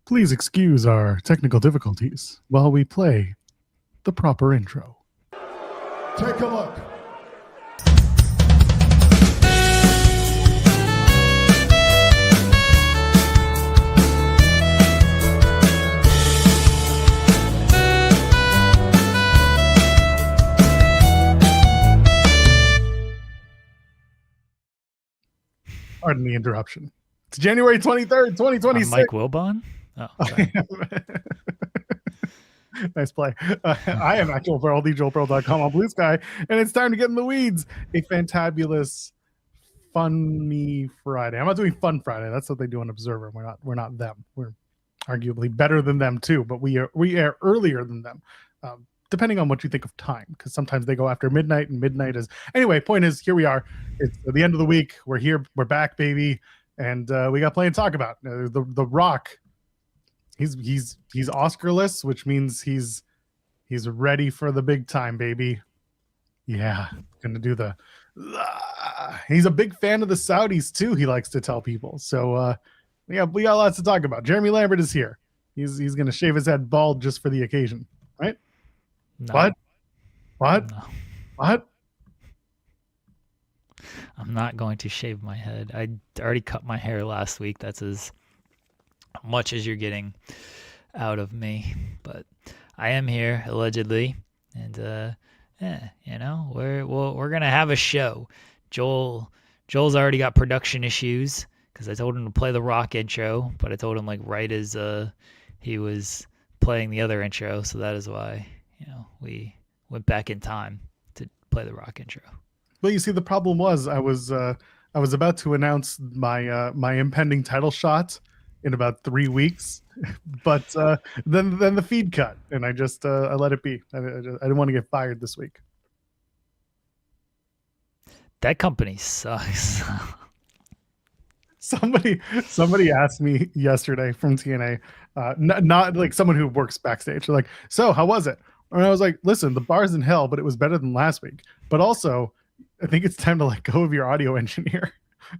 Please excuse our technical difficulties while we play the proper intro. Take a look. Pardon the interruption. It's January 23rd, 2026. I'm Mike Wilbon. Oh, sorry. Nice play. I am at Joel Pearl, thejoelpearl.com on Blue Sky, and it's time to get in the weeds. A fantabulous, funny Friday. I'm not doing Fun Friday. That's what they do on Observer. We're not them. We're arguably better than them too, but we are earlier than them. Depending on what you think of time, because sometimes they go after midnight, and midnight is anyway. Point is, here we are. It's the end of the week. We're here. We're back, baby, and we got plenty to talk about. The Rock. He's Oscarless, which means he's ready for the big time, baby. Yeah, gonna do the. He's a big fan of the Saudis too. He likes to tell people. So we got lots to talk about. Jeremy Lambert is here. He's gonna shave his head bald just for the occasion, right? No. What? No. What? I'm not going to shave my head. I already cut my hair last week. That's as much as you're getting out of me. But I am here allegedly, and we're gonna have a show. Joel's already got production issues because I told him to play the Rock intro, but I told him like right as he was playing the other intro, so that is why we went back in time to play the Rock intro. Well, you see, the problem was I was about to announce my impending title shot in about 3 weeks, but then the feed cut, and I just I let it be. I didn't want to get fired this week. That company sucks. Somebody asked me yesterday from TNA, not like someone who works backstage. They're like, so how was it? And I was like, listen, the bar's in hell, but it was better than last week. But also, I think it's time to let go of your audio engineer.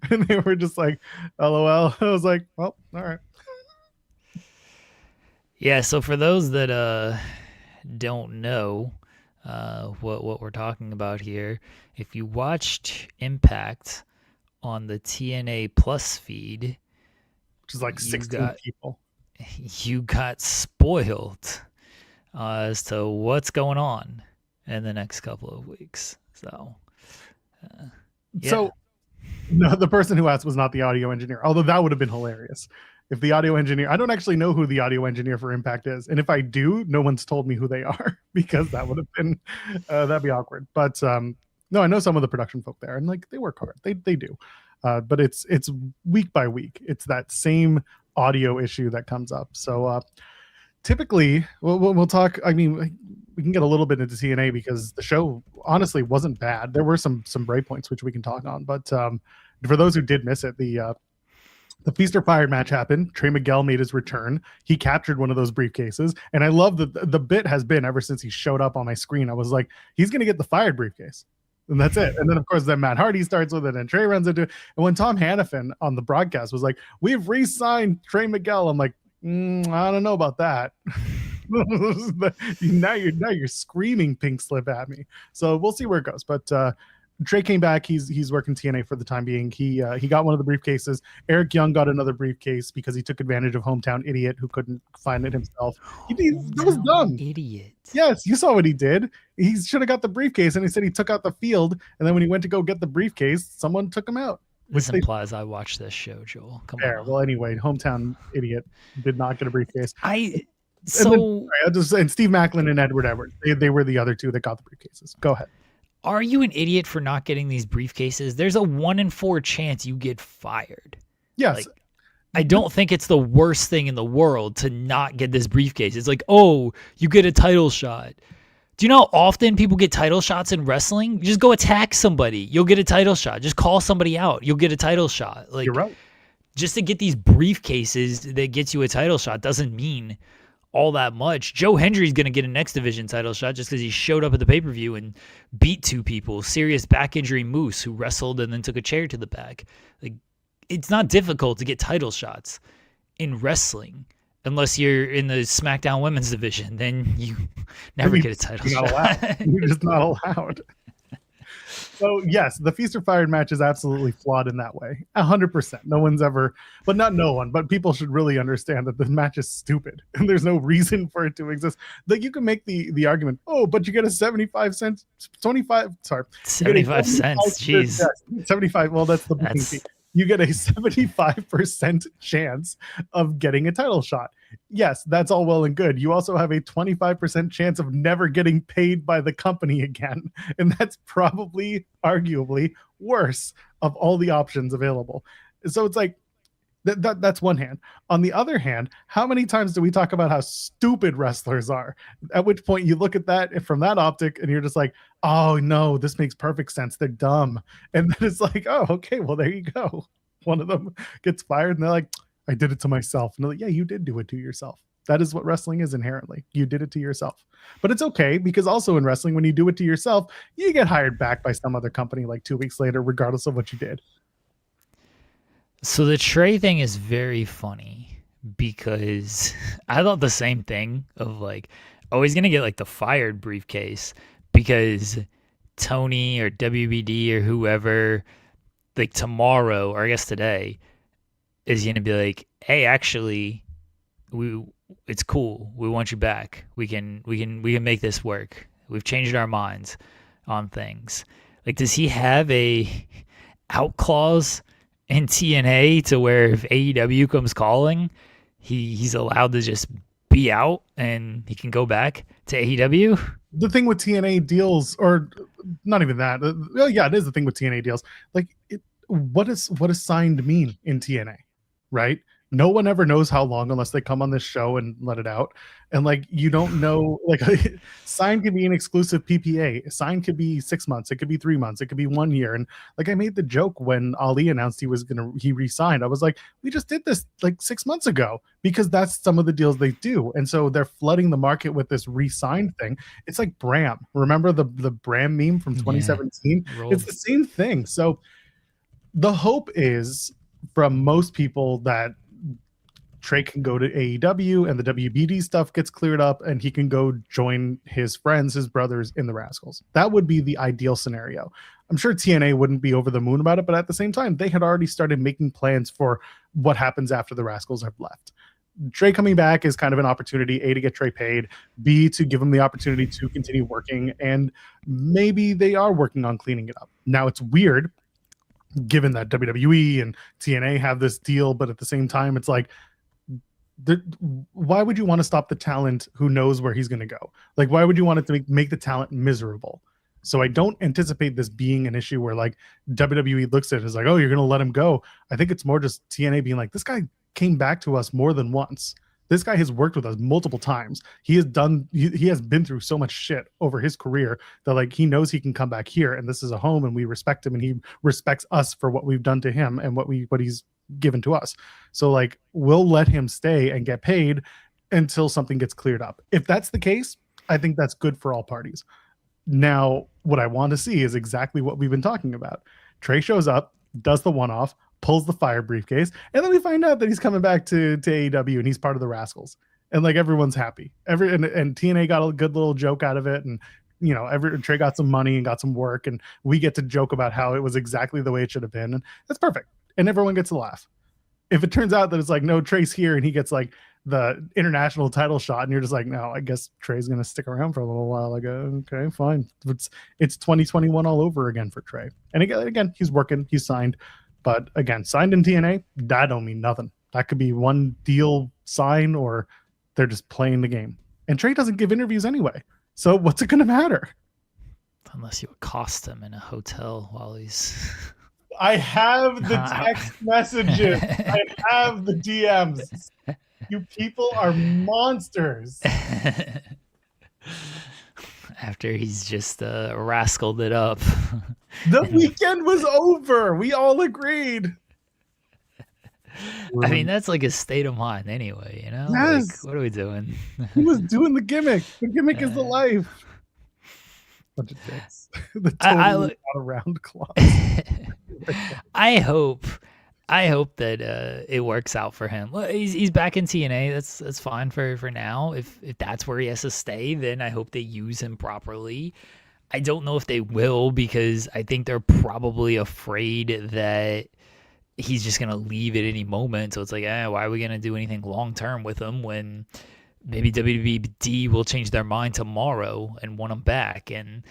And they were just like, LOL. I was like, well, all right. Yeah, so for those that don't know what we're talking about here, if you watched Impact on the TNA Plus feed, which is like 16 people, you got spoiled as to what's going on in the next couple of weeks. So, yeah. So no, the person who asked was not the audio engineer, although that would have been hilarious. If the audio engineer, I don't actually know who the audio engineer for Impact is. And if I do, no one's told me who they are because that would have been, that'd be awkward. But no, I know some of the production folk there and like they work hard. They do. But it's week by week. It's that same audio issue that comes up. So typically we'll talk. I mean, we can get a little bit into TNA because the show honestly wasn't bad. There were some bright points which we can talk on. But for those who did miss it, the Feast or Fired match happened. Trey Miguel made his return. He captured one of those briefcases. And I love that the bit has been ever since he showed up on my screen. I was like, he's going to get the fired briefcase. And that's it. And then, of course, then Matt Hardy starts with it and Trey runs into it. And when Tom Hannafin on the broadcast was like, we've re-signed Trey Miguel, I'm like, I don't know about that. now you're screaming pink slip at me. So we'll see where it goes. But Trey came back. He's working TNA for the time being. He got one of the briefcases. Eric Young got another briefcase because he took advantage of hometown idiot who couldn't find it himself. That was dumb. Idiot. Yes, you saw what he did. He should have got the briefcase, and he said he took out the field. And then when he went to go get the briefcase, someone took him out. This implies I watched this show, Joel. Come on. Well, anyway, hometown idiot did not get a briefcase. And Steve Macklin and Edward Edwards. They were the other two that got the briefcases. Go ahead. Are you an idiot for not getting these briefcases? There's a 1 in 4 chance you get fired. Yes. I don't think it's the worst thing in the world to not get this briefcase. It's like, oh, you get a title shot. Do you know how often people get title shots in wrestling? Just go attack somebody. You'll get a title shot. Just call somebody out. You'll get a title shot. Like, you're right. Just to get these briefcases that gets you a title shot doesn't mean all that much. Joe Hendry's going to get an X Division title shot just because he showed up at the pay-per-view and beat 2 people. Serious back injury Moose, who wrestled and then took a chair to the back. Like, it's not difficult to get title shots in wrestling. unless you're in the SmackDown Women's division, then you never get a title You're not shot. allowed. You're just not allowed. So yes, the Feast or Fired match is absolutely flawed in that way. 100%. No one's ever, but not no one, but people should really understand that the match is stupid and there's no reason for it to exist. Like you can make the argument, oh, but you get a 75 cents, 25, sorry. 75 cents, jeez. 75, well, that's the booking fee. You get a 75% chance of getting a title shot. Yes, that's all well and good. You also have a 25% chance of never getting paid by the company again. And that's probably, arguably, worse of all the options available. So it's like, that's one hand. On the other hand, how many times do we talk about how stupid wrestlers are? At which point you look at that from that optic and you're just like, oh no, this makes perfect sense. They're dumb. And then it's like, oh, okay, well, there you go. One of them gets fired and they're like, I did it to myself. And they're like, yeah, you did do it to yourself. That is what wrestling is inherently. You did it to yourself. But it's okay because also in wrestling, when you do it to yourself, you get hired back by some other company like 2 weeks later, regardless of what you did. So the Trey thing is very funny because I thought the same thing of like, oh, he's going to get like the fired briefcase because Tony or WBD or whoever, like tomorrow, or I guess today, is going to be like, hey, actually, it's cool. We want you back. We can make this work. We've changed our minds on things. Like, does he have a out clause in TNA to where if AEW comes calling, he's allowed to just be out and he can go back to AEW? The thing with TNA deals, or not even that. Well, yeah, it is the thing with TNA deals. Like, what does signed mean in TNA, right? No one ever knows how long unless they come on this show and let it out. And like, you don't know, like signed could be an exclusive PPA. Signed could be 6 months. It could be 3 months. It could be 1 year. And like, I made the joke when Ali announced he re-signed. I was like, we just did this like 6 months ago because that's some of the deals they do. And so they're flooding the market with this re-signed thing. It's like Bram. Remember the Bram meme from 2017? Yeah, it's the same thing. So the hope is from most people that Trey can go to AEW and the WBD stuff gets cleared up and he can go join his friends, his brothers in the Rascals. That would be the ideal scenario. I'm sure TNA wouldn't be over the moon about it, but at the same time, they had already started making plans for what happens after the Rascals have left. Trey coming back is kind of an opportunity, A, to get Trey paid, B, to give him the opportunity to continue working, and maybe they are working on cleaning it up. Now, it's weird, given that WWE and TNA have this deal, but at the same time, it's like, why would you want to stop the talent who knows where he's going to go? Like, why would you want it to make the talent miserable? So I don't anticipate this being an issue where like WWE looks at it as like, oh, you're going to let him go. I think it's more just TNA being like, this guy came back to us more than once. This guy has worked with us multiple times. He has been through so much shit over his career that like he knows he can come back here and this is a home and we respect him and he respects us for what we've done to him and what he's given to us. So like, we'll let him stay and get paid until something gets cleared up. If that's the case, I think that's good for all parties. Now, what I want to see is exactly what we've been talking about. Trey shows up, does the one-off, pulls the fire briefcase, and then we find out that he's coming back to AEW and he's part of the Rascals. And like, everyone's happy. And TNA got a good little joke out of it, and you know, Trey got some money and got some work, and we get to joke about how it was exactly the way it should have been, and that's perfect. And everyone gets a laugh. If it turns out that it's like, no, Trey's here and he gets like the international title shot, and you're just like, no, I guess Trey's gonna stick around for a little while. I go, okay, fine. It's 2021 all over again for Trey. And again, he's working, he's signed. But again, signed in TNA, that don't mean nothing. That could be one deal sign, or they're just playing the game. And Trey doesn't give interviews anyway. So what's it going to matter? Unless you accost him in a hotel while he's... I have the text messages. I have the DMs. You people are monsters. After he's just rascaled it up. The weekend was over. We all agreed. I mean, that's like a state of mind anyway, you know? Yes. Like, what are we doing? He was doing the gimmick. The gimmick is the life. Bunch of dicks. The totally not around clause. I hope I hope that it works out for him. Well, he's back in TNA. That's fine for now. If that's where he has to stay, then I hope they use him properly. I don't know if they will, because I think they're probably afraid that he's just gonna leave at any moment. So it's like, why are we gonna do anything long term with him when maybe WWD will change their mind tomorrow and want him back? And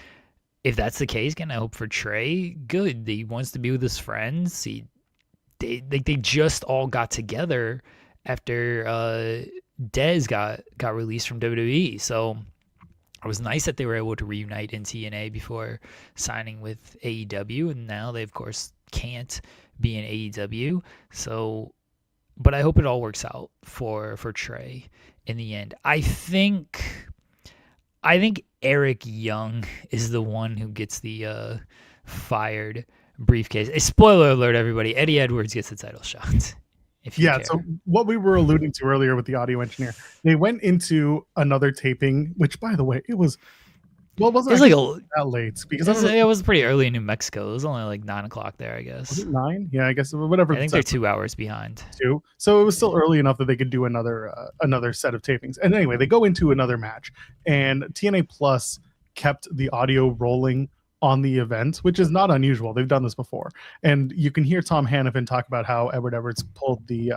if that's the case, again, I hope for Trey, good. He wants to be with his friends. They just all got together after Dez got released from WWE. So it was nice that they were able to reunite in TNA before signing with AEW, and now they of course can't be in AEW. So, but I hope it all works out for Trey in the end. I think Eric Young is the one who gets the fired briefcase. A spoiler alert, everybody. Eddie Edwards gets the title shot. Yeah, so what we were alluding to earlier with the audio engineer, they went into another taping, which, by the way, it was like that late, because it was pretty early in New Mexico. It was only like 9 o'clock there, I guess. Was it 9? Yeah, I guess whatever. I think they're 2 hours behind. So it was still early enough that they could do another set of tapings. And anyway, they go into another match, and TNA Plus kept the audio rolling on the event, which is not unusual. They've done this before, and you can hear Tom Hannafin talk about how Edward Edwards pulled the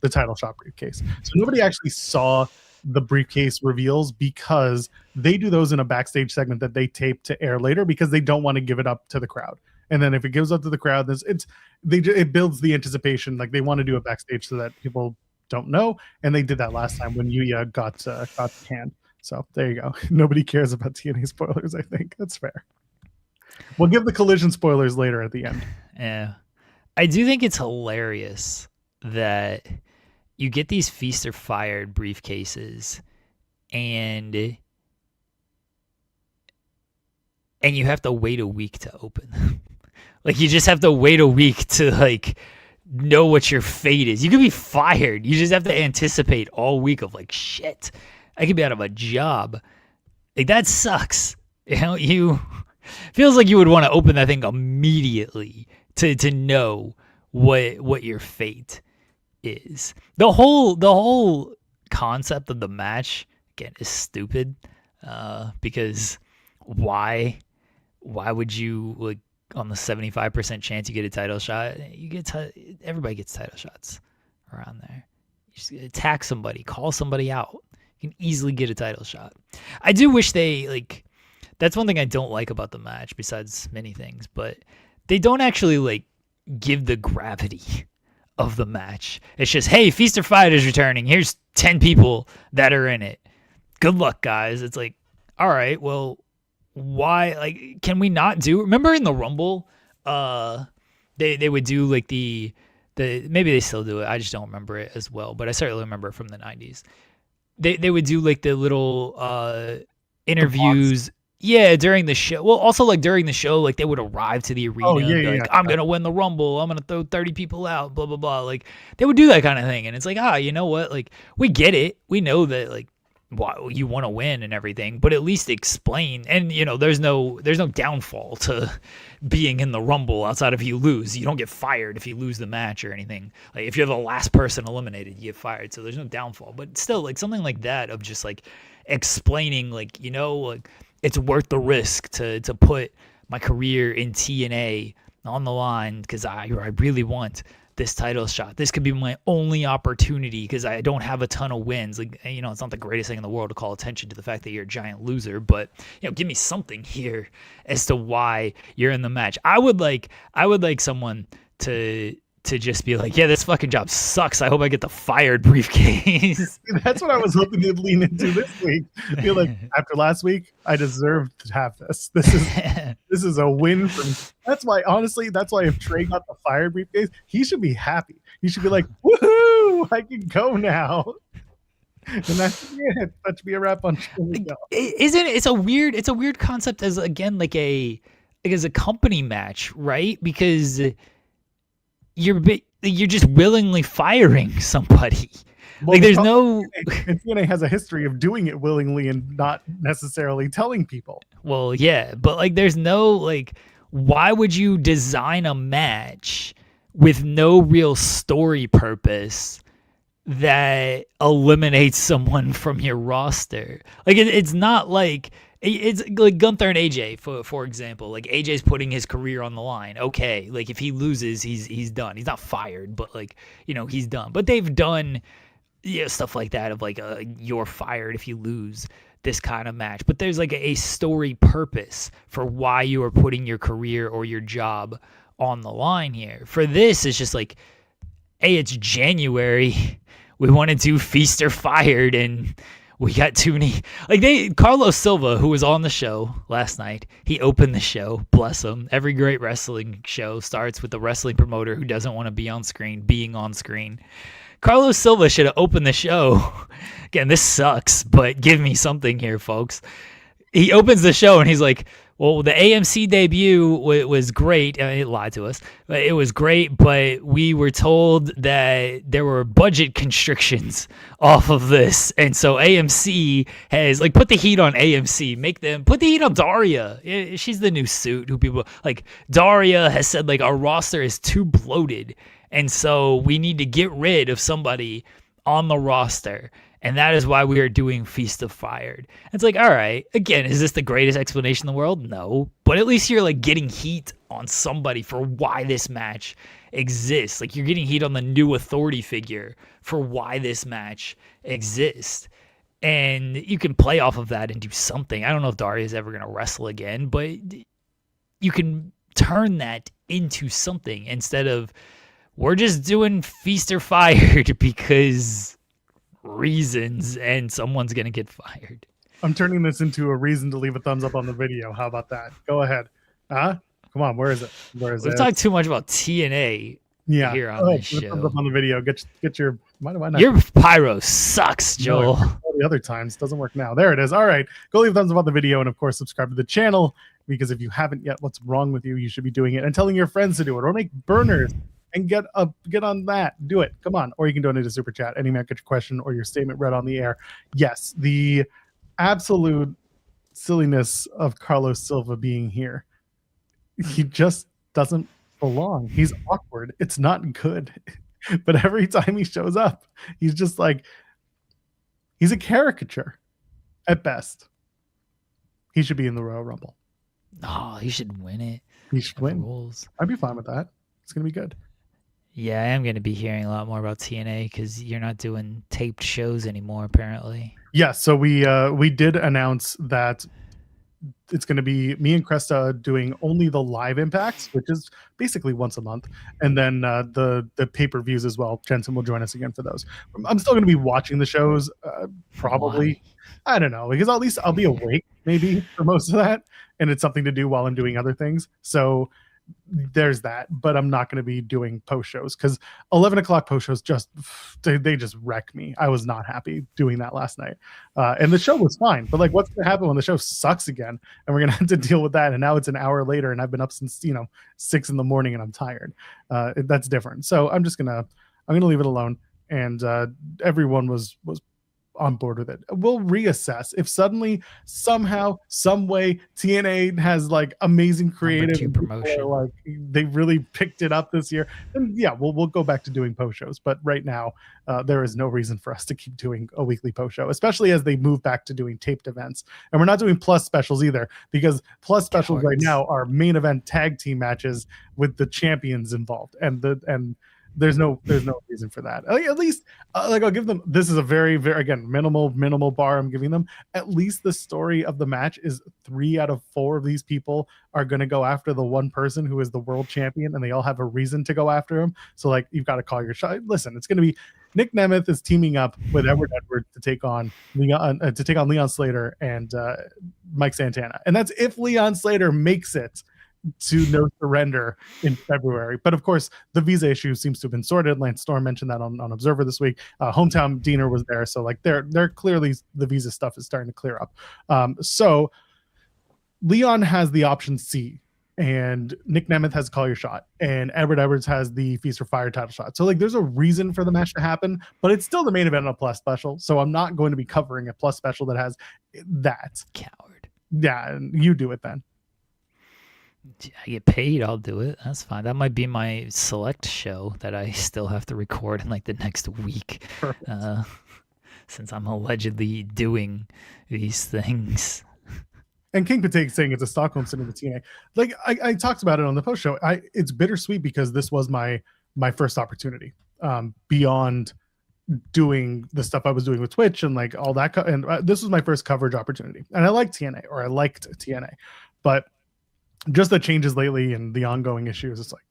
title shot briefcase. So nobody actually saw the briefcase reveals, because they do those in a backstage segment that they tape to air later, because they don't want to give it up to the crowd. And then if it gives up to the crowd, it builds the anticipation. Like, they want to do it backstage so that people don't know. And they did that last time when Yuya got canned. So there you go. Nobody cares about TNA spoilers. I think that's fair. We'll give the Collision spoilers later at the end. Yeah. I do think it's hilarious that you get these Feast or Fired briefcases, and you have to wait a week to open them. Like, you just have to wait a week to, like, know what your fate is. You could be fired. You just have to anticipate all week of, like, shit, I could be out of a job. Like, that sucks. You feels like you would want to open that thing immediately to know what your fate is. The whole concept of the match, again, is stupid, because why would you, like, on the 75% chance you get a title shot, everybody gets title shots around there. You just attack somebody, call somebody out, you can easily get a title shot. I do wish they, like, that's one thing I don't like about the match, besides many things, but they don't actually, like, give the gravity of the match. It's just, hey, Feast or Fight is returning. Here's 10 people that are in it. Good luck, guys. It's like, all right, well, why? Like, can we not do? Remember in the Rumble, they would do, like, the maybe they still do it. I just don't remember it as well, but I certainly remember it from the 90s. They would do, like, the little interviews. Yeah, during the show. Well, also, like, during the show, like, they would arrive to the arena and be like, I'm going to win the Rumble. I'm going to throw 30 people out, blah, blah, blah. Like, they would do that kind of thing. And it's like, you know what? Like, we get it. We know that, like, you want to win and everything, but at least explain. And, you know, there's no downfall to being in the Rumble outside of you lose. You don't get fired if you lose the match or anything. Like, if you're the last person eliminated, you get fired. So there's no downfall. But still, like, something like that of just, like, explaining, like, you know, like, it's worth the risk to put my career in TNA on the line because I really want this title shot. This could be my only opportunity because I don't have a ton of wins. Like, you know, it's not the greatest thing in the world to call attention to the fact that you're a giant loser, but, you know, give me something here as to why you're in the match. I would like someone to just be like, yeah, this fucking job sucks. I hope I get the fired briefcase. That's what I was hoping they'd lean into this week. I feel like after last week, I deserve to have this. This is a win for me. That's why if Trey got the fired briefcase, he should be happy. He should be like, woohoo, I can go now. And that should be a wrap on Trey Miguel. Isn't it? It's a weird concept as, again, like as a company match, right? Because you're just willingly firing somebody. Well, like, there's no. And TNA has a history of doing it willingly and not necessarily telling people. Well, yeah, but, like, there's no, like, why would you design a match with no real story purpose that eliminates someone from your roster. Like it's not like it's like Gunther and AJ for example. Like AJ's putting his career on the line. Okay, like if he loses, he's done. He's not fired, but like he's done. But they've done stuff like that of like you're fired if you lose this kind of match. But there's like a story purpose for why you are putting your career or your job on the line here. For this, it's just like, hey, it's January. We want to do feast or fired, and we got too many. Like Carlos Silva, who was on the show last night, he opened the show. Bless him. Every great wrestling show starts with the wrestling promoter who doesn't want to be on screen being on screen. Carlos Silva should have opened the show. Again, this sucks, but give me something here, folks. He opens the show and he's like, well, the AMC debut was great. It lied to us. It was great, but we were told that there were budget constrictions off of this. And so AMC has, like, put the heat on AMC. Make them, put the heat on Daria. She's the new suit who people, like, Daria has said, like, our roster is too bloated. And so we need to get rid of somebody on the roster. And that is why we are doing Feast of Fired. It's like, all right, again, is this the greatest explanation in the world? No. But at least you're like getting heat on somebody for why this match exists. Like you're getting heat on the new authority figure for why this match exists. And you can play off of that and do something. I don't know if Daria's ever going to wrestle again, but you can turn that into something instead of we're just doing Feast or Fired because reasons and someone's gonna get fired. I'm turning this into a reason to leave a thumbs up on the video. How about that? Go ahead. Come on, where is it? We've talked too much about TNA here on this show. Thumbs up on the video. Get your why not? Your pyro sucks, Joel. No, all the other times doesn't work now. There it is. All right. Go leave a thumbs up on the video and of course subscribe to the channel because if you haven't yet, what's wrong with you? You should be doing it and telling your friends to do it or make burners. And get on that. Do it. Come on. Or you can donate a super chat. Any man, get your question or your statement read on the air. Yes, the absolute silliness of Carlos Silva being here. He just doesn't belong. He's awkward. It's not good. But every time he shows up, he's just like, he's a caricature at best. He should be in the Royal Rumble. Oh, he should win it. He should win. Rules. I'd be fine with that. It's going to be good. Yeah, I am going to be hearing a lot more about TNA because you're not doing taped shows anymore, apparently. Yeah, so we did announce that it's going to be me and Cresta doing only the live impacts, which is basically once a month, and then the pay-per-views as well. Jensen will join us again for those. I'm still going to be watching the shows, probably. Why? I don't know, because at least I'll be awake maybe for most of that, and it's something to do while I'm doing other things. So there's that, but I'm not going to be doing post shows because 11 o'clock post shows they just wreck me. I was not happy doing that last night, and the show was fine, but like what's going to happen when the show sucks again and we're going to have to deal with that, and now it's an hour later and I've been up since 6 in the morning and I'm tired. That's different. So I'm gonna leave it alone, and everyone was on board with it. We'll reassess if suddenly somehow some way TNA has like amazing creative promotion, like they really picked it up this year, then yeah, we'll go back to doing post shows. But right now there is no reason for us to keep doing a weekly post show, especially as they move back to doing taped events. And we're not doing plus specials either, because plus specials right now are main event tag team matches with the champions involved, and there's no reason for that. At least I'll give them, this is a very, very, again, minimal bar I'm giving them. At least the story of the match is 3 out of 4 of these people are going to go after the one person who is the world champion, and they all have a reason to go after him. So like, you've got to call your shot. Listen, it's going to be Nick Nemeth is teaming up with Edward Edwards to take on Leon Slater and Mike Santana. And that's if Leon Slater makes it to No Surrender in February. But of course, the visa issue seems to have been sorted. Lance Storm mentioned that on Observer this week. Hometown Diener was there, so like they're clearly, the visa stuff is starting to clear up. So Leon has the option C, and Nick Nemeth has Call Your Shot, and Edward Edwards has the Feast or Fire title shot. So like there's a reason for the match to happen, but it's still the main event on a plus special. So I'm not going to be covering a plus special that has that. Coward. Yeah, and you do it then. I get paid, I'll do it. That's fine. That might be my select show that I still have to record in like the next week, Perfect. since I'm allegedly doing these things. And King Patake saying it's a Stockholm syndrome with TNA. Like I talked about it on the post show. It's bittersweet because this was my first opportunity beyond doing the stuff I was doing with Twitch and like all that. And this was my first coverage opportunity. And I liked TNA, or I liked TNA, but just the changes lately and the ongoing issues, it's like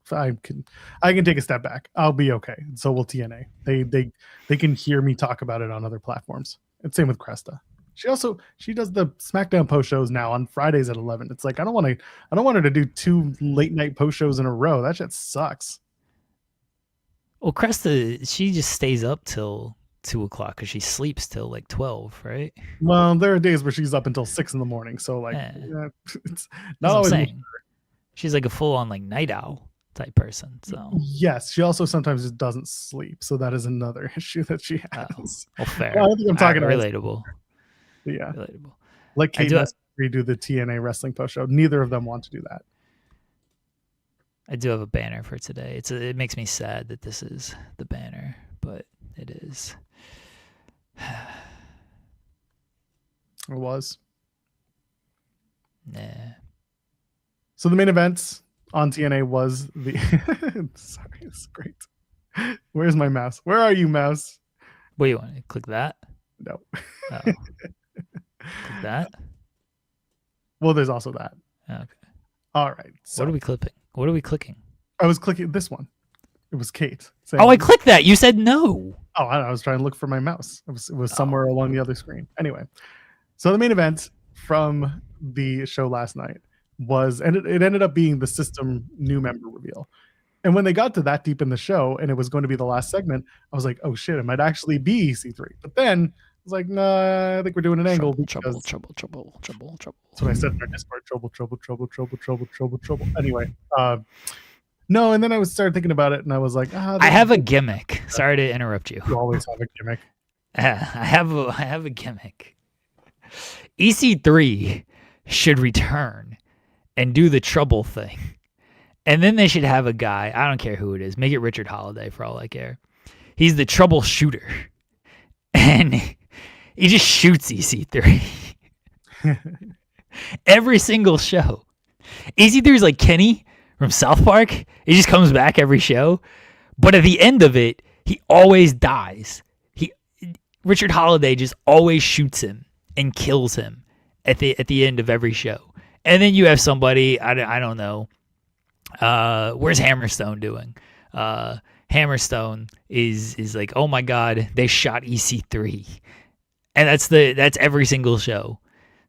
I can take a step back. I'll be okay. And so will TNA. They can hear me talk about it on other platforms. And same with Cresta. She does the SmackDown post shows now on Fridays at 11. It's like I don't want her to do 2 late night post shows in a row. That shit sucks. Well, Cresta, she just stays up till 2:00 because she sleeps till like 12, right? Well, there are days where she's up until 6 in the morning. So like, it's not always. She's like a full on like night owl type person. So yes, she also sometimes just doesn't sleep. So that is another issue that she has. Well, fair. Well, I think I'm talking relatable. Yeah, relatable. Like Kate must redo the TNA wrestling post show. Neither of them want to do that. I do have a banner for today. It makes me sad that this is the banner, but it is. It was. Nah. So the main event on TNA was the. Sorry, it's great. Where's my mouse? Where are you, mouse? What do you want to click that? No. Oh. Click that. Well, there's also that. Okay. All right. So what are we clipping? What are we clicking? I was clicking this one. It was Kate. Oh, I clicked that. You said no. Oh, I was trying to look for my mouse. It was somewhere along the other screen. Anyway, so the main event from the show last night was, and it ended up being the System new member reveal. And when they got to that deep in the show and it was going to be the last segment, I was like, oh shit, it might actually be EC3. But then I was like, nah, I think we're doing an angle. Trouble. That's what I said in our Discord. Trouble. Anyway, no, and then I started thinking about it and I was like, I have a gimmick. Sorry to interrupt you. You always have a gimmick. I have a gimmick. EC3 should return and do the trouble thing. And then they should have a guy, I don't care who it is, make it Richard Holiday for all I care. He's the troubleshooter. And he just shoots EC3. Every single show. EC3 is like Kenny from South Park. He just comes back every show. But at the end of it, he always dies. Richard Holiday just always shoots him and kills him at the end of every show. And then you have somebody, I don't know, where's Hammerstone doing? Hammerstone is like, oh my god, they shot EC3, and that's every single show.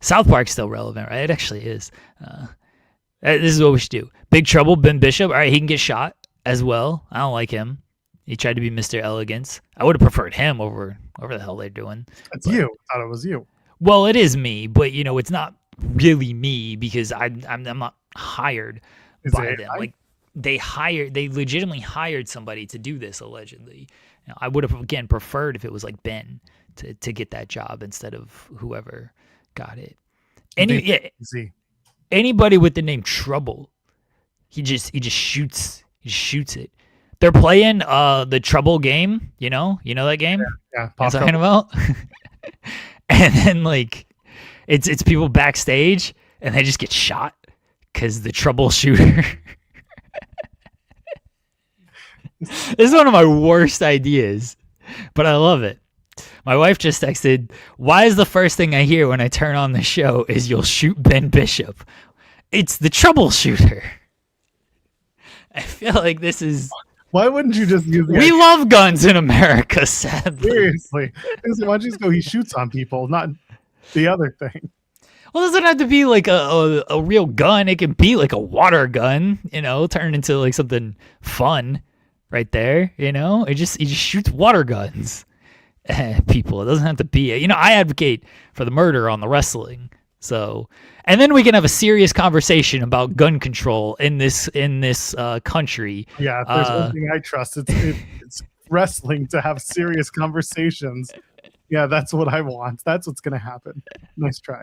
South Park's still relevant, right? It actually is. This is what we should do. Big Trouble, Ben Bishop. All right, he can get shot as well. I don't like him. He tried to be Mr. Elegance. I would have preferred him over the hell they're doing. It's you. I thought it was you. Well, it is me, but it's not really me because I'm not hired by them. Like they legitimately hired somebody to do this allegedly. I would have again preferred if it was like Ben to get that job instead of whoever got it. Anybody with the name Trouble, he just shoots it. They're playing the Trouble game, you know that game? Yeah, I'm talking about. And then like it's people backstage and they just get shot because the troubleshooter. This is one of my worst ideas, but I love it. My wife just texted, why is the first thing I hear when I turn on the show is you'll shoot Ben Bishop? It's the troubleshooter. I feel like this is... Why wouldn't you just use... We love guns in America, sadly. Seriously. Why don't you just go, he shoots on people, not the other thing. Well, it doesn't have to be like a real gun. It can be like a water gun, turned into like something fun right there, He just shoots water guns at people. It doesn't have to be... I advocate for the murder on the wrestling. So... And then we can have a serious conversation about gun control in this country. Yeah, if there's one thing I trust, it's wrestling to have serious conversations. Yeah, that's what I want. That's what's going to happen. Nice try.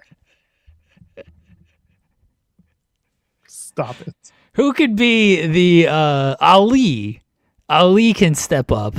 Stop it. Who could be the Ali? Ali can step up,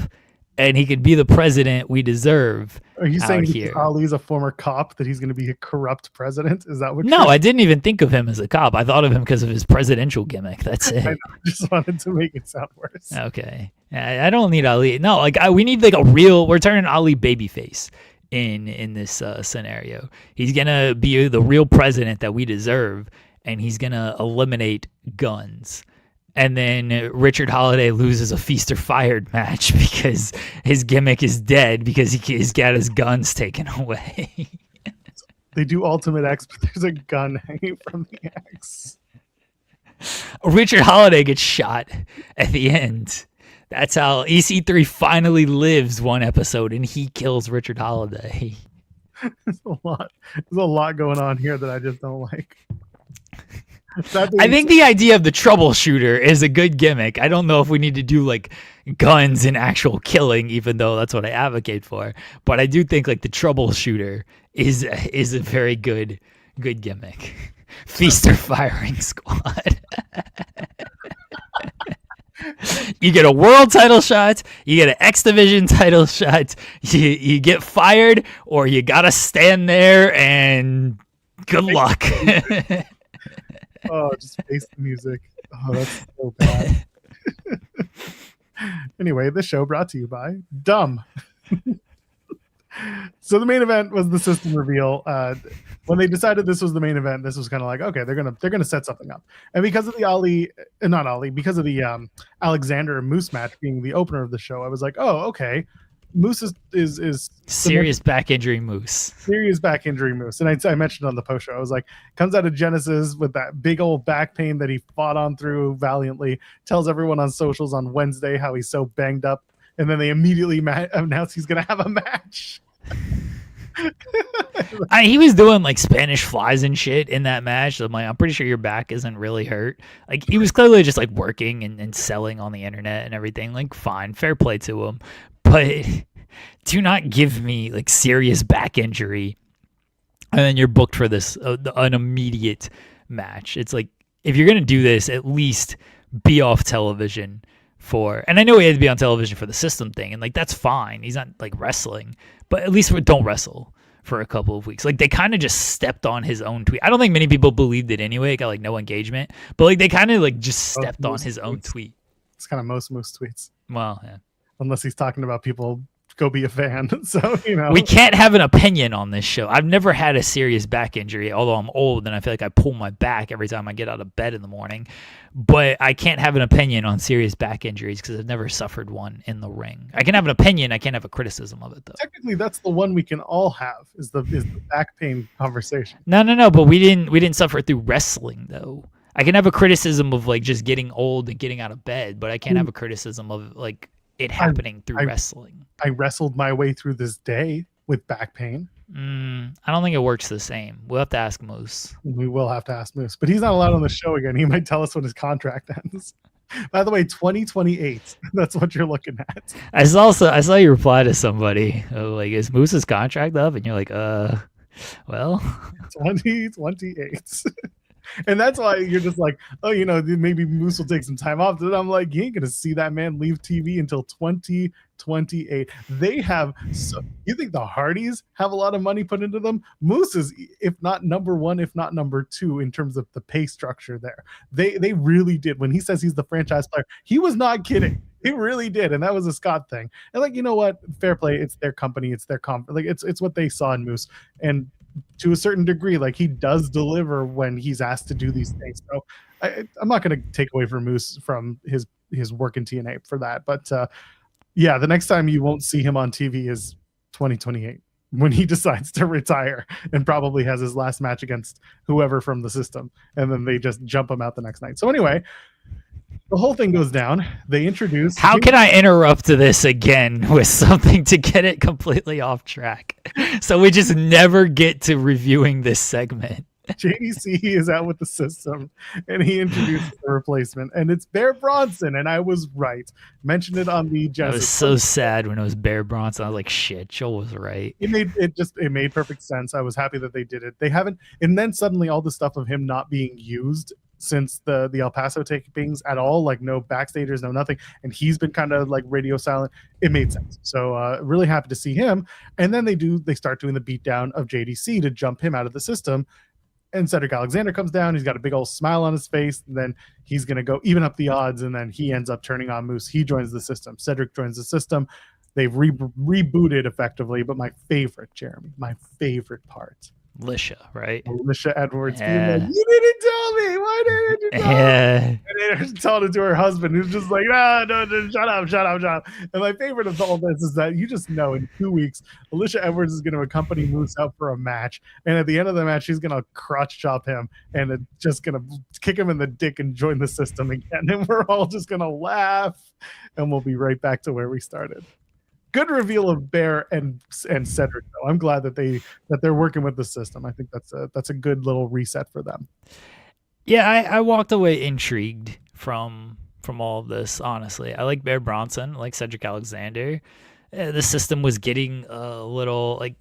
and he could be the president we deserve. Are you out saying here? Ali's a former cop that he's going to be a corrupt president? Is that what? No, I didn't even think of him as a cop. I thought of him because of his presidential gimmick. That's it. I just wanted to make it sound worse. Okay, I don't need Ali. No, like we need like a real. We're turning Ali babyface in this scenario. He's gonna be the real president that we deserve, and he's gonna eliminate guns. And then Richard Holiday loses a feast or fired match because his gimmick is dead because he's got his guns taken away. They do Ultimate X, but there's a gun hanging from the X. Richard Holiday gets shot at the end. That's how EC3 finally lives one episode, and he kills Richard Holiday. There's a lot going on here that I just don't like. I think the idea of the troubleshooter is a good gimmick. I don't know if we need to do like guns and actual killing, even though that's what I advocate for. But I do think like the troubleshooter is a very good gimmick. Feast or firing squad. You get a world title shot, you get an X Division title shot, you get fired, or you gotta stand there and good luck. Oh, just face the music. Oh, that's so bad. Anyway, this show brought to you by Dumb. So the main event was the system reveal. When they decided this was the main event, this was kind of like, okay, they're gonna set something up. And because of the because of the Alexander and Moose match being the opener of the show, I was like, oh, okay. Moose is serious back injury Moose. Serious back injury Moose. And I mentioned on the post show, I was like, comes out of Genesis with that big old back pain that he fought on through valiantly, tells everyone on socials on Wednesday how he's so banged up, and then they immediately announce he's going to have a match. He was doing like Spanish flies and shit in that match. So I'm pretty sure your back isn't really hurt. Like he was clearly just like working and selling on the internet and everything. Like fine, fair play to him. But do not give me like serious back injury and then you're booked for this an immediate match. It's like if you're gonna do this, at least be off television for. And I know he had to be on television for the system thing, and like that's fine. He's not like wrestling, but at least don't wrestle for a couple of weeks. Like they kind of just stepped on his own tweet. I don't think many people believed it anyway. It got like no engagement, but like they kind of like just stepped on his own tweet. It's kind of most tweets. Well, yeah. Unless he's talking about people go be a fan. So, we can't have an opinion on this show. I've never had a serious back injury, although I'm old and I feel like I pull my back every time I get out of bed in the morning. But I can't have an opinion on serious back injuries because I've never suffered one in the ring. I can have an opinion. I can't have a criticism of it, though. Technically, that's the one we can all have is the back pain conversation. No. But we didn't suffer through wrestling, though. I can have a criticism of like just getting old and getting out of bed, but I can't have a criticism of like it happening through wrestling. I wrestled my way through this day with back pain. I don't think it works the same. We'll have to ask Moose. We will have to ask Moose, but he's not allowed on the show again. He might tell us when his contract ends. By the way, 2028. That's what you're looking at. I saw you reply to somebody like, "Is Moose's contract up?" And you're like, well, 2028. And that's why you're just like, oh, maybe Moose will take some time off. And I'm like, you ain't gonna see that man leave TV until 2028. They have. You think the Hardys have a lot of money put into them? Moose is, if not number one, if not number two, in terms of the pay structure there. They really did. When he says he's the franchise player, he was not kidding. He really did, and that was a Scott thing. And like, you know what? Fair play. It's their company. It's their like it's what they saw in Moose. And to a certain degree, like he does deliver when he's asked to do these things. So I'm not going to take away from Moose from his work in TNA for that. But yeah, the next time you won't see him on TV is 2028 when he decides to retire and probably has his last match against whoever from the system. And then they just jump him out the next night. So anyway, the whole thing goes down. They introduce. How can I interrupt this again with something to get it completely off track? So we just never get to reviewing this segment. JDC is out with the system, and he introduces the replacement, and it's Bear Bronson, and I was right. Mentioned it on the Genesis. I was so sad when it was Bear Bronson. I was like, shit, Joel was right. It made perfect sense. I was happy that they did it. They haven't, and then suddenly all the stuff of him not being used since the El Paso tapings at all, like no backstagers, no nothing, and he's been kind of like radio silent. It made sense. So really happy to see him. And then they start doing the beatdown of JDC to jump him out of the system. And Cedric Alexander comes down. He's got a big old smile on his face. And then he's going to go even up the odds. And then he ends up turning on Moose. He joins the system. Cedric joins the system. They've rebooted effectively. But my favorite, Jeremy, my favorite part, Lisha, right? Lisha Edwards being like, "You didn't tell me. Why didn't you tell me?" And they're telling it to her husband, who's just like, no, shut up. And my favorite of all this is that you just know in 2 weeks, Alicia Edwards is going to accompany Moose out for a match. And at the end of the match, she's going to crotch chop him and it's just going to kick him in the dick and join the system again. And we're all just going to laugh. And we'll be right back to where we started. Good reveal of Bear and Cedric, though. I'm glad that they're working with the system. I think that's a good little reset for them. Yeah, I walked away intrigued from all of this. Honestly, I like Bear Bronson, I like Cedric Alexander. The system was getting a little like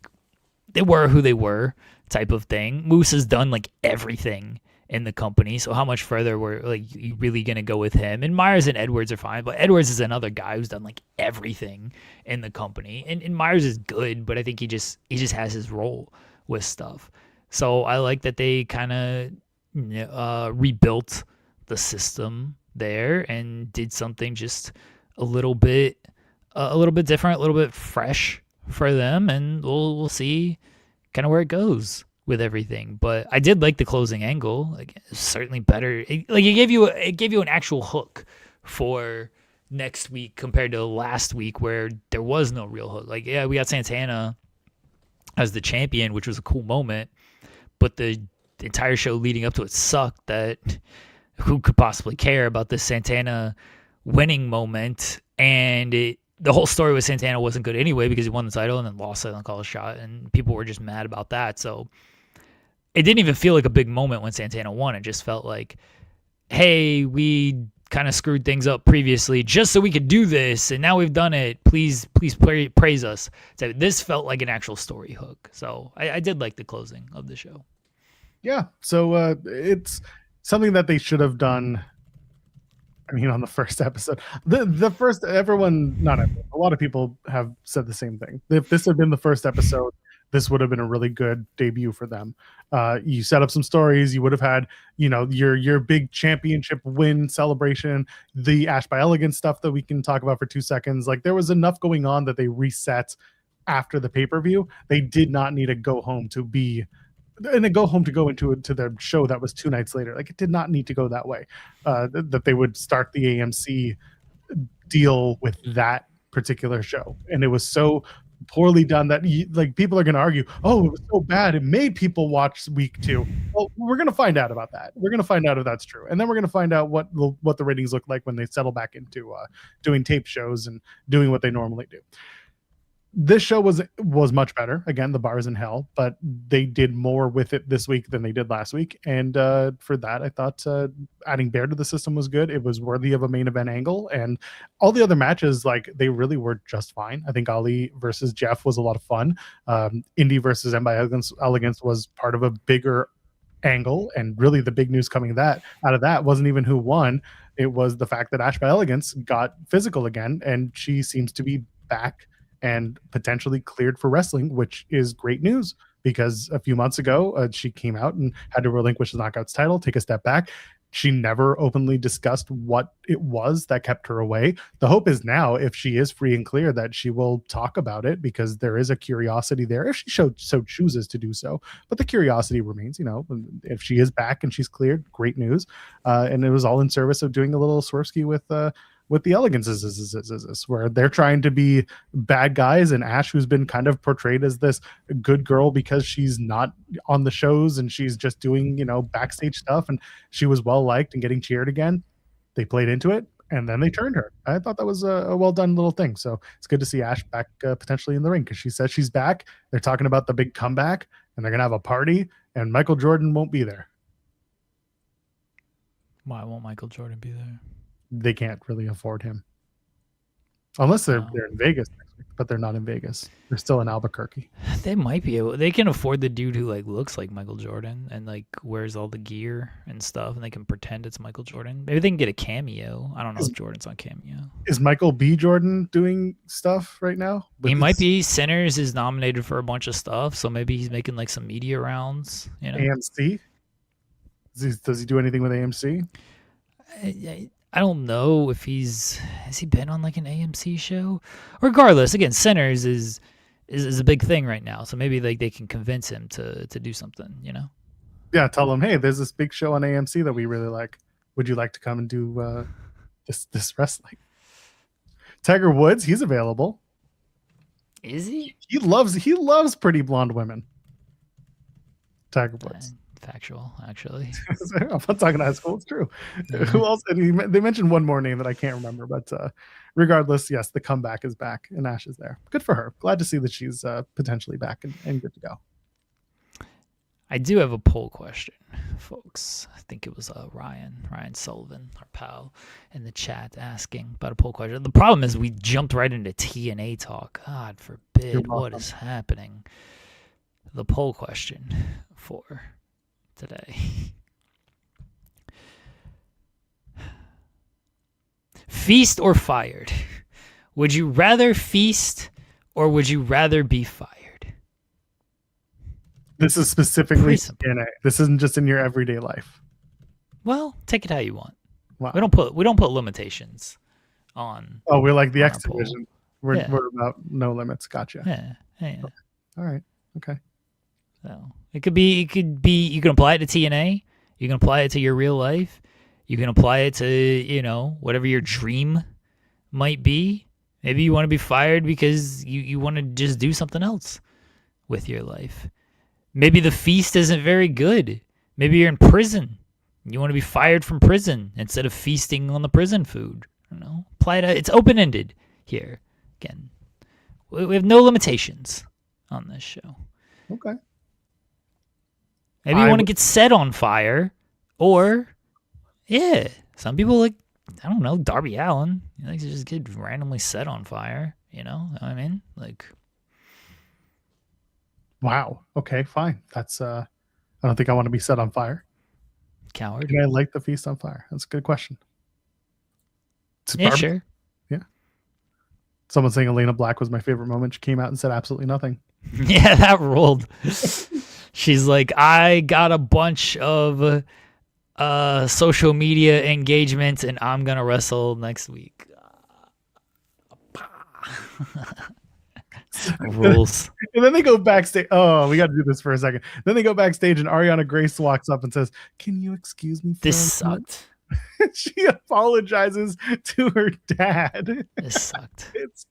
they were who they were type of thing. Moose has done like everything in the company, so how much further were like you really gonna go with him? And Myers and Edwards are fine, but Edwards is another guy who's done like everything in the company, and Myers is good, but I think he just has his role with stuff. So I like that they kind of rebuilt the system there and did something just a little bit different, a little bit fresh for them, and we'll see kind of where it goes with everything. But I did like the closing angle. Like it's certainly better. It gave you an actual hook for next week compared to last week where there was no real hook. Like, yeah, we got Santana as the champion, which was a cool moment, but the entire show leading up to it sucked. That who could possibly care about this Santana winning moment? And the whole story with Santana wasn't good anyway because he won the title and then lost it on call a shot, and people were just mad about that. So it didn't even feel like a big moment when Santana won. It just felt like, hey, we kind of screwed things up previously just so we could do this, and now we've done it. Please praise us. So this felt like an actual story hook. So I did like the closing of the show. Yeah. So it's something that they should have done. I mean, on the first episode, the first, everyone, not everyone, a lot of people have said the same thing. If this had been the first episode, this would have been a really good debut for them. You set up some stories. You would have had, your big championship win celebration, the Ash by Elegance stuff that we can talk about for 2 seconds. Like there was enough going on that they reset after the pay-per-view. They did not need to go home to go into the show that was 2 nights later. Like it did not need to go that way. That they would start the AMC deal with that particular show, and it was so poorly done that people are going to argue, oh, it was so bad it made people watch week 2. Well, we're going to find out about that. We're going to find out if that's true, and then we're going to find out what the ratings look like when they settle back into doing tape shows and doing what they normally do. This show was much better. Again, the bar is in hell, but they did more with it this week than they did last week. And for that, I thought adding Bear to the system was good. It was worthy of a main event angle. And all the other matches, like they really were just fine. I think Ali versus Jeff was a lot of fun. Indy versus M by Elegance was part of a bigger angle. And really the big news coming out of that wasn't even who won. It was the fact that Ash by Elegance got physical again. And she seems to be back and potentially cleared for wrestling, which is great news because a few months ago, she came out and had to relinquish the Knockouts title, take a step back. She never openly discussed what it was that kept her away. The hope is now, if she is free and clear, that she will talk about it because there is a curiosity there if she so chooses to do so. But the curiosity remains, if she is back and she's cleared, great news. And it was all in service of doing a little Swervsky with the Elegances, where they're trying to be bad guys, and Ash, who's been kind of portrayed as this good girl because she's not on the shows and she's just doing, backstage stuff, and she was well liked and getting cheered again. They played into it, and then they turned her. I thought that was a well done little thing. So it's good to see Ash back potentially in the ring because she says she's back. They're talking about the big comeback, and they're gonna have a party, and Michael Jordan won't be there. Why won't Michael Jordan be there? They can't really afford him. Unless they're So they're in Vegas next week, but they're not in Vegas. They're still in Albuquerque. they might be able. They can afford the dude who like looks like Michael Jordan and like wears all the gear and stuff, and they can pretend it's Michael Jordan. Maybe they can get a cameo. I don't know if Jordan's on Cameo. Is Michael B. Jordan doing stuff right now? He might be. Sinners is nominated for a bunch of stuff, so maybe he's making like some media rounds. You know, AMC. Does he do anything with AMC? I don't know if has he been on like an AMC show. Regardless, again, Sinners is a big thing right now, so maybe like they can convince him to do something. You know. Yeah, tell him, hey, there's this big show on AMC that we really like. Would you like to come and do this wrestling? Tiger Woods, he's available. Is he? He loves pretty blonde women. Tiger Woods. Factual, actually. I'm not talking high school. It's true. Who else? And they mentioned one more name that I can't remember, but regardless, yes, the comeback is back and Ash is there. Good for her. Glad to see that she's potentially back and good to go. I do have a poll question, folks. I think it was Ryan Sullivan, our pal, in the chat asking about a poll question. The problem is we jumped right into TNA talk. God forbid, what is happening? The poll question for today. Feast or fired? Would you rather feast or would you rather be fired? This is specifically TNA. This isn't just in your everyday life. Well, take it how you want. Wow. We don't put limitations on. Oh, we're like the X Division. We're about no limits. Gotcha. Yeah. All right. Okay. So it could be. You can apply it to TNA. You can apply it to your real life. You can apply it to whatever your dream might be. Maybe you want to be fired because you want to just do something else with your life. Maybe the feast isn't very good. Maybe you're in prison. You want to be fired from prison instead of feasting on the prison food. I don't know. Apply it. It's open-ended here. Again, we have no limitations on this show. Okay. Maybe you want to get set on fire, or some people like, I don't know, Darby Allin. He likes to just get randomly set on fire. You know what I mean? Like. Wow. Okay, fine. That's I don't think I want to be set on fire. Coward. And I like the feast on fire. That's a good question. Sure. Yeah. Someone saying Elena Black was my favorite moment. She came out and said absolutely nothing. Yeah, that rolled. She's like, I got a bunch of social media engagements and I'm gonna wrestle next week. Rules. And then they go backstage. Oh, we got to do this for a second. Then they go backstage and Ariana Grace walks up and says, "Can you excuse me?" This sucked. She apologizes to her dad. This sucked. It's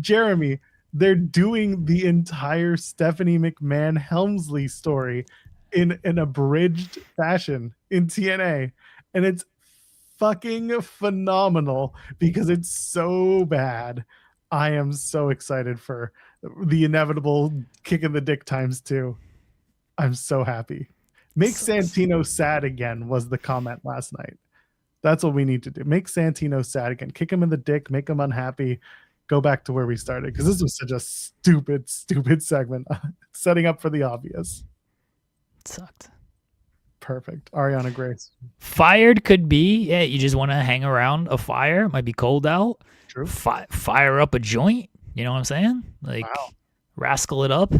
Jeremy. They're doing the entire Stephanie McMahon Helmsley story in an abridged fashion in TNA, and it's fucking phenomenal because it's so bad. I am so excited for the inevitable kick in the dick ×2. I'm so happy. Make Santino sad again was the comment last night. That's what we need to do. Make Santino sad again. Kick him in the dick. Make him unhappy. Go back to where we started because this was such a stupid segment. Setting up for the obvious. It sucked. Perfect. Ariana Grace. Fired could be, you just want to hang around a fire. It might be cold out. True. Fire up a joint. You know what I'm saying? Like, rascal it up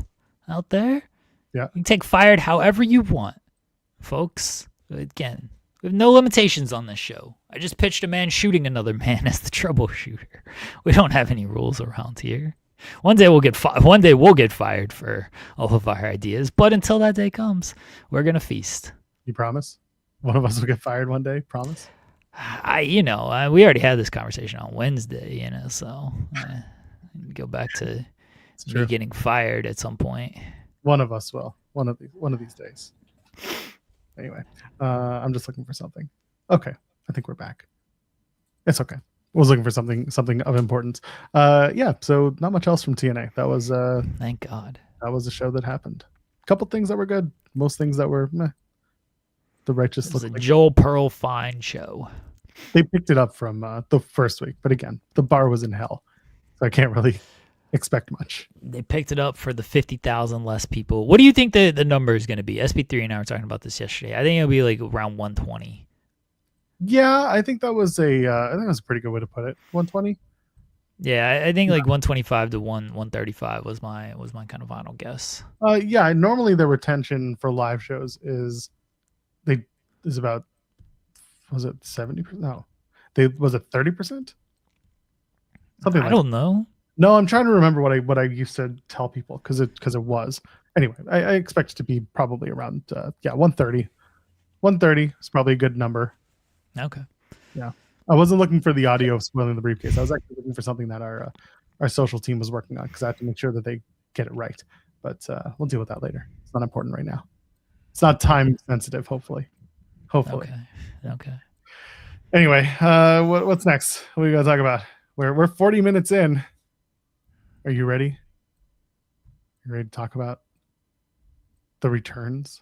out there. Yeah. You can take fired however you want, folks. Again, we have no limitations on this show. I just pitched a man shooting another man as the troubleshooter. We don't have any rules around here. One day we'll get fired for all of our ideas, but until that day comes, we're gonna feast. You promise? One of us will get fired one day. Promise? We already had this conversation on Wednesday, so go back to me getting fired at some point. One of us will. One of these days. Anyway, I'm just looking for something. Okay, I think we're back. It's okay. I was looking for something of importance. So not much else from TNA. That was thank God. That was a show that happened. A couple things that were good. Most things that were meh. The Righteous It was a like Joel Pearl fine show. They picked it up from the first week, but again, the bar was in hell. So I can't really expect much. They picked it up for the 50,000 less people. What do you think the number is going to be? SB3 and I were talking about this yesterday. I think it'll be like around 120. Yeah, I think that was a pretty good way to put it. 120. Yeah, I think like 125 to 135 was my kind of final guess. Yeah, normally the retention for live shows is about, was it 70%? No. Was it 30%? Something I like don't know. No, I'm trying to remember what I used to tell people because it was. Anyway, I expect it to be probably around 130. 130 is probably a good number. Okay. Yeah. I wasn't looking for the audio of spoiling the briefcase. I was actually looking for something that our social team was working on because I have to make sure that they get it right. But we'll deal with that later. It's not important right now. It's not time sensitive, hopefully. Okay. Anyway, what's next? What are we gonna talk about? We're 40 minutes in. Are you ready? You ready to talk about the returns?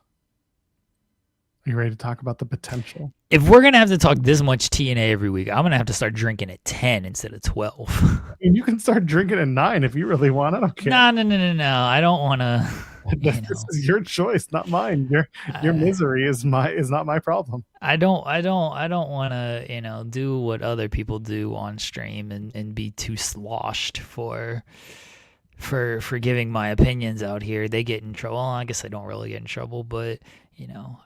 Are you ready to talk about the potential? If we're going to have to talk this much TNA every week, I'm going to have to start drinking at 10 instead of 12. I mean, you can start drinking at 9 if you really want. I don't care. No. I don't want to. This is your choice, not mine. Your misery is not my problem. I don't want to, do what other people do on stream and be too sloshed for giving my opinions out here. They get in trouble. Well, I guess I don't really get in trouble, but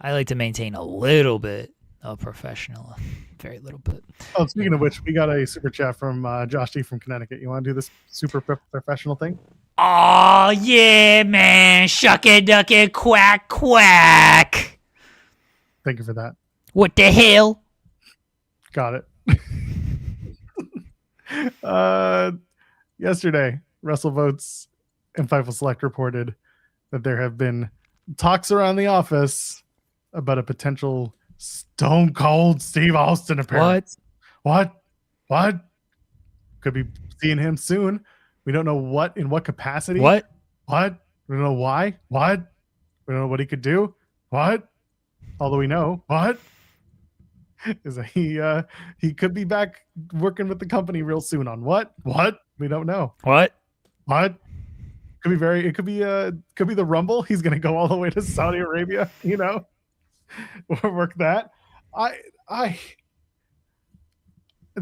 I like to maintain a little bit of professional, very little bit. Oh, speaking of which, we got a super chat from Josh D from Connecticut. You want to do this super professional thing? Oh yeah, man! Shuck it, duck it, quack, quack. Thank you for that. What the hell? Got it. Yesterday, WrestleVotes and Fightful Select reported that there have been talks around the office about a potential Stone Cold Steve Austin appearance. What? Could be seeing him soon. We don't know in what capacity. What? We don't know why. What? We don't know what he could do. What? Although we know is that he could be back working with the company real soon on what? We don't know. What? It could be the Rumble. He's gonna go all the way to Saudi Arabia, or work that. I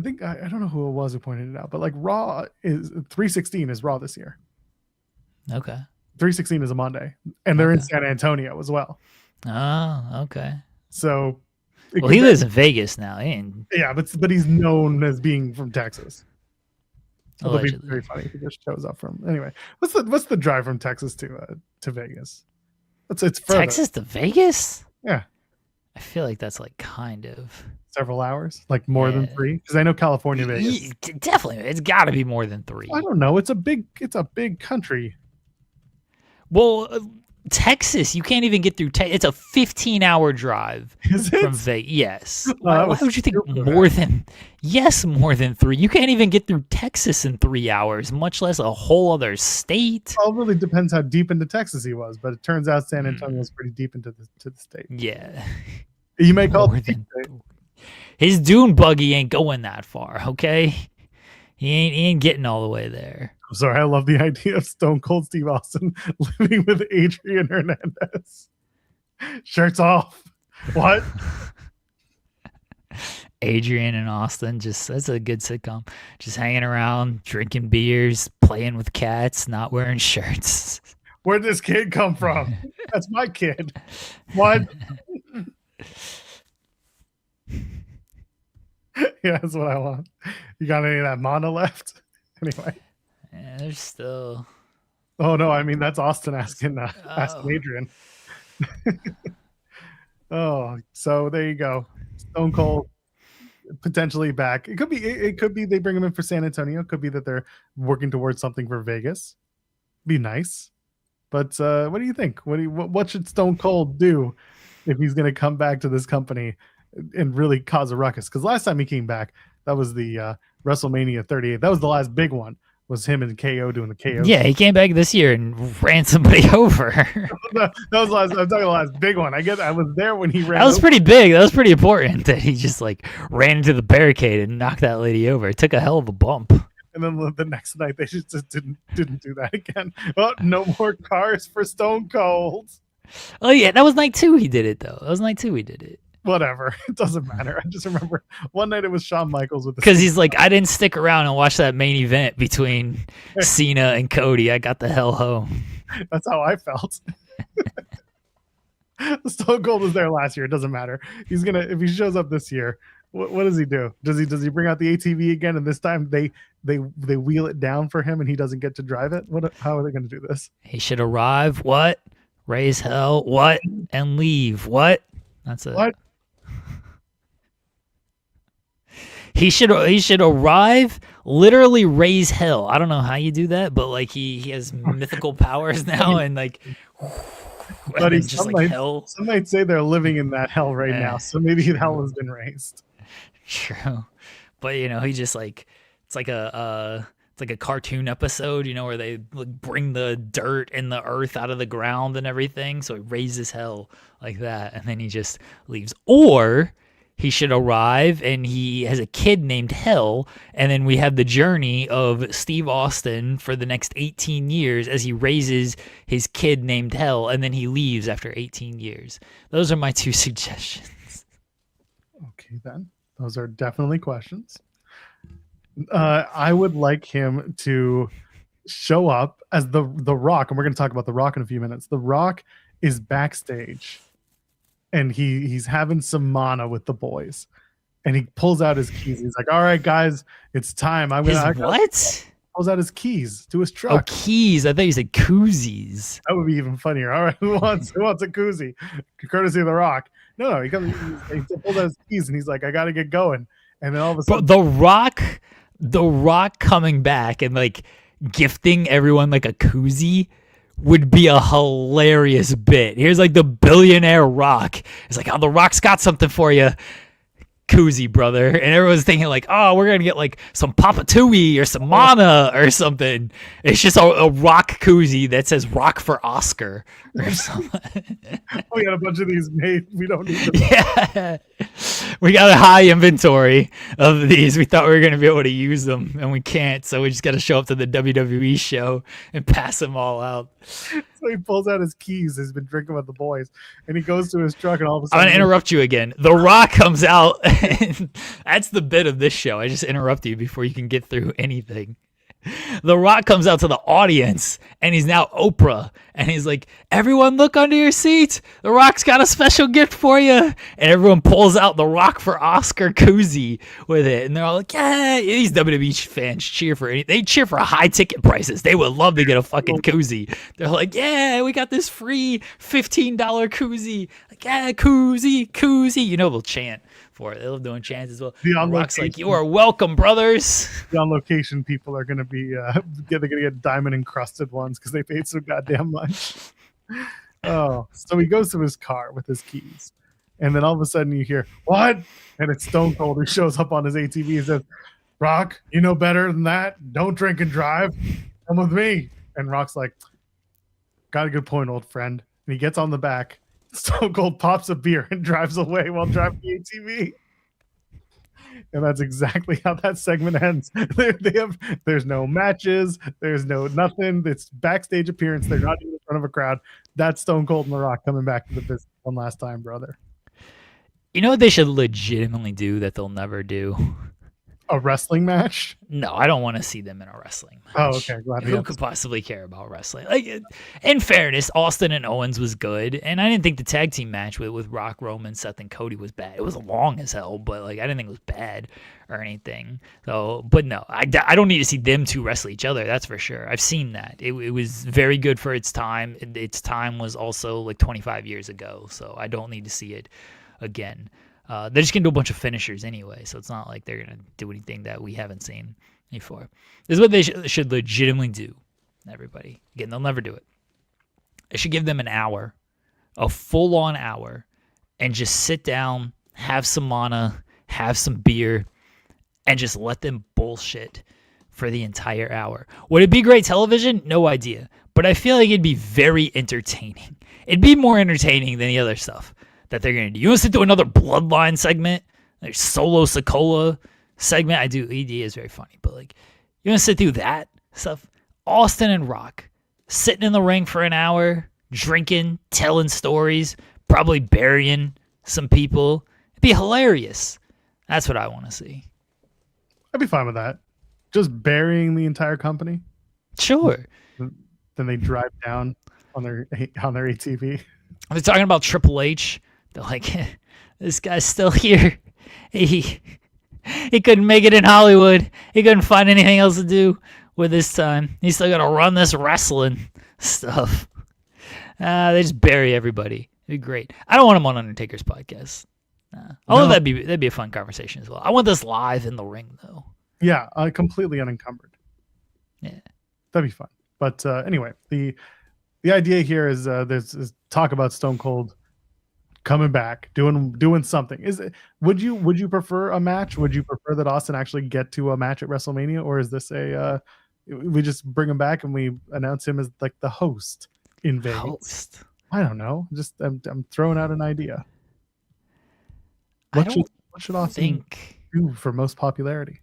think I don't know who it was who pointed it out, but like Raw is 316 is Raw this year. Okay. 316 is a Monday, and they're in San Antonio as well. Oh, okay. So, he lives in Vegas now. Yeah, but he's known as being from Texas. So it'll be very funny if he just shows up from. Anyway, what's the drive from Texas to Vegas? It's further. Texas to Vegas? Yeah. I feel like that's like kind of several hours, like more than 3. Because I know California, Vegas. Definitely, it's got to be more than 3. I don't know. It's a big country. Well, Texas, you can't even get through. It's a 15-hour drive from Vegas. Yes. Why would you think more than? Yes, more than 3. You can't even get through Texas in 3 hours, much less a whole other state. Well, it really depends how deep into Texas he was, but it turns out San Antonio was pretty deep into the state. Yeah. You may call it his dune buggy ain't going that far. Okay, he ain't getting all the way there. I'm sorry, I love the idea of Stone Cold Steve Austin living with Adrian Hernandez. Shirts off. What? Adrian and Austin, that's a good sitcom. Just hanging around, drinking beers, playing with cats, not wearing shirts. Where'd this kid come from? That's my kid. What? Yeah, that's what I want. You got any of that mana left? Anyway. Yeah, there's still. Oh no, I mean that's Austin asking Adrian. Oh, so there you go. Stone Cold potentially back. It could be they bring him in for San Antonio. It could be that they're working towards something for Vegas. Be nice. But what do you think? What should Stone Cold do if he's going to come back to this company and really cause a ruckus? Because last time he came back, that was the WrestleMania 38. That was the last big one. Was him and KO doing the KO? Yeah, he came back this year and ran somebody over. That was the last. I'm talking the last big one. I was there when he ran. That was pretty big. That was pretty important that he just like ran into the barricade and knocked that lady over. It took a hell of a bump. And then the next night they just didn't do that again. Oh, no more cars for Stone Cold. Oh yeah, that was night 2 he did it though. That was night 2 he did it. Whatever, it doesn't matter. I just remember one night it was Shawn Michaels with the because he's like, I didn't stick around and watch that main event between Cena and Cody. I got the hell home. That's how I felt. Stone Cold was there last year. It doesn't matter. He's gonna if he shows up this year. What does he do? Does he bring out the ATV again? And this time they wheel it down for him and he doesn't get to drive it. How are they going to do this? He should arrive. What? Raise hell. What? And leave. What? That's it. What? He should arrive, literally raise hell. I don't know how you do that, but like he has mythical powers now, and like, but he's just like hell. Some might say they're living in that hell right now, so maybe hell has been raised. True, but he just like it's like a cartoon episode, where they bring the dirt and the earth out of the ground and everything. So he raises hell like that, and then he just leaves. Or he should arrive and he has a kid named Hell, and then we have the journey of Steve Austin for the next 18 years as he raises his kid named Hell, and then he leaves after 18 years. Those are my 2 suggestions. Okay, then. Those are definitely questions. I would like him to show up as the Rock, and we're going to talk about the Rock in a few minutes. The Rock is backstage, and he's having some mana with the boys, and he pulls out his keys. He's like, "All right, guys, it's time." What? Pulls out his keys to his truck. Oh, keys! I thought you said koozies. That would be even funnier. All right, who wants a koozie? Courtesy of the Rock. No, he pulls out his keys, and he's like, "I got to get going." And then all of a sudden, the Rock coming back and like gifting everyone like a koozie would be a hilarious bit. Here's like the billionaire Rock. It's like, oh, the Rock's got something for you. Koozie, brother. And everyone's thinking like, oh, we're going to get like some Papatui or some Mana or something. It's just a Rock koozie that says Rock for Oscar or something. We got a bunch of these made. We don't need them. Yeah. We got a high inventory of these. We thought we were going to be able to use them, and we can't. So we just got to show up to the WWE show and pass them all out. So he pulls out his keys. He's been drinking with the boys, and he goes to his truck, and all of a sudden, I'm going to interrupt you again. The Rock comes out. And that's the bit of this show. I just interrupt you before you can get through anything. The Rock comes out to the audience, and he's now Oprah, and he's like, everyone look under your seats. The Rock's got a special gift for you. And everyone pulls out the Rock for Oscar koozie with it, and they're all like, yeah. These WWE fans cheer for anything. They cheer for high ticket prices. They would love to get a fucking koozie. They're like, yeah, we got this free $15 koozie. Like, yeah, koozie. They'll chant for it. They love doing chants as well. The Rock's like, you are welcome, brothers. The on location people are going to be they're going to get diamond encrusted ones because they paid so goddamn much. Oh, so he goes to his car with his keys, and then all of a sudden you hear what? And it's Stone Cold who shows up on his ATV and says, "Rock, you know better than that. Don't drink and drive. Come with me." And Rock's like, "Got a good point, old friend." And he gets on the back. Stone Cold pops a beer and drives away while driving the ATV. And that's exactly how that segment ends. There's no matches. There's no nothing. It's backstage appearance. They're not even in front of a crowd. That's Stone Cold and The Rock coming back to the business one last time, brother. You know what they should legitimately do that they'll never do? A wrestling match? No, I don't want to see them in a wrestling match. Oh, okay. Glad Who could possibly care about wrestling? Like, in fairness, Austin and Owens was good, and I didn't think the tag team match with Rock, Roman, Seth, and Cody was bad. It was long as hell, but like I didn't think it was bad or anything. So, but no, I don't need to see them two wrestle each other. That's for sure. I've seen that. It was very good for its time. Its time was also like 25 years ago, so I don't need to see it again. They're just going to do a bunch of finishers anyway, so it's not like they're going to do anything that we haven't seen before. This is what they should legitimately do, everybody. Again, they'll never do it. They should give them an hour, a full-on hour, and just sit down, have some mana, have some beer, and just let them bullshit for the entire hour. Would it be great television? No idea. But I feel like it'd be very entertaining. It'd be more entertaining than the other stuff that they're going to do. You want to sit through another Bloodline segment? Like Solo Sokola segment? I do. ED is very funny, but like, You want to sit through that stuff? Austin and Rock sitting in the ring for an hour, drinking, telling stories, probably burying some people. It'd be hilarious. That's what I want to see. I'd be fine with that. Just burying the entire company. Sure. Then they drive down on their ATV. They're talking about Triple H. They're like, this guy's still here. He couldn't make it in Hollywood. He couldn't find anything else to do with his time. He's still got to run this wrestling stuff. They just bury everybody. It'd be great. I don't want him on Undertaker's podcast. Although that'd be a fun conversation as well. I want this live in the ring though. Yeah, completely unencumbered. Yeah, that'd be fun. But anyway, the idea here is there's talk about Stone Cold coming back, doing something. Would you prefer a match? Would you prefer that Austin actually get to a match at WrestleMania, or is this we just bring him back and we announce him as like the host in Vegas? Host. I don't know. Just I'm throwing out an idea. What should Austin do for most popularity?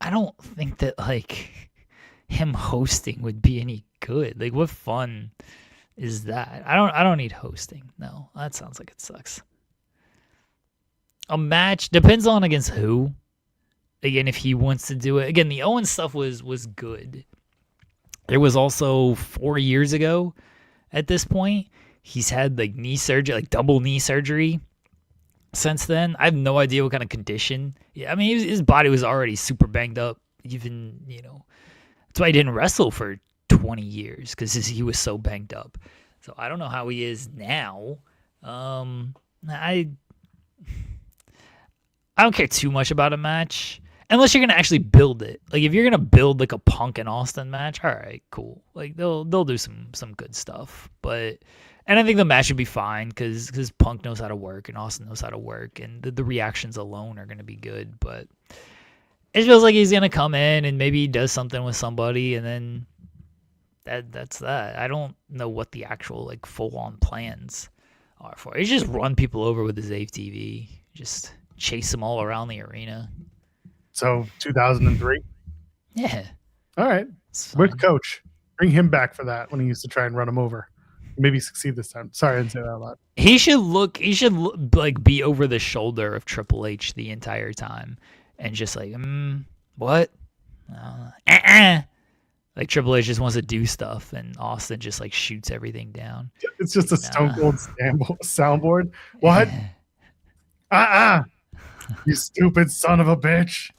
I don't think that like him hosting would be any good. Like, what fun is that? I don't need hosting. No, that sounds like it sucks. A match depends on against who. Again, if he wants to do it. Again, the Owen stuff was good. There was also 4 years ago at this point. He's had like knee surgery, like double knee surgery since then. I have no idea what kind of condition. Yeah, I mean, his body was already super banged up. Even, that's why he didn't wrestle for 20 years, because he was so banged up. So I don't know how he is now. I don't care too much about a match unless you're gonna actually build it. Like, if you're gonna build like a Punk and Austin match, all right, cool. Like, they'll do some good stuff. And I think the match would be fine because Punk knows how to work and Austin knows how to work, and the reactions alone are gonna be good. But it feels like he's gonna come in and maybe he does something with somebody, and then that's that. I don't know what the actual like full on plans are for it. He just run people over with his ATV, just chase them all around the arena. So 2003. Yeah. All right. With Coach, bring him back for that when he used to try and run him over. Maybe succeed this time. Sorry, I didn't say that a lot. He should like be over the shoulder of Triple H the entire time, and just like, what? Like, Triple H just wants to do stuff, and Austin just like shoots everything down. It's just a Stone Cold soundboard. What? You stupid son of a bitch.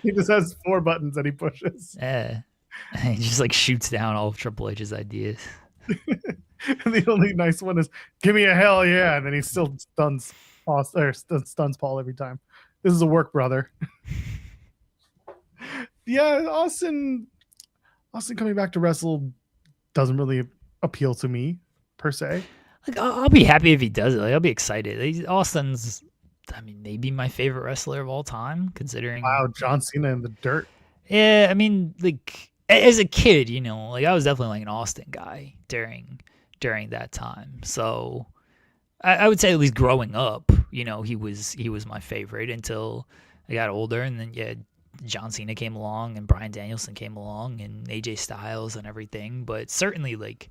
He just has 4 buttons that he pushes. Yeah. He just like shoots down all of Triple H's ideas. And the only nice one is, give me a hell yeah, and then he still stuns Paul every time. This is a work, brother. Yeah, Austin coming back to wrestle doesn't really appeal to me per se. Like, I'll be happy if he does it. Like, I'll be excited. Austin's, I mean, maybe my favorite wrestler of all time, considering. Wow, John Cena in the dirt. Yeah, I mean, like, as a kid, like, I was definitely like an Austin guy during that time. So I would say, at least growing up, he was my favorite until I got older, and then John Cena came along, and Bryan Danielson came along, and AJ Styles and everything. But certainly, like,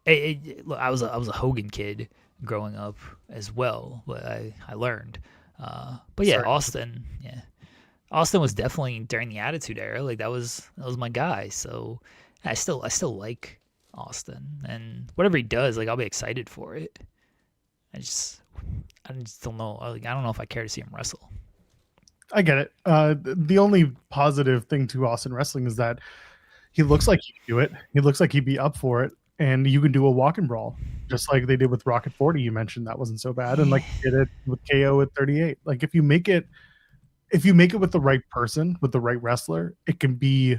I was a Hogan kid growing up as well. But I learned. But yeah, Austin. Yeah, Austin was definitely during the Attitude Era. Like, that was my guy. So I still like Austin, and whatever he does, like, I'll be excited for it. I just don't know. Like, I don't know if I care to see him wrestle. I get it. The only positive thing to Austin wrestling is that he looks like he can do it. He looks like he'd be up for it, and you can do a walk and brawl just like they did with Rocket 40. You mentioned that wasn't so bad, and like he did it with KO at 38. Like, if you make it with the right person, with the right wrestler, it can be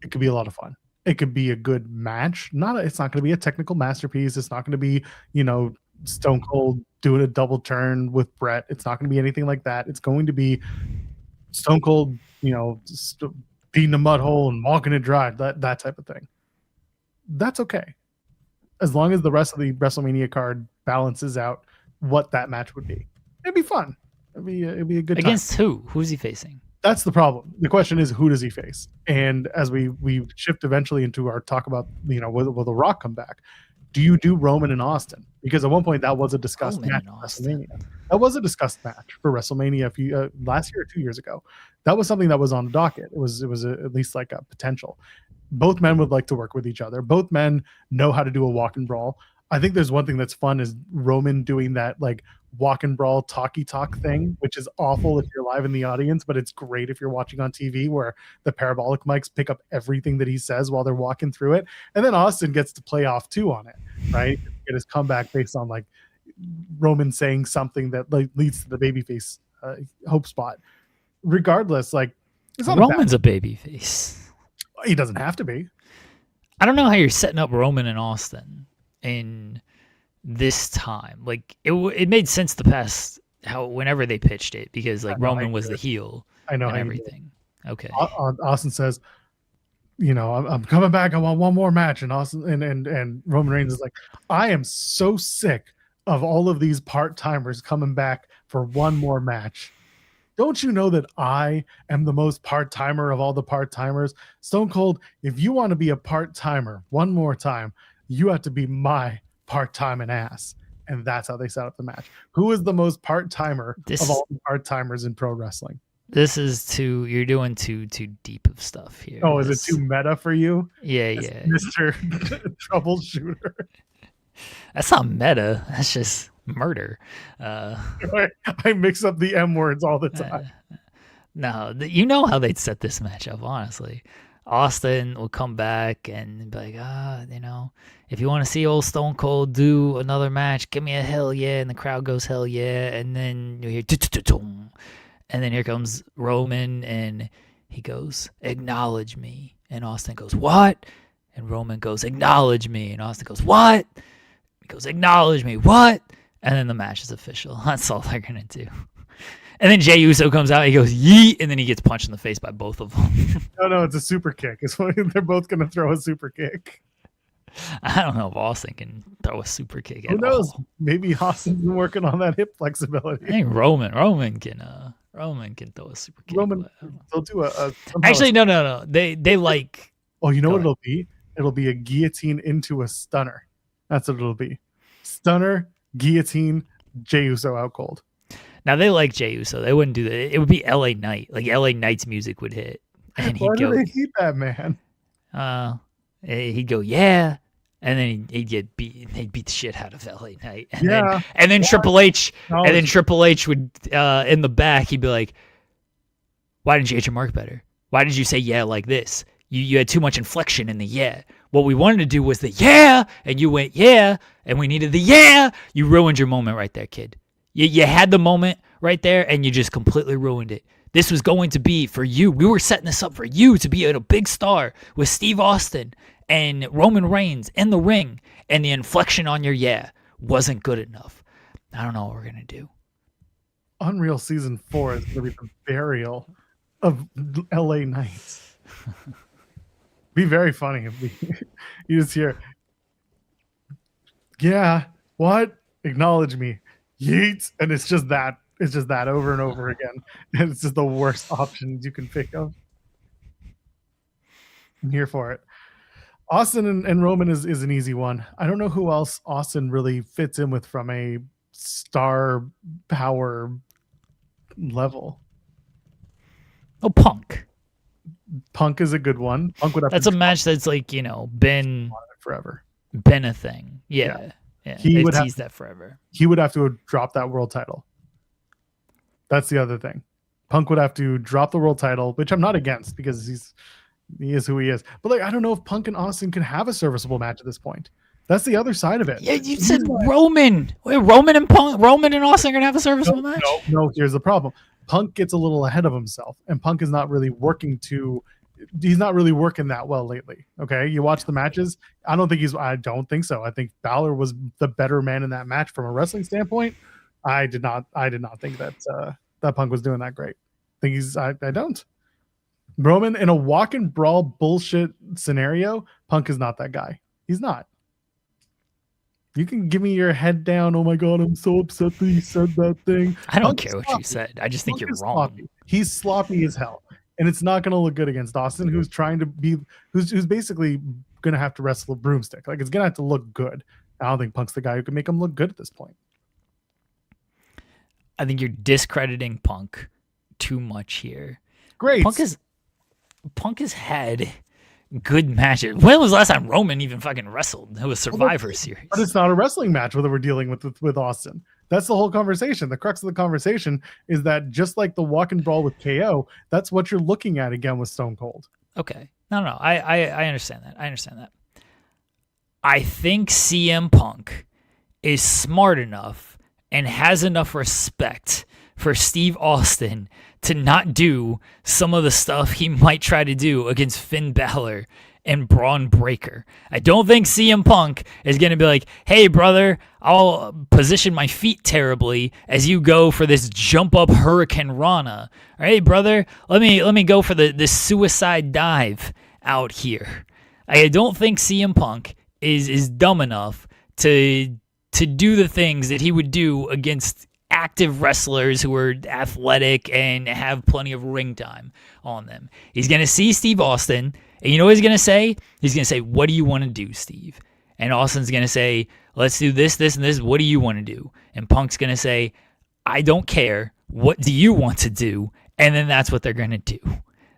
a lot of fun. It could be a good match. It's not going to be a technical masterpiece. It's not going to be, Stone Cold doing a double turn with Brett. It's not going to be anything like that. It's going to be Stone Cold, beating a mud hole and walking it dry, that type of thing. That's okay, as long as the rest of the WrestleMania card balances out what that match would be. It'd be fun. It'd be a good time. Against who? Who's he facing? That's the problem. The question is, who does he face? And as we shift eventually into our talk about, will The Rock come back? Do you do Roman and Austin? Because at one point that was a discussed Roman match and for Austin. WrestleMania. That was a discussed match for WrestleMania last year or 2 years ago. That was something that was on the docket. It was at least like a potential. Both men would like to work with each other. Both men know how to do a walk and brawl. I think there's one thing that's fun is Roman doing that like walk and brawl talky talk thing, which is awful if you're live in the audience, but it's great if you're watching on TV where the parabolic mics pick up everything that he says while they're walking through it. And then Austin gets to play off too on it, right? Get his comeback based on like Roman saying something that like leads to the babyface hope spot. Regardless, like it's not Roman's a babyface. He doesn't have to be. I don't know how you're setting up Roman and Austin in this time. Like it made sense the past whenever they pitched it because like Roman was the heel. I know and everything. Okay. Austin says, I'm coming back. I want one more match, and Austin and Roman Reigns is like, I am so sick of all of these part timers coming back for one more match. Don't you know that I am the most part-timer of all the part-timers? Stone Cold, if you want to be a part-timer one more time, you have to be my part-timing ass. And that's how they set up the match. Who is the most part-timer of all the part-timers in pro wrestling? You're doing too deep of stuff here. Oh, is it too meta for you? Yeah. Mr. Troubleshooter. That's not meta. That's just murder. I mix up the M words all the time. No, you know how they'd set this match up, honestly. Austin will come back and be like, if you want to see old Stone Cold do another match, give me a hell yeah. And the crowd goes hell yeah. And then you hear, and then here comes Roman and he goes, acknowledge me. And Austin goes, what? And Roman goes, acknowledge me. And Austin goes, what? He goes, acknowledge me. What? And then the match is official. That's all they're going to do. And then Jey Uso comes out. He goes, yeet. And then he gets punched in the face by both of them. No, it's a super kick. They're both going to throw a super kick. I don't know if Austin can throw a super kick at all. Who knows? Maybe Austin's been working on that hip flexibility. I think Roman can throw a super kick. They'll do a actually, no. They like. Oh, you know what it'll be? It'll be a guillotine into a stunner. That's what it'll be. Stunner, guillotine, Jey Uso out cold. Now they like Jey Uso. They wouldn't do that. It would be LA Knight. Like LA Knight's music would hit, and Why do they hate that man? He'd go yeah, and then he'd get beat. They'd beat the shit out of LA Knight. And then Triple H. And then Triple H would in the back. He'd be like, "Why didn't you hit your mark better? Why did you say yeah like this? You had too much inflection in the yeah. What we wanted to do was the yeah, and you went yeah, and we needed the yeah. You ruined your moment right there, kid. You had the moment right there, and you just completely ruined it. This was going to be for you. We were setting this up for you to be a big star with Steve Austin and Roman Reigns in the ring, and the inflection on your yeah wasn't good enough. I don't know what we're going to do." Unreal Season 4 is going to be the burial of LA Knight. Be very funny if you just hear, yeah, what? Acknowledge me. Yeet. And it's just that over and over again. And it's just the worst options you can think of. I'm here for it. Austin and Roman is an easy one. I don't know who else Austin really fits in with from a star power level. Oh, Punk. Punk is a good one. Punk would have that's a match that's like, been forever. Been a thing. Yeah. He would teased that forever. He would have to drop that world title. That's the other thing. Punk would have to drop the world title, which I'm not against because he is who he is. But like I don't know if Punk and Austin can have a serviceable match at this point. That's the other side of it. Yeah, you said Roman. Wait, Roman and Austin are gonna have a serviceable match? No, here's the problem. Punk gets a little ahead of himself, and Punk is not really he's not really working that well lately. Okay. You watch the matches. I don't think so. I think Balor was the better man in that match from a wrestling standpoint. I did not think that Punk was doing that great. I don't. Roman in a walk and brawl bullshit scenario, Punk is not that guy. He's not. You can give me your head down. Oh my god, I'm so upset that he said that thing. I don't Punk care is what you sloppy. said. I just think Punk you're is wrong. sloppy. He's sloppy as hell, and it's not going to look good against Austin, who's trying to be, who's basically going to have to wrestle a broomstick. Like, it's going to have to look good. I don't think Punk's the guy who can make him look good at this point. I think you're discrediting Punk too much here. Great. Punk has had good matches. When was the last time Roman even fucking wrestled? It was Survivor Series. But it's not a wrestling match whether we're dealing with Austin. That's the whole conversation. The crux of the conversation is that just like the walk and brawl with KO, that's what you're looking at again with Stone Cold. Okay. No. I understand that. I think CM Punk is smart enough and has enough respect for Steve Austin to not do some of the stuff he might try to do against Finn Balor and Braun Breaker. I don't think CM Punk is going to be like, hey, brother, I'll position my feet terribly as you go for this jump up Hurricane Rana. Or, hey, brother, let me go for this suicide dive out here. I don't think CM Punk is dumb enough to do the things that he would do against active wrestlers who are athletic and have plenty of ring time on them. He's going to see Steve Austin, and you know what he's going to say? He's going to say, what do you want to do, Steve? And Austin's going to say, let's do this, this, and this. What do you want to do? And Punk's going to say, I don't care. What do you want to do? And then that's what they're going to do.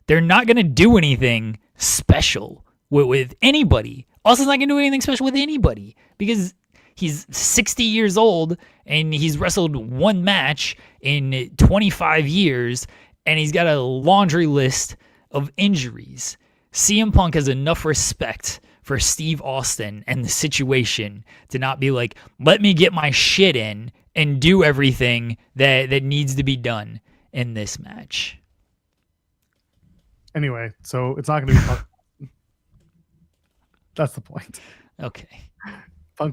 They're not going to do anything special with anybody. Austin's not going to do anything special with anybody because he's 60 years old and he's wrestled one match in 25 years and he's got a laundry list of injuries. CM Punk has enough respect for Steve Austin and the situation to not be like, let me get my shit in and do everything that needs to be done in this match. Anyway, so it's not going to be Punk. That's the point. Okay.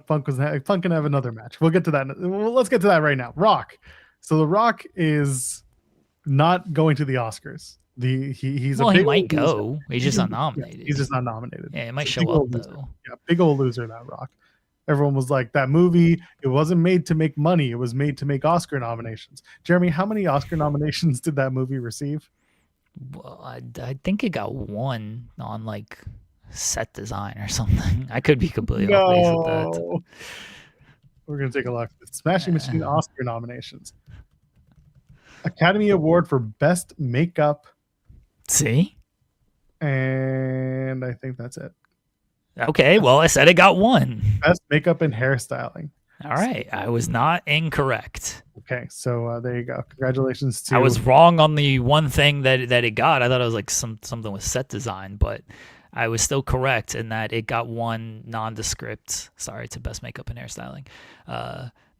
Punk can have another match. We'll get to that. Let's get to that right now. Rock. So The Rock is not going to the Oscars. He's well, a big he might old go. loser. He's just not nominated. Yeah, he's just not nominated. Yeah, it might He's show up loser. though. Yeah, big old loser, that Rock. Everyone was like, that movie, it wasn't made to make money. It was made to make Oscar nominations. Jeremy, how many Oscar nominations did that movie receive? Well, I think it got one on like set design or something. I could be completely off base with that. We're going to take a look. Smashing Machine Oscar nominations. Academy Award for Best Makeup. See? And I think that's it. Okay, well, I said it got one. Best Makeup and Hairstyling. All right, I was not incorrect. Okay, so there you go. Congratulations to... I was wrong on the one thing that it got. I thought it was like something with set design, but I was still correct in that it got one nondescript, to Best Makeup and Hairstyling,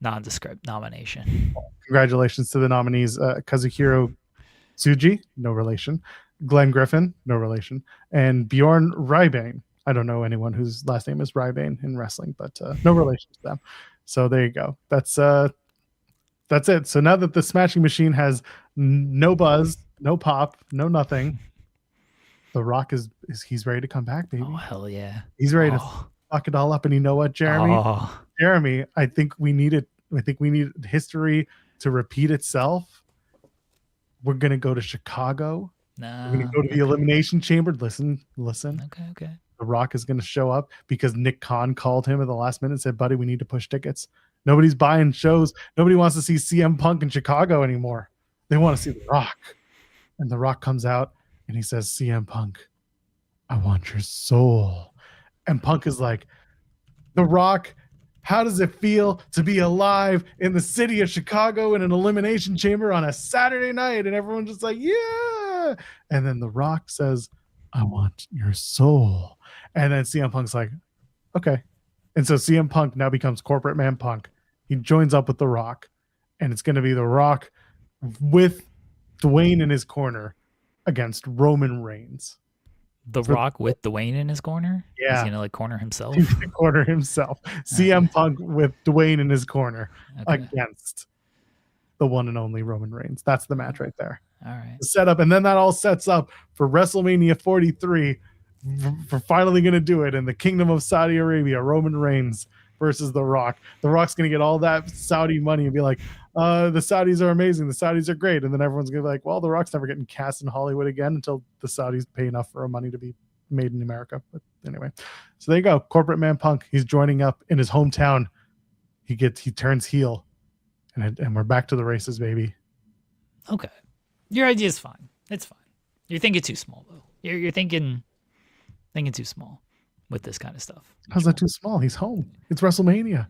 nondescript nomination. Congratulations to the nominees. Kazuhiro Tsuji, no relation. Glenn Griffin, no relation. And Bjorn Rybane. I don't know anyone whose last name is Rybane in wrestling, but no relation to them. So there you go. That's it. So now that the Smashing Machine has no buzz, no pop, no nothing, The Rock is he's ready to come back, baby. Oh, hell yeah. He's ready to fuck it all up. And you know what, Jeremy? Jeremy, I think we need history to repeat itself. We're going to go to Chicago. We're going to go to the Elimination Chamber. Listen. Okay. The Rock is going to show up because Nick Khan called him at the last minute and said, buddy, we need to push tickets. Nobody's buying shows. Nobody wants to see CM Punk in Chicago anymore. They want to see The Rock. And The Rock comes out and he says, CM Punk, I want your soul. And Punk is like, The Rock, how does it feel to be alive in the city of Chicago in an elimination chamber on a Saturday night? And everyone's just like, yeah. And then The Rock says, I want your soul. And then CM Punk's like, okay. And so CM Punk now becomes Corporate Man Punk. He joins up with The Rock. And it's going to be The Rock with Dwayne in his corner against Roman Reigns. The Rock with Dwayne in his corner? Yeah. He's going to like corner himself? He's going to corner himself. CM Punk with Dwayne in his corner against the one and only Roman Reigns. That's the match right there. All right. The setup. And then that all sets up for WrestleMania 43 for finally going to do it in the Kingdom of Saudi Arabia. Roman Reigns versus The Rock. The Rock's going to get all that Saudi money and be like, the Saudis are amazing. The Saudis are great. And then everyone's going to be like, well, The Rock's never getting cast in Hollywood again until the Saudis pay enough for our money to be made in America. But anyway, so there you go. Corporate man Punk. He's joining up in his hometown. He turns heel, and we're back to the races, baby. Okay. Your idea is fine. It's fine. You're thinking too small, though. You're thinking too small with this kind of stuff. How's that too small? He's home. It's WrestleMania.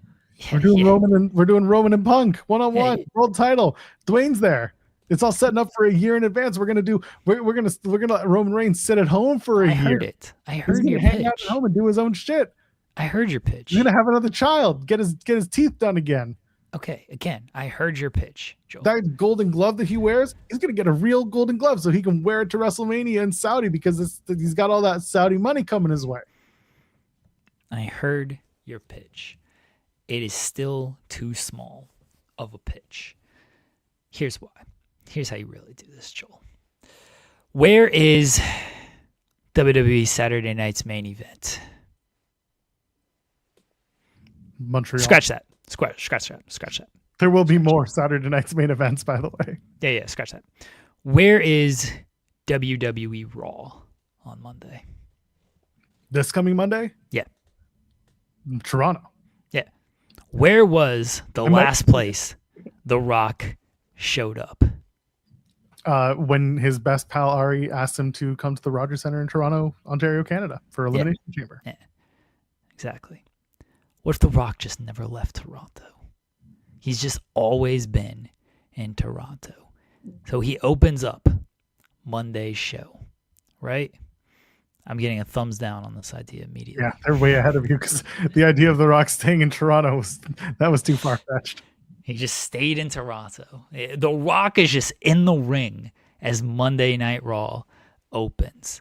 We're doing Roman and Punk one-on-one world title. Dwayne's there. It's all setting up for a year in advance. We're gonna let Roman Reigns sit at home for a year. I heard your hang pitch. out at home and do his own shit. I heard your pitch. He's gonna have another child. Get his teeth done again. Okay, again, I heard your pitch, Joel. That golden glove that he wears, he's gonna get a real golden glove so he can wear it to WrestleMania in Saudi because he's got all that Saudi money coming his way. I heard your pitch. It is still too small of a pitch. Here's why. Here's how you really do this, Joel. Where is WWE Saturday Night's main event? Montreal. Scratch that. Scratch that. There will be more Saturday Night's main events, by the way. Yeah, scratch that. Where is WWE Raw on Monday? This coming Monday? Yeah. In Toronto. Yeah. Where was the last place The Rock showed up? When his best pal Ari asked him to come to the Rogers Centre in Toronto, Ontario, Canada for Elimination Chamber. Yeah. Exactly. What if The Rock just never left Toronto? He's just always been in Toronto. So he opens up Monday's show, right? I'm getting a thumbs down on this idea immediately. Yeah, they're way ahead of you because the idea of The Rock staying in Toronto was too far-fetched. He just stayed in Toronto. The Rock is just in the ring as Monday Night Raw opens.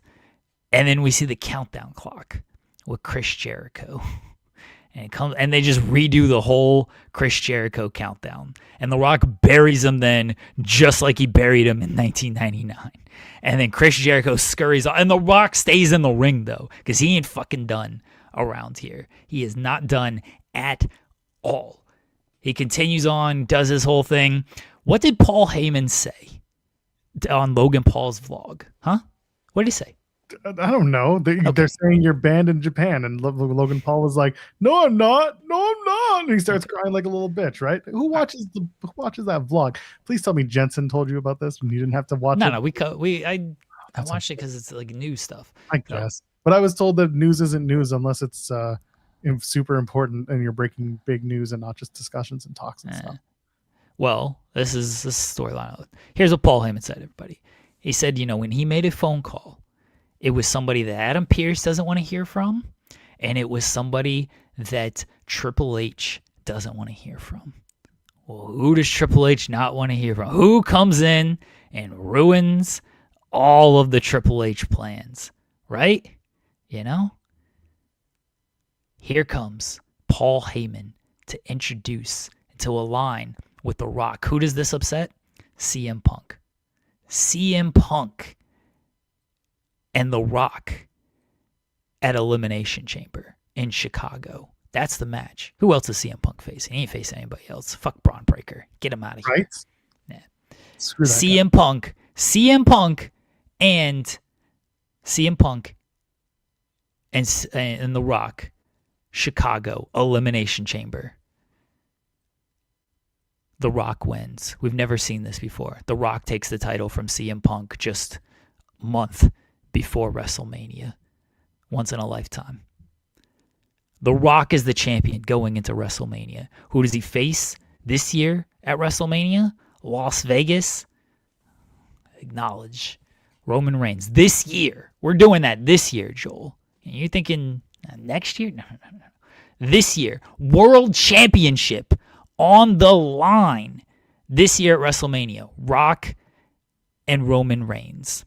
And then we see the countdown clock with Chris Jericho. And they just redo the whole Chris Jericho countdown. And The Rock buries him then just like he buried him in 1999. And then Chris Jericho scurries off. And The Rock stays in the ring, though, because he ain't fucking done around here. He is not done at all. He continues on, does his whole thing. What did Paul Heyman say on Logan Paul's vlog? Huh? What did he say? I don't know. They're saying you're banned in Japan, and Logan Paul was like, "No, I'm not. No, I'm not." And he starts crying like a little bitch. Right? Who watches that vlog? Please tell me Jensen told you about this when you didn't have to watch it. No. I watched it because it's like news stuff. I guess, but I was told that news isn't news unless it's super important and you're breaking big news and not just discussions and talks and stuff. Well, this is the storyline. Here's what Paul Heyman said, everybody. He said, when he made a phone call, it was somebody that Adam Pearce doesn't want to hear from, and it was somebody that Triple H doesn't want to hear from. Well, who does Triple H not want to hear from? Who comes in and ruins all of the Triple H plans, right? Here comes Paul Heyman to introduce, to align with The Rock. Who does this upset? CM Punk. CM Punk and The Rock at Elimination Chamber in Chicago. That's the match. Who else is CM Punk facing? He ain't facing anybody else. Fuck Braun Breaker. Get him out of here. Right? Yeah. Screw that CM Punk and The Rock, Chicago Elimination Chamber. The Rock wins. We've never seen this before. The Rock takes the title from CM Punk just a month before WrestleMania. Once in a lifetime. The Rock is the champion going into WrestleMania. Who does he face this year at WrestleMania? Las Vegas. Acknowledge. Roman Reigns. This year. We're doing that this year, Joel. And you're thinking next year? No. This year. World Championship on the line this year at WrestleMania. Rock and Roman Reigns.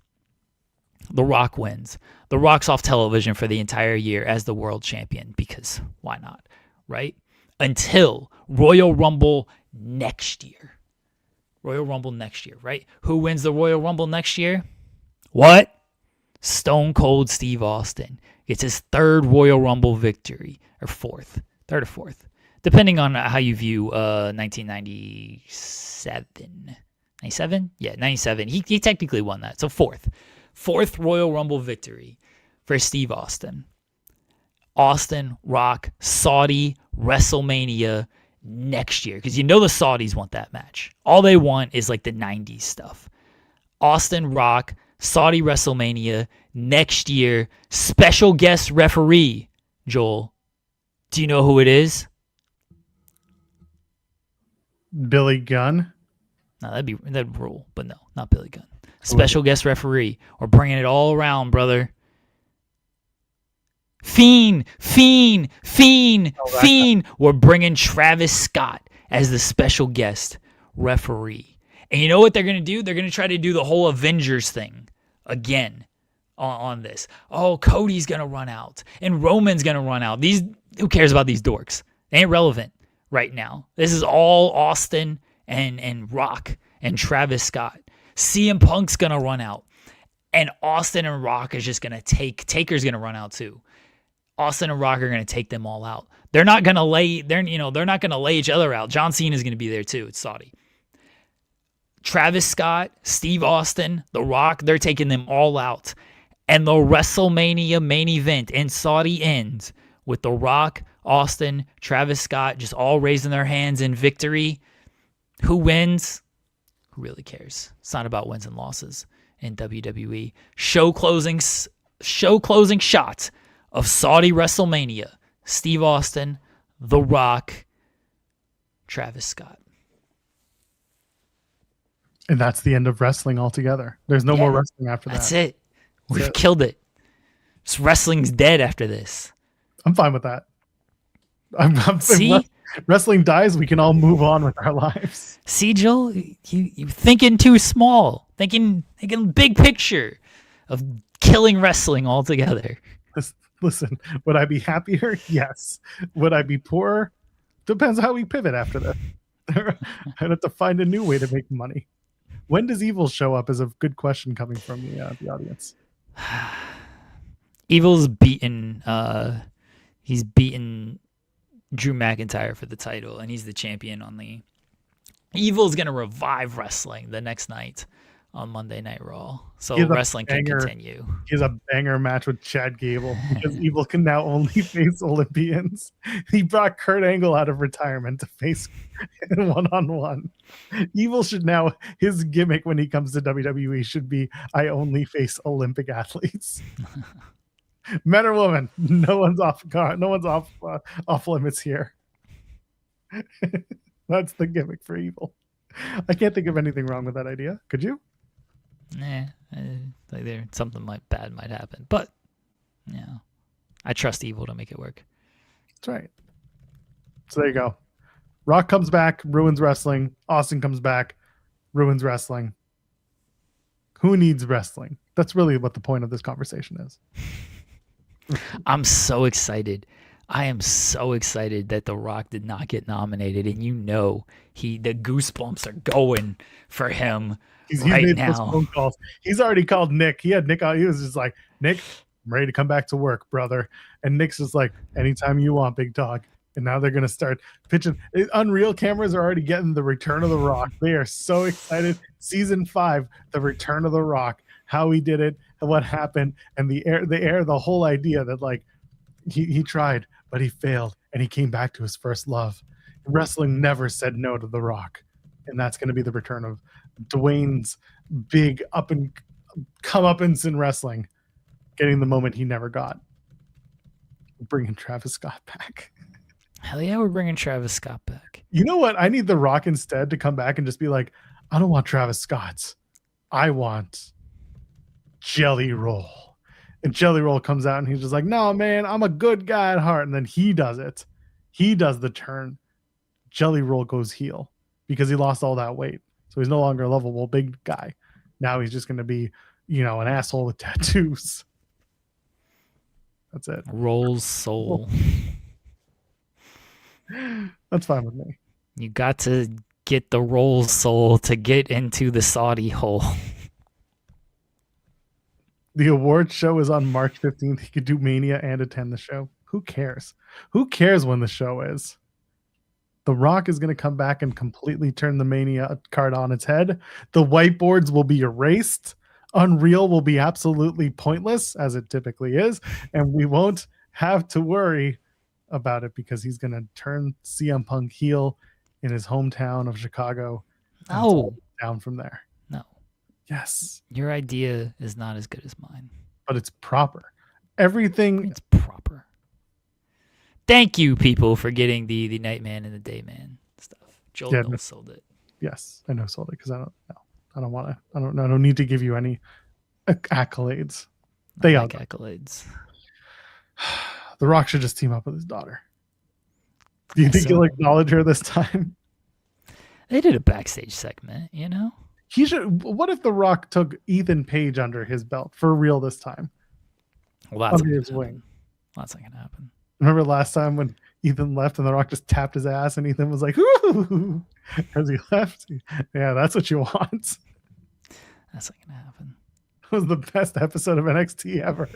The Rock wins. The Rock's off television for the entire year as the world champion because why not, right? Until Royal Rumble next year. Royal Rumble next year, right? Who wins the Royal Rumble next year? What? Stone Cold Steve Austin gets his third Royal Rumble victory, or fourth. Third or fourth, depending on how you view 1997. 97? Yeah, 97. He technically won that. So fourth Royal Rumble victory for Steve Austin. Austin, Rock, Saudi, WrestleMania next year. Because you know the Saudis want that match. All they want is like the 90s stuff. Austin, Rock, Saudi, WrestleMania next year. Special guest referee, Joel. Do you know who it is? Billy Gunn. No, that'd rule, but no, not Billy Gunn. Special guest referee. We're bringing it all around, brother. Fiend. We're bringing Travis Scott as the special guest referee. And you know what they're going to do? They're going to try to do the whole Avengers thing again on this. Oh, Cody's going to run out and Roman's going to run out. Who cares about these dorks? They ain't relevant right now. This is all Austin and Rock and Travis Scott. CM Punk's going to run out. And Austin and Rock is just going to Taker's going to run out too. Austin and Rock are going to take them all out. They're not going to lay each other out. John Cena is going to be there too. It's Saudi. Travis Scott, Steve Austin, The Rock, they're taking them all out. And the WrestleMania main event in Saudi ends with The Rock, Austin, Travis Scott just all raising their hands in victory. Who wins? Who really cares? It's not about wins and losses in WWE. Show closing shot of Saudi WrestleMania. Steve Austin, The Rock, Travis Scott. And that's the end of wrestling altogether. There's no more wrestling after that. That's it. We've killed it. Wrestling's dead after this. I'm fine with that. I'm See? Wrestling dies, we can all move on with our lives. See, Joel, you thinking too small. Thinking big picture of killing wrestling altogether. Listen, would I be happier? Yes. Would I be poorer? Depends how we pivot after this. I'd have to find a new way to make money. When does Evil show up is a good question coming from the audience. Evil's beaten. He's beaten Drew McIntyre for the title, and he's the champion on the. Evil's gonna revive wrestling the next night on Monday Night Raw, so wrestling can continue. He has a banger match with Chad Gable because Evil can now only face Olympians. He brought Kurt Angle out of retirement to face one-on-one. Evil should now, his gimmick when he comes to WWE should be, I only face Olympic athletes. Men or women, no one's off limits here. That's the gimmick for Evil. I can't think of anything wrong with that idea. Could you? Nah, something bad might happen, but I trust Evil to make it work. That's right. So there you go. Rock comes back, ruins wrestling. Austin comes back, ruins wrestling. Who needs wrestling? That's really what the point of this conversation is. I'm so excited. I am so excited that The Rock did not get nominated, and the goosebumps are going for him. He's made those phone calls. He's already called Nick. He had Nick out. He was just like, Nick, I'm ready to come back to work, brother. And Nick's just like, anytime you want, big dog. And now they're going to start pitching. Unreal cameras are already getting the return of The Rock. They are so excited. Season 5, the return of The Rock, how he did it, and what happened, and the whole idea that like he tried, but he failed, and he came back to his first love. Wrestling never said no to The Rock. And that's going to be the return of Dwayne's big comeuppance in wrestling, getting the moment he never got. Bringing Travis Scott back. Hell yeah, we're bringing Travis Scott back. You know what? I need The Rock instead to come back and just be like, I don't want Travis Scott's. I want Jelly Roll. And Jelly Roll comes out and he's just like, no, man, I'm a good guy at heart. And then he does it. He does the turn. Jelly Roll goes heel because he lost all that weight. So he's no longer a lovable big guy. Now he's just going to be, an asshole with tattoos. That's it. Roll's soul. That's fine with me. You got to get the Roll's soul to get into the Saudi hole. The awards show is on March 15th. He could do Mania and attend the show. Who cares? Who cares when the show is? The Rock is going to come back and completely turn the Mania card on its head. The whiteboards will be erased. Unreal will be absolutely pointless, as it typically is. And we won't have to worry about it because he's going to turn CM Punk heel in his hometown of Chicago. And it's all down from there. No. Yes. Your idea is not as good as mine. But it's proper. Everything. It's proper. Thank you, people, for getting the Nightman and the Dayman stuff. Joel sold it. Yes, I know sold it because I don't want to. I don't need to give you any accolades. They like accolades. The Rock should just team up with his daughter. Do you think he'll acknowledge her this time? They did a backstage segment, you know. He should. What if The Rock took Ethan Page under his belt for real this time? Well, that's under his wing. That's not gonna happen. Remember last time when Ethan left and The Rock just tapped his ass and Ethan was like, "Ooh," as he left? Yeah, that's what you want. That's not gonna happen. It was the best episode of NXT ever.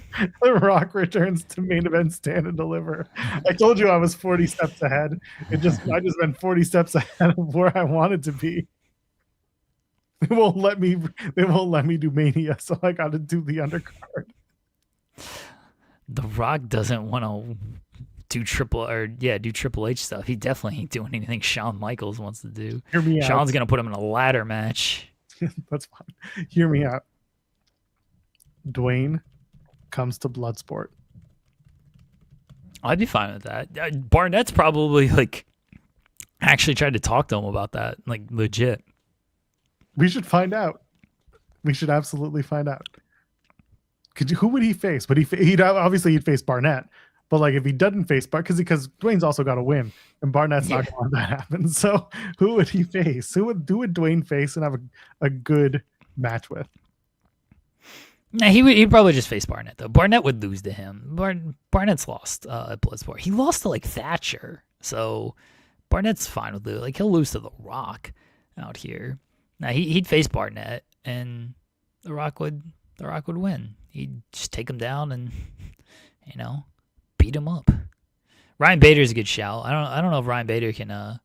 The Rock returns to main event Stand and Deliver. I told you I was 40 steps ahead. I just went 40 steps ahead of where I wanted to be. They won't let me do Mania, so I got to do the undercard. The Rock doesn't want to do Triple H stuff. He definitely ain't doing anything Shawn Michaels wants to do. Hear me out. Shawn's gonna put him in a ladder match. That's fine. Hear me out. Dwayne comes to Bloodsport. I'd be fine with that. Barnett's probably actually tried to talk to him about that, legit. We should find out. We should absolutely find out. Who would he face? But he'd obviously face Barnett. But if he doesn't face because Dwayne's also got to win, and Barnett's not going to let that happen. So who would he face? Who would Dwayne face and have a good match with? Nah, he'd probably just face Barnett though. Barnett would lose to him. Barnett's lost at Bloodsport. He lost to Thatcher, so Barnett's fine with it. He'll lose to The Rock out here. Now he'd face Barnett, and The Rock would win. He'd just take him down and beat him up. Ryan Bader's a good shout. I don't know if Ryan Bader can. I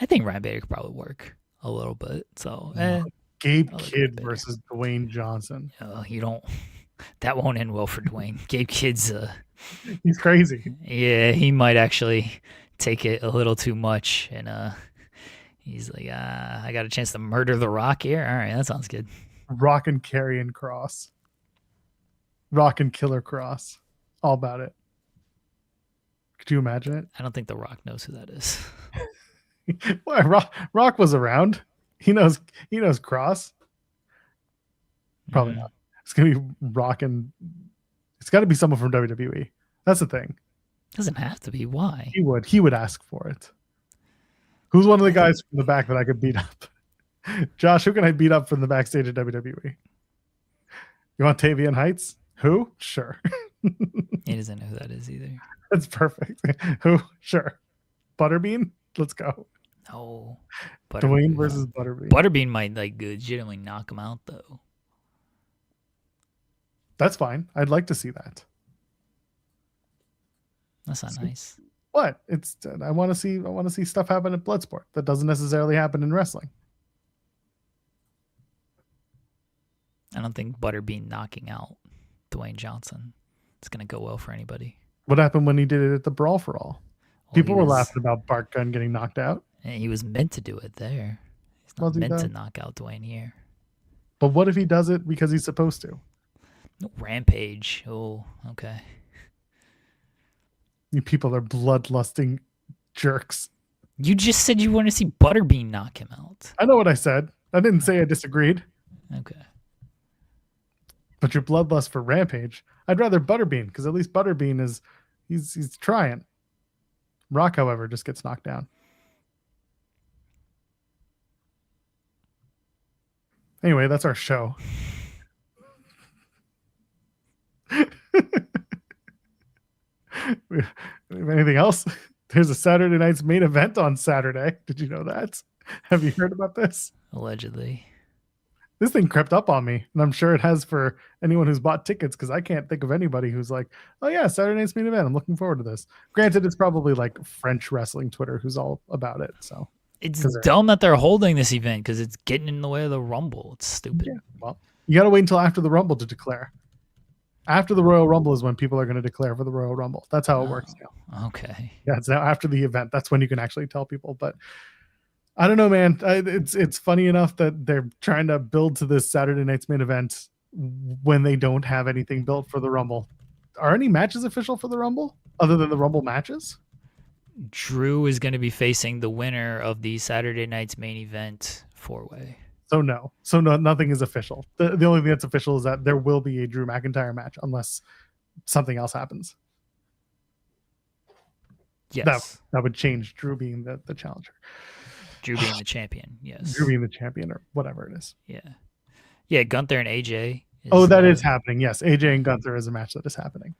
think Ryan Bader could probably work a little bit. So. Gabe Kidd versus Dwayne Johnson. You don't. That won't end well for Dwayne. Gabe Kidd's he's crazy. Yeah, he might actually take it a little too much, and he's like, I got a chance to murder The Rock here. All right, that sounds good. Rock and Karrion Kross. Rock and Killer Kross. All about it. Could you imagine it? I don't think The Rock knows who that is. Well, Rock was around. He knows Cross. Probably not. It's gonna be Rock and it's got to be someone from WWE. That's the thing. Doesn't have to be. Why? He would ask for it. Who's one of the guys from the back that I could beat up? Josh, who can I beat up from the backstage at WWE? You want Tavian Heights? Who? Sure. He doesn't know who that is either. That's perfect. Who? Sure. Butterbean? Let's go. No. Dwayne versus Butterbean. Butterbean might legitimately knock him out though. That's fine. I'd like to see that. That's not nice. What? I want to see stuff happen at Bloodsport that doesn't necessarily happen in wrestling. I don't think Butterbean knocking out Dwayne Johnson is going to go well for anybody. What happened when he did it at the Brawl for All? People were laughing about Bart Gunn getting knocked out. He was meant to do it there. He's not meant to knock out Dwayne here. But what if he does it because he's supposed to? Rampage. Oh, okay. You people are bloodlusting jerks. You just said you want to see Butterbean knock him out. I know what I said. I didn't say I disagreed. Okay. But your bloodlust for Rampage, I'd rather Butterbean because at least Butterbean is he's trying. Rock, however, just gets knocked down. Anyway, that's our show. Anything else? There's a Saturday night's main event on Saturday. Did you know that? Have you heard about this? Allegedly. This thing crept up on me, and I'm sure it has for anyone who's bought tickets, because I can't think of anybody who's like, oh yeah, Saturday night's main event. I'm looking forward to this. Granted, it's probably like French wrestling Twitter who's all about it. So It's dumb that they're holding this event because it's getting in the way of the Rumble. It's stupid. yeah, well, you got to wait until after the Rumble to declare. After the Royal Rumble is when people are going to declare for the Royal Rumble. That's how it works now. Okay. Yeah, it's now after the event. That's when you can actually tell people. But I don't know, man. It's funny enough that they're trying to build to this Saturday night's main event when they don't have anything built for the Rumble. Are any matches official for the Rumble other than the Rumble matches? Drew is going to be facing the winner of the Saturday night's main event 4-way. So no, nothing is official. The only thing that's official is that there will be a Drew McIntyre match unless something else happens. Yes. That would change Drew being the challenger. Drew being the champion, yes. Drew being the champion or whatever it is. Yeah. Yeah, Gunther and AJ. That is happening. Yes, AJ and Gunther is a match that is happening.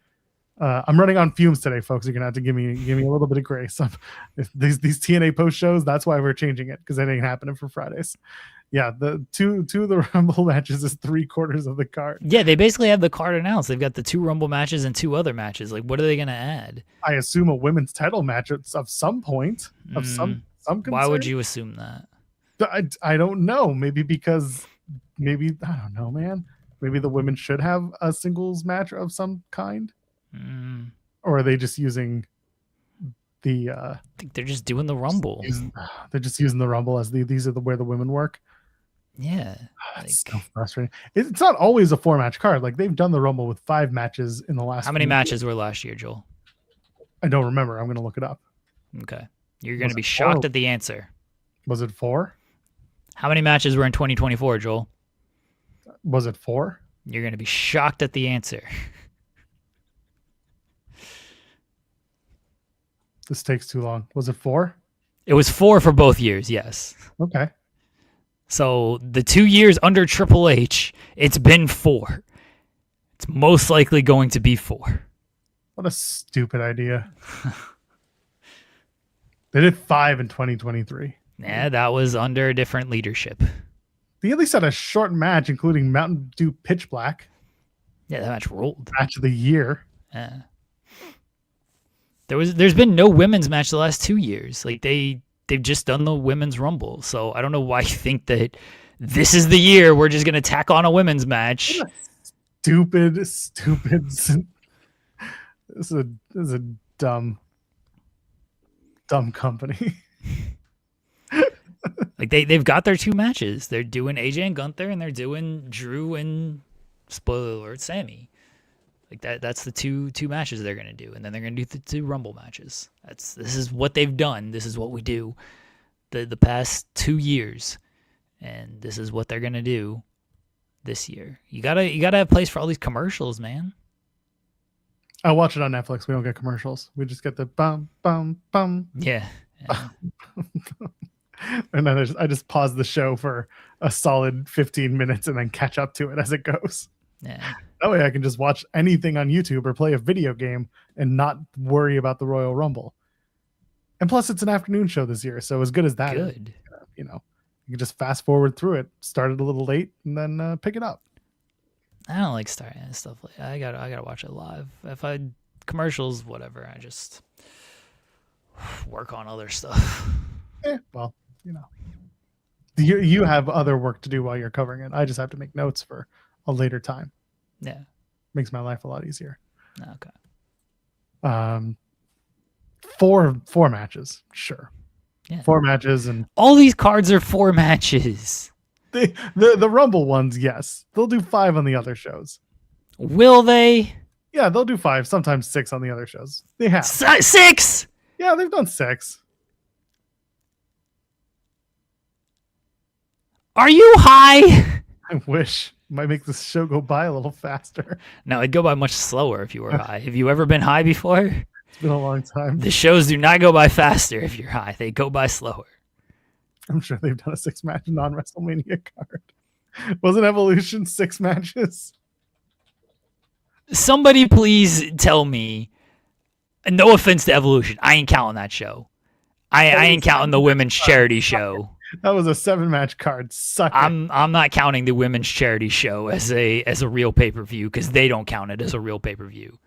I'm running on fumes today, folks. You're gonna have to give me a little bit of grace. If these TNA post shows, that's why we're changing it, because that ain't happening for Fridays. Yeah, the two of the Rumble matches is 3/4 of the card. Yeah, they basically have the card announced. They've got the 2 Rumble matches and 2 other matches. Like, what are they gonna add? I assume a women's title match of some point of some concern. Why would you assume that? I don't know. Maybe because I don't know, man. Maybe the women should have a singles match of some kind. Or are they just using the I think they're just doing the Rumble. They're just using the Rumble as these are where the women work. Yeah. It's so frustrating. It's not always a 4-match card. Like, they've done the Rumble with 5 matches in the last. How many matches were last year, Joel? I don't remember. I'm going to look it up. Okay. You're going to be shocked at the answer. Was it 4? How many matches were in 2024, Joel? Was it 4? You're going to be shocked at the answer. This takes too long. Was it 4? It was 4 for both years, yes. Okay. So the 2 years under Triple H, it's been 4. It's most likely going to be 4. What a stupid idea. They did 5 in 2023. Yeah, that was under different leadership. They at least had a short match, including Mountain Dew Pitch Black. Yeah, that match rolled. Match of the year. Yeah. There's been no women's match the last 2 years. Like, they've just done the women's Rumble. So I don't know why you think that this is the year we're just gonna tack on a women's match. Stupid. This is a dumb company. Like, they've got their 2 matches. They're doing AJ and Gunther, and they're doing Drew and, spoiler alert, Sammy. Like, that's the two matches they're gonna do, and then they're gonna do the 2 Rumble matches. This is what they've done. This is what we do the past 2 years, and this is what they're gonna do this year. You gotta have a place for all these commercials, man. I watch it on Netflix. We don't get commercials. We just get the bum bum bum. Yeah. And then I just pause the show for a solid 15 minutes and then catch up to it as it goes. Yeah. That way I can just watch anything on YouTube or play a video game and not worry about the Royal Rumble. And plus, it's an afternoon show this year, so as good as that is, you can just fast forward through it. Start it a little late and then pick it up. I don't like starting stuff like that. I gotta watch it live. If I commercials, whatever, I just work on other stuff. Well, you have other work to do while you're covering it. I just have to make notes for a later time. Yeah, makes my life a lot easier. Okay. 4 matches, sure. Yeah. 4 matches, and all these cards are 4 matches. The Rumble ones, yes, they'll do 5 on the other shows. Will they? Yeah, they'll do 5, sometimes 6 on the other shows. They have 6. Yeah, they've done 6. Are you high? I wish. Might make this show go by a little faster. No, it'd go by much slower if you were high. Have you ever been high before? It's been a long time. The shows do not go by faster if you're high. They go by slower. I'm sure they've done a 6-match non-WrestleMania card. Wasn't Evolution 6 matches? Somebody please tell me. No offense to Evolution. I ain't counting that show. I ain't counting the women's charity show. That was a 7-match card. Suck it. I'm not counting the women's charity show as a real pay-per-view because they don't count it as a real pay-per-view.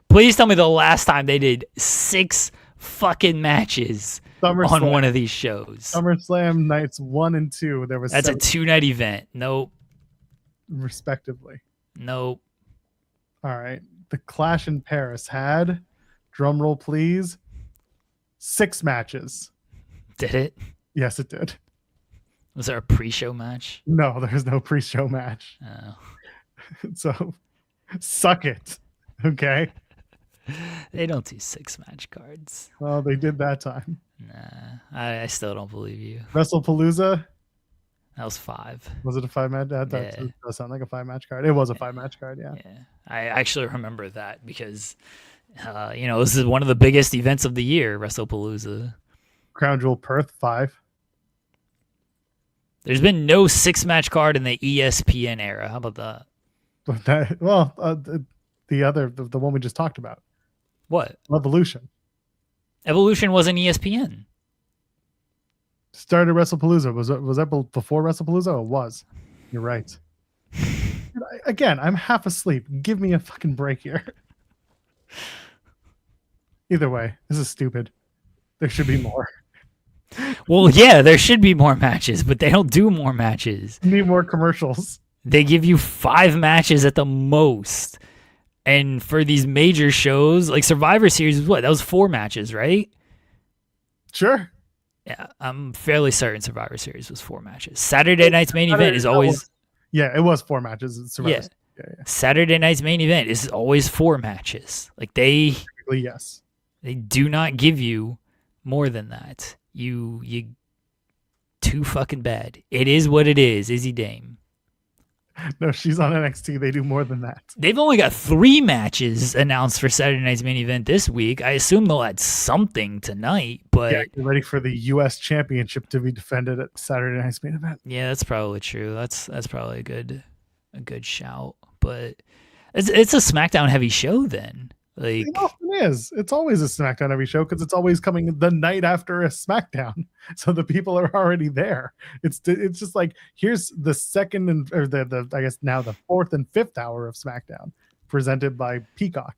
Please tell me the last time they did 6 fucking matches on one of these shows. SummerSlam nights 1 and 2. There was That's a 2-night event. Nope. Respectively. Nope. All right. The Clash in Paris had, drum roll please, 6 matches. Did it? Yes, it did. Was there a pre-show match? No, there's no pre-show match. Oh. So, suck it. Okay. They don't do 6-match cards. Well, they did that time. Nah, I still don't believe you. WrestlePalooza. That was 5. Was it a 5-match? That does sound like a 5-match card. It was a 5-match card, yeah. Yeah, I actually remember that because, this is one of the biggest events of the year, WrestlePalooza. Crown Jewel Perth 5. There's been no 6-match card in the ESPN era. How about that? The one we just talked about. What? Evolution. Evolution wasn't ESPN. Started WrestlePalooza. Was that before WrestlePalooza? Oh, it was. You're right. Again, I'm half asleep. Give me a fucking break here. Either way, this is stupid. There should be more. Well, yeah, there should be more matches, but they don't do more matches. Need more commercials. They give you 5 matches at the most. And for these major shows, like Survivor Series, what? That was 4 matches, right? Sure. Yeah, I'm fairly certain Survivor Series was 4 matches. Saturday night's main event is always... Yeah, it was 4 matches. Survivor. Yeah. Saturday night's main event is always 4 matches. Like Technically, yes. They do not give you more than that. You too fucking bad. It is what it is, Izzy Dame. No, she's on NXT. They do more than that. They've only got 3 matches announced for Saturday night's main event this week. I assume they'll add something tonight, but yeah, you're ready for the U.S. Championship to be defended at Saturday night's main event. Yeah, that's probably true. That's probably a good shout. But it's a SmackDown heavy show then. Like, it often is. It's always a SmackDown every show because it's always coming the night after a SmackDown, so the people are already there. It's just like, here's the second or the I guess now the 4th and 5th hour of SmackDown, presented by Peacock.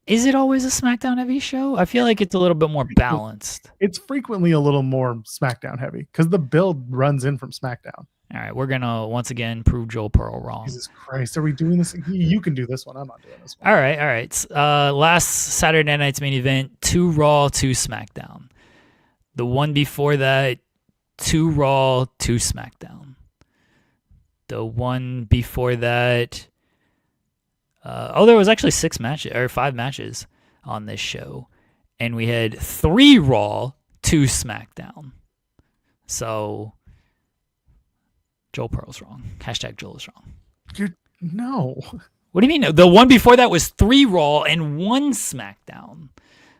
Is it always a SmackDown heavy show? I feel like it's a little bit more balanced. It's frequently a little more SmackDown heavy because the build runs in from SmackDown. All right, we're gonna once again prove Joel Pearl wrong. Jesus Christ, are we doing this? You can do this one. I'm not doing this one. All right. Last Saturday night's main event: 2 Raw, 2 SmackDown. The one before that, 2 Raw, 2 SmackDown. The one before that, there was actually 6 matches or 5 matches on this show, and we had 3 Raw, 2 SmackDown. So Joel Pearl's wrong. Hashtag Joel is wrong. No. What do you mean? The one before that was 3 Raw and 1 SmackDown.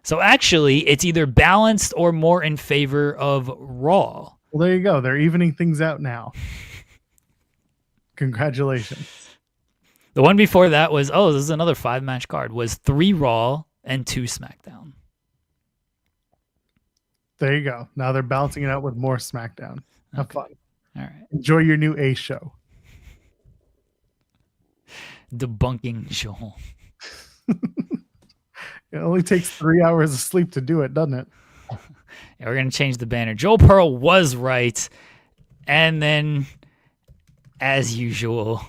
So actually, it's either balanced or more in favor of Raw. Well, there you go. They're evening things out now. Congratulations. The one before that was, this is another 5-match card, was 3 Raw and 2 SmackDown. There you go. Now they're balancing it out with more SmackDown. Have fun. All right. Enjoy your new A show. Debunking Joel. It only takes 3 hours of sleep to do it, doesn't it? Yeah, we're going to change the banner. Joel Pearl was right. And then, as usual,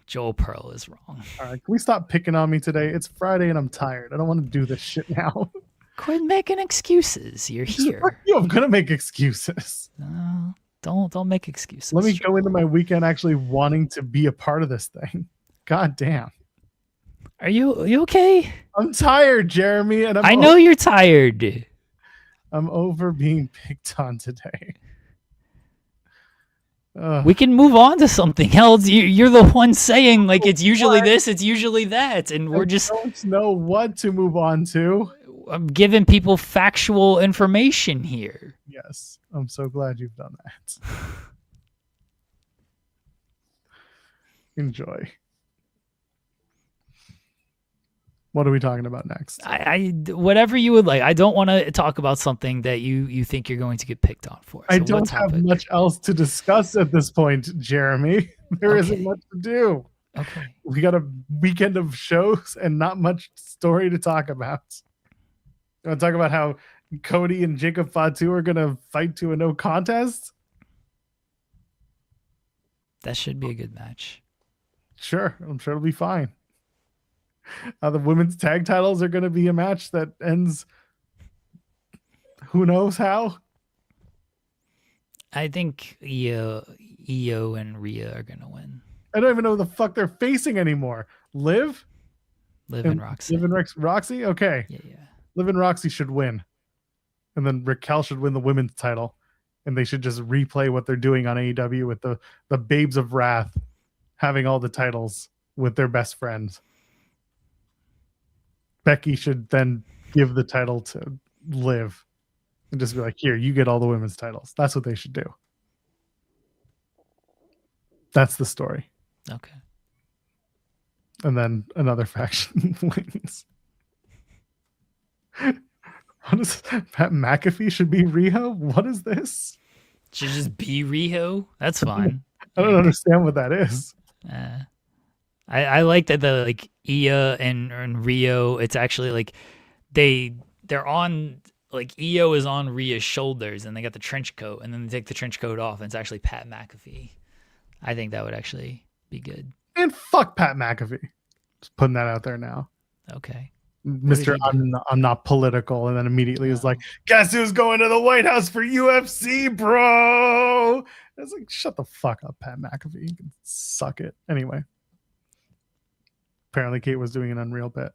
Joel Pearl is wrong. All right. Can we stop picking on me today? It's Friday and I'm tired. I don't want to do this shit now. Quit making excuses. You're here. Fuck you. I'm going to make excuses. No. Don't make excuses. Let me go into my weekend actually wanting to be a part of this thing. God damn. Are you okay? I'm tired, Jeremy, and I know you're tired. I'm over being picked on today. We can move on to something else. You're the one saying like it's usually this, it's usually that, and we're just don't know what to move on to. I'm giving people factual information here. Yes, I'm so glad you've done that. Enjoy. What are we talking about next? I whatever you would like. I don't want to talk about something that you think you're going to get picked on for. So I don't have much else to discuss at this point, Jeremy. There isn't much to do. Okay. We got a weekend of shows and not much story to talk about. You want to talk about how Cody and Jacob Fatu are going to fight to a no contest? That should be a good match. Sure. I'm sure it'll be fine. The women's tag titles are going to be a match that ends who knows how. I think Io and Rhea are going to win. I don't even know who the fuck they're facing anymore. Liv and Roxy. Liv and Roxy? Okay. Yeah. Liv and Roxy should win. And then Raquel should win the women's title. And they should just replay what they're doing on AEW with the Babes of Wrath having all the titles with their best friends. Becky should then give the title to Liv and just be like, here, you get all the women's titles. That's what they should do. That's the story. Okay. And then another faction wins. What is Pat McAfee should be Riho? What is this? Should just be Riho? That's fine. I don't understand what that is. I like that the like Io and Rio. It's actually like they're on like Io is on Rhea's shoulders and they got the trench coat and then they take the trench coat off and it's actually Pat McAfee. I think that would actually be good. And fuck Pat McAfee. Just putting that out there now. Okay. Mr. I'm not political, and then immediately is like, guess who's going to the White House for UFC, bro? It's like, shut the fuck up, Pat McAfee. You can suck it. Anyway. Apparently Kate was doing an Unreal bit.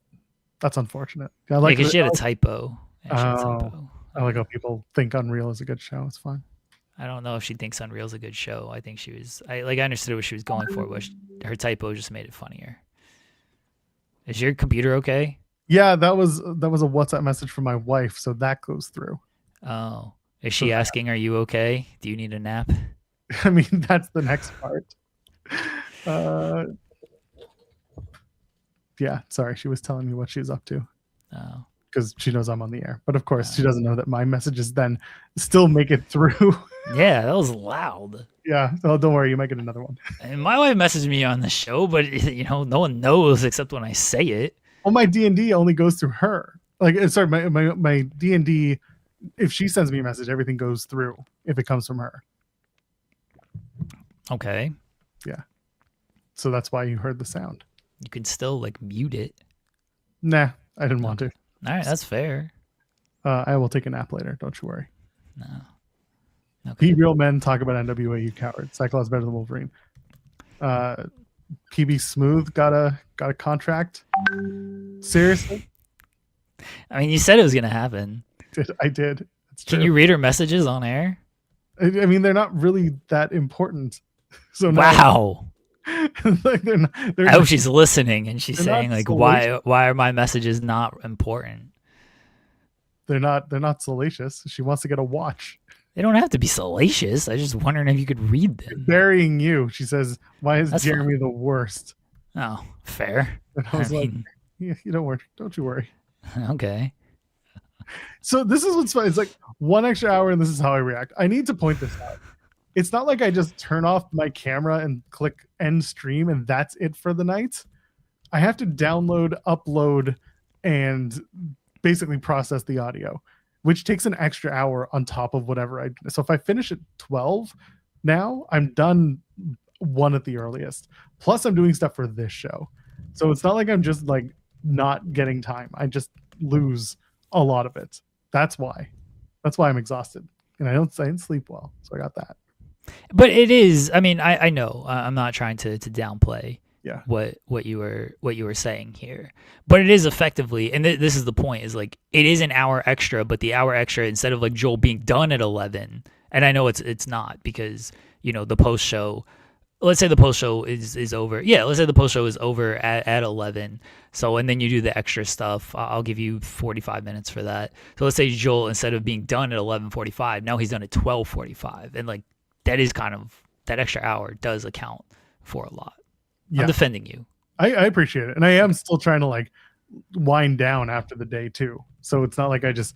That's unfortunate. I like because she had a typo. I like how people think Unreal is a good show. It's fine. I don't know if she thinks Unreal's a good show. I think she was. I understood what she was going for, but her typo just made it funnier. Is your computer okay? Yeah, that was a WhatsApp message from my wife, so that goes through. Oh, is she asking, "Are you okay? Do you need a nap?" I mean, that's the next part. Yeah, sorry, she was telling me what she's up to. Oh. Because she knows I'm on the air. But of course, she doesn't know that my messages then still make it through. Yeah, that was loud. Yeah, so don't worry, you might get another one. And my wife messaged me on the show, but no one knows except when I say it. Well, my D&D only goes through her. Like, sorry, my D&D, if she sends me a message, everything goes through if it comes from her. Okay. Yeah. So that's why you heard the sound. You can still mute it. Nah, I didn't want to. All right, that's fair. I will take a nap later. Don't you worry. No. Okay. Be real men, talk about NWA, you coward. Cyclops better than Wolverine. PB Smooth got a contract. Seriously? I mean, you said it was gonna happen. I did. Can you read her messages on air? I mean, they're not really that important. So wow. They're not, I hope she's listening and she's saying why are my messages not important? They're not salacious. She wants to get a watch. They don't have to be salacious. I was just wondering if you could read them. Burying you. She says, why is That's Jeremy fine. the worst? Oh, fair. And I was yeah, you don't worry. Don't you worry. Okay. So this is what's fun. It's like 1 extra hour and this is how I react. I need to point this out. It's not like I just turn off my camera and click end stream and that's it for the night. I have to download, upload, and basically process the audio, which takes an extra hour on top of whatever so if I finish at 12 now, I'm done 1 at the earliest. Plus I'm doing stuff for this show. So it's not like I'm just not getting time. I just lose a lot of it. That's why I'm exhausted. And I didn't sleep well. So I got that. But it is, I mean, I know I'm not trying to downplay what you were saying here, but it is effectively, and this is the point, is it is an hour extra, but the hour extra, instead of Joel being done at 11, and I know it's not, because the post show, let's say the post show is over. Yeah, let's say the post show is over at 11. So, and then you do the extra stuff. I'll give you 45 minutes for that. So let's say Joel, instead of being done at 11:45, now he's done at 12:45, and that is kind of, that extra hour does account for a lot. Yeah. I'm defending you. I appreciate it. And I am still trying to wind down after the day too. So it's not like I just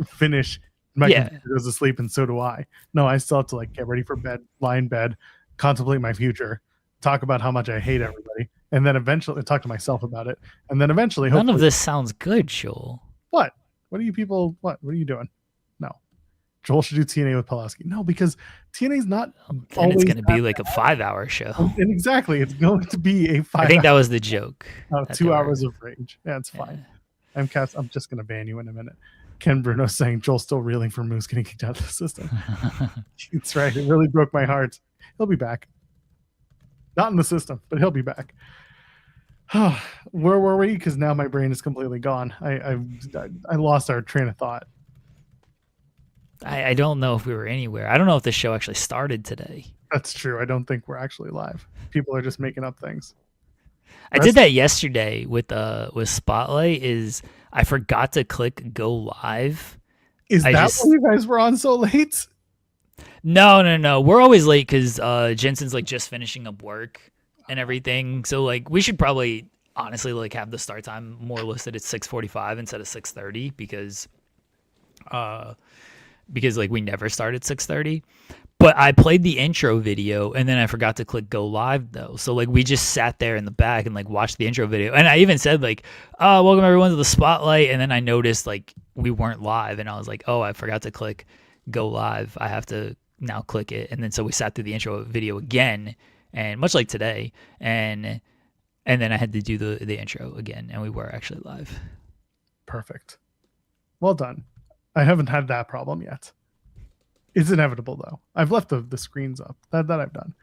finish. My computer goes to sleep, and so do I. No, I still have to like get ready for bed, lie in bed, contemplate my future, talk about how much I hate everybody, and then eventually talk to myself about it, and then eventually. None of this sounds good, Joel. What? What are you people? What are you doing? No. Joel should do TNA with Pulaski. No, because TNA is not. Then it's going to be like a 5-hour show. And exactly, it's going to be a 5. I think that was the joke. 2 hours of rage. Yeah, it's fine. I'm just going to ban you in a minute. Ken Bruno saying Joel's still reeling for Moose getting kicked out of the system. That's right. It really broke my heart. He'll be back. Not in the system, but he'll be back. Where were we? Because now my brain is completely gone. I lost our train of thought. I don't know if we were anywhere. I don't know if the show actually started today. That's true. I don't think we're actually live. People are just making up things. I did that yesterday with Spotlight. I forgot to click go live. Is that why you guys were on so late? No. We're always late because Jensen's like just finishing up work and everything. So like we should probably honestly like have the start time more listed at 6:45 instead of 6:30 because like we never start at 6:30. But I played the intro video and then I forgot to click go live though. So like we just sat there in the back and like watched the intro video. And I even said like, welcome everyone to the Spotlight. And then I noticed like we weren't live and I was like, oh, I forgot to click go live. I have to now click it. And then so we sat through the intro video again, and much like today, and then I had to do the intro again, and we were actually live. Perfect. Well done. I haven't had that problem yet. It's inevitable though. I've left the screens up. That I've done.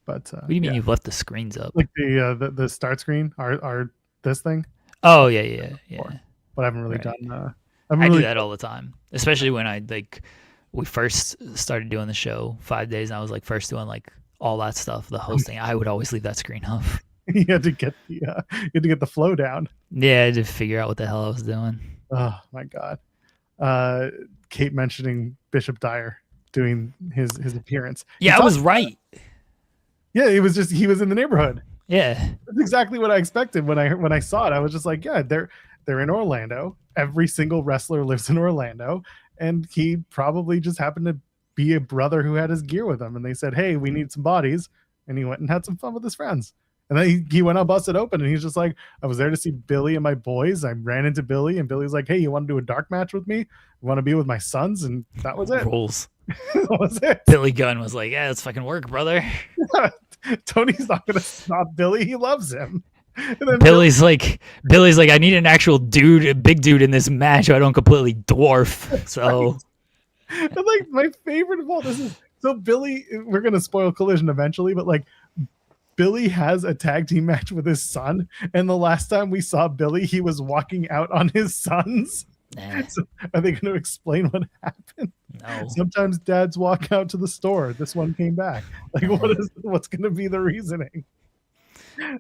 But what do you mean you've left the screens up? Like the start screen, our this thing. Oh yeah. But I haven't really done. I do that all the time, especially when we first started doing the show 5 days, and I was like first doing like all that stuff, the hosting. I would always leave that screen up. You had to get the flow down. Yeah, I had to figure out what the hell I was doing. Oh my god. Kate mentioning Bishop Dyer doing his appearance. Yeah, I was right. Yeah, he was in the neighborhood. Yeah, that's exactly what I expected when I saw it. I was just like, yeah, they're in Orlando. Every single wrestler lives in Orlando, and he probably just happened to be a brother who had his gear with him. And they said, hey, we need some bodies, and he went and had some fun with his friends. And then he went out, busted open, and he's just like, I was there to see Billy and my boys. I ran into Billy, and Billy's like, hey, you want to do a dark match with me? You want to be with my sons? And that was it. Rules. That was it. Billy Gunn was like, yeah, let's fucking work, brother. Tony's not going to stop Billy. He loves him. And then Billy's like, I need an actual dude, a big dude in this match so I don't completely dwarf. So, right. And like my favorite of all this is, so Billy, we're going to spoil Collision eventually, but like, Billy has a tag team match with his son, and the last time we saw Billy, he was walking out on his sons. So are they going to explain what happened? No. Sometimes dads walk out to the store. This one came back. Like, what's going to be the reasoning?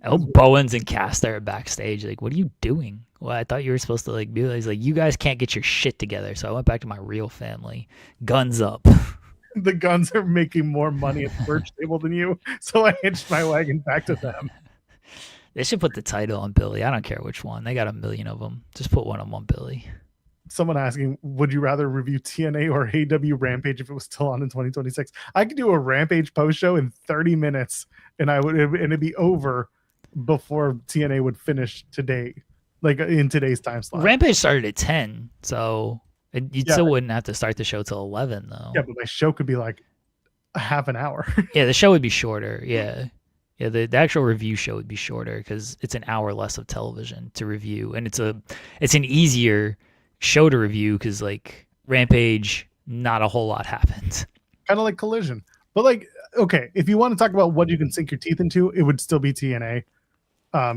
Oh, Bowens and Caster are backstage. Like, what are you doing? Well, I thought you were supposed to like be like, you guys can't get your shit together. So I went back to my real family. Guns up. The Guns are making more money at the merch table than you, so I hitched my wagon back to them. They should put the title on Billy. I don't care which one. They got a million of them. Just put one on Billy. Someone asking, would you rather review TNA or AEW Rampage if it was still on in 2026? I could do a Rampage post show in 30 minutes, and it'd be over before TNA would finish today, like in today's time slot. Rampage started at 10, so. You still wouldn't have to start the show till 11, though. Yeah, but my show could be like a half an hour. Yeah, the show would be shorter. Yeah, the actual review show would be shorter because it's an hour less of television to review, and it's an easier show to review because like Rampage, not a whole lot happened. Kind of like Collision, but like okay, if you want to talk about what you can sink your teeth into, it would still be TNA,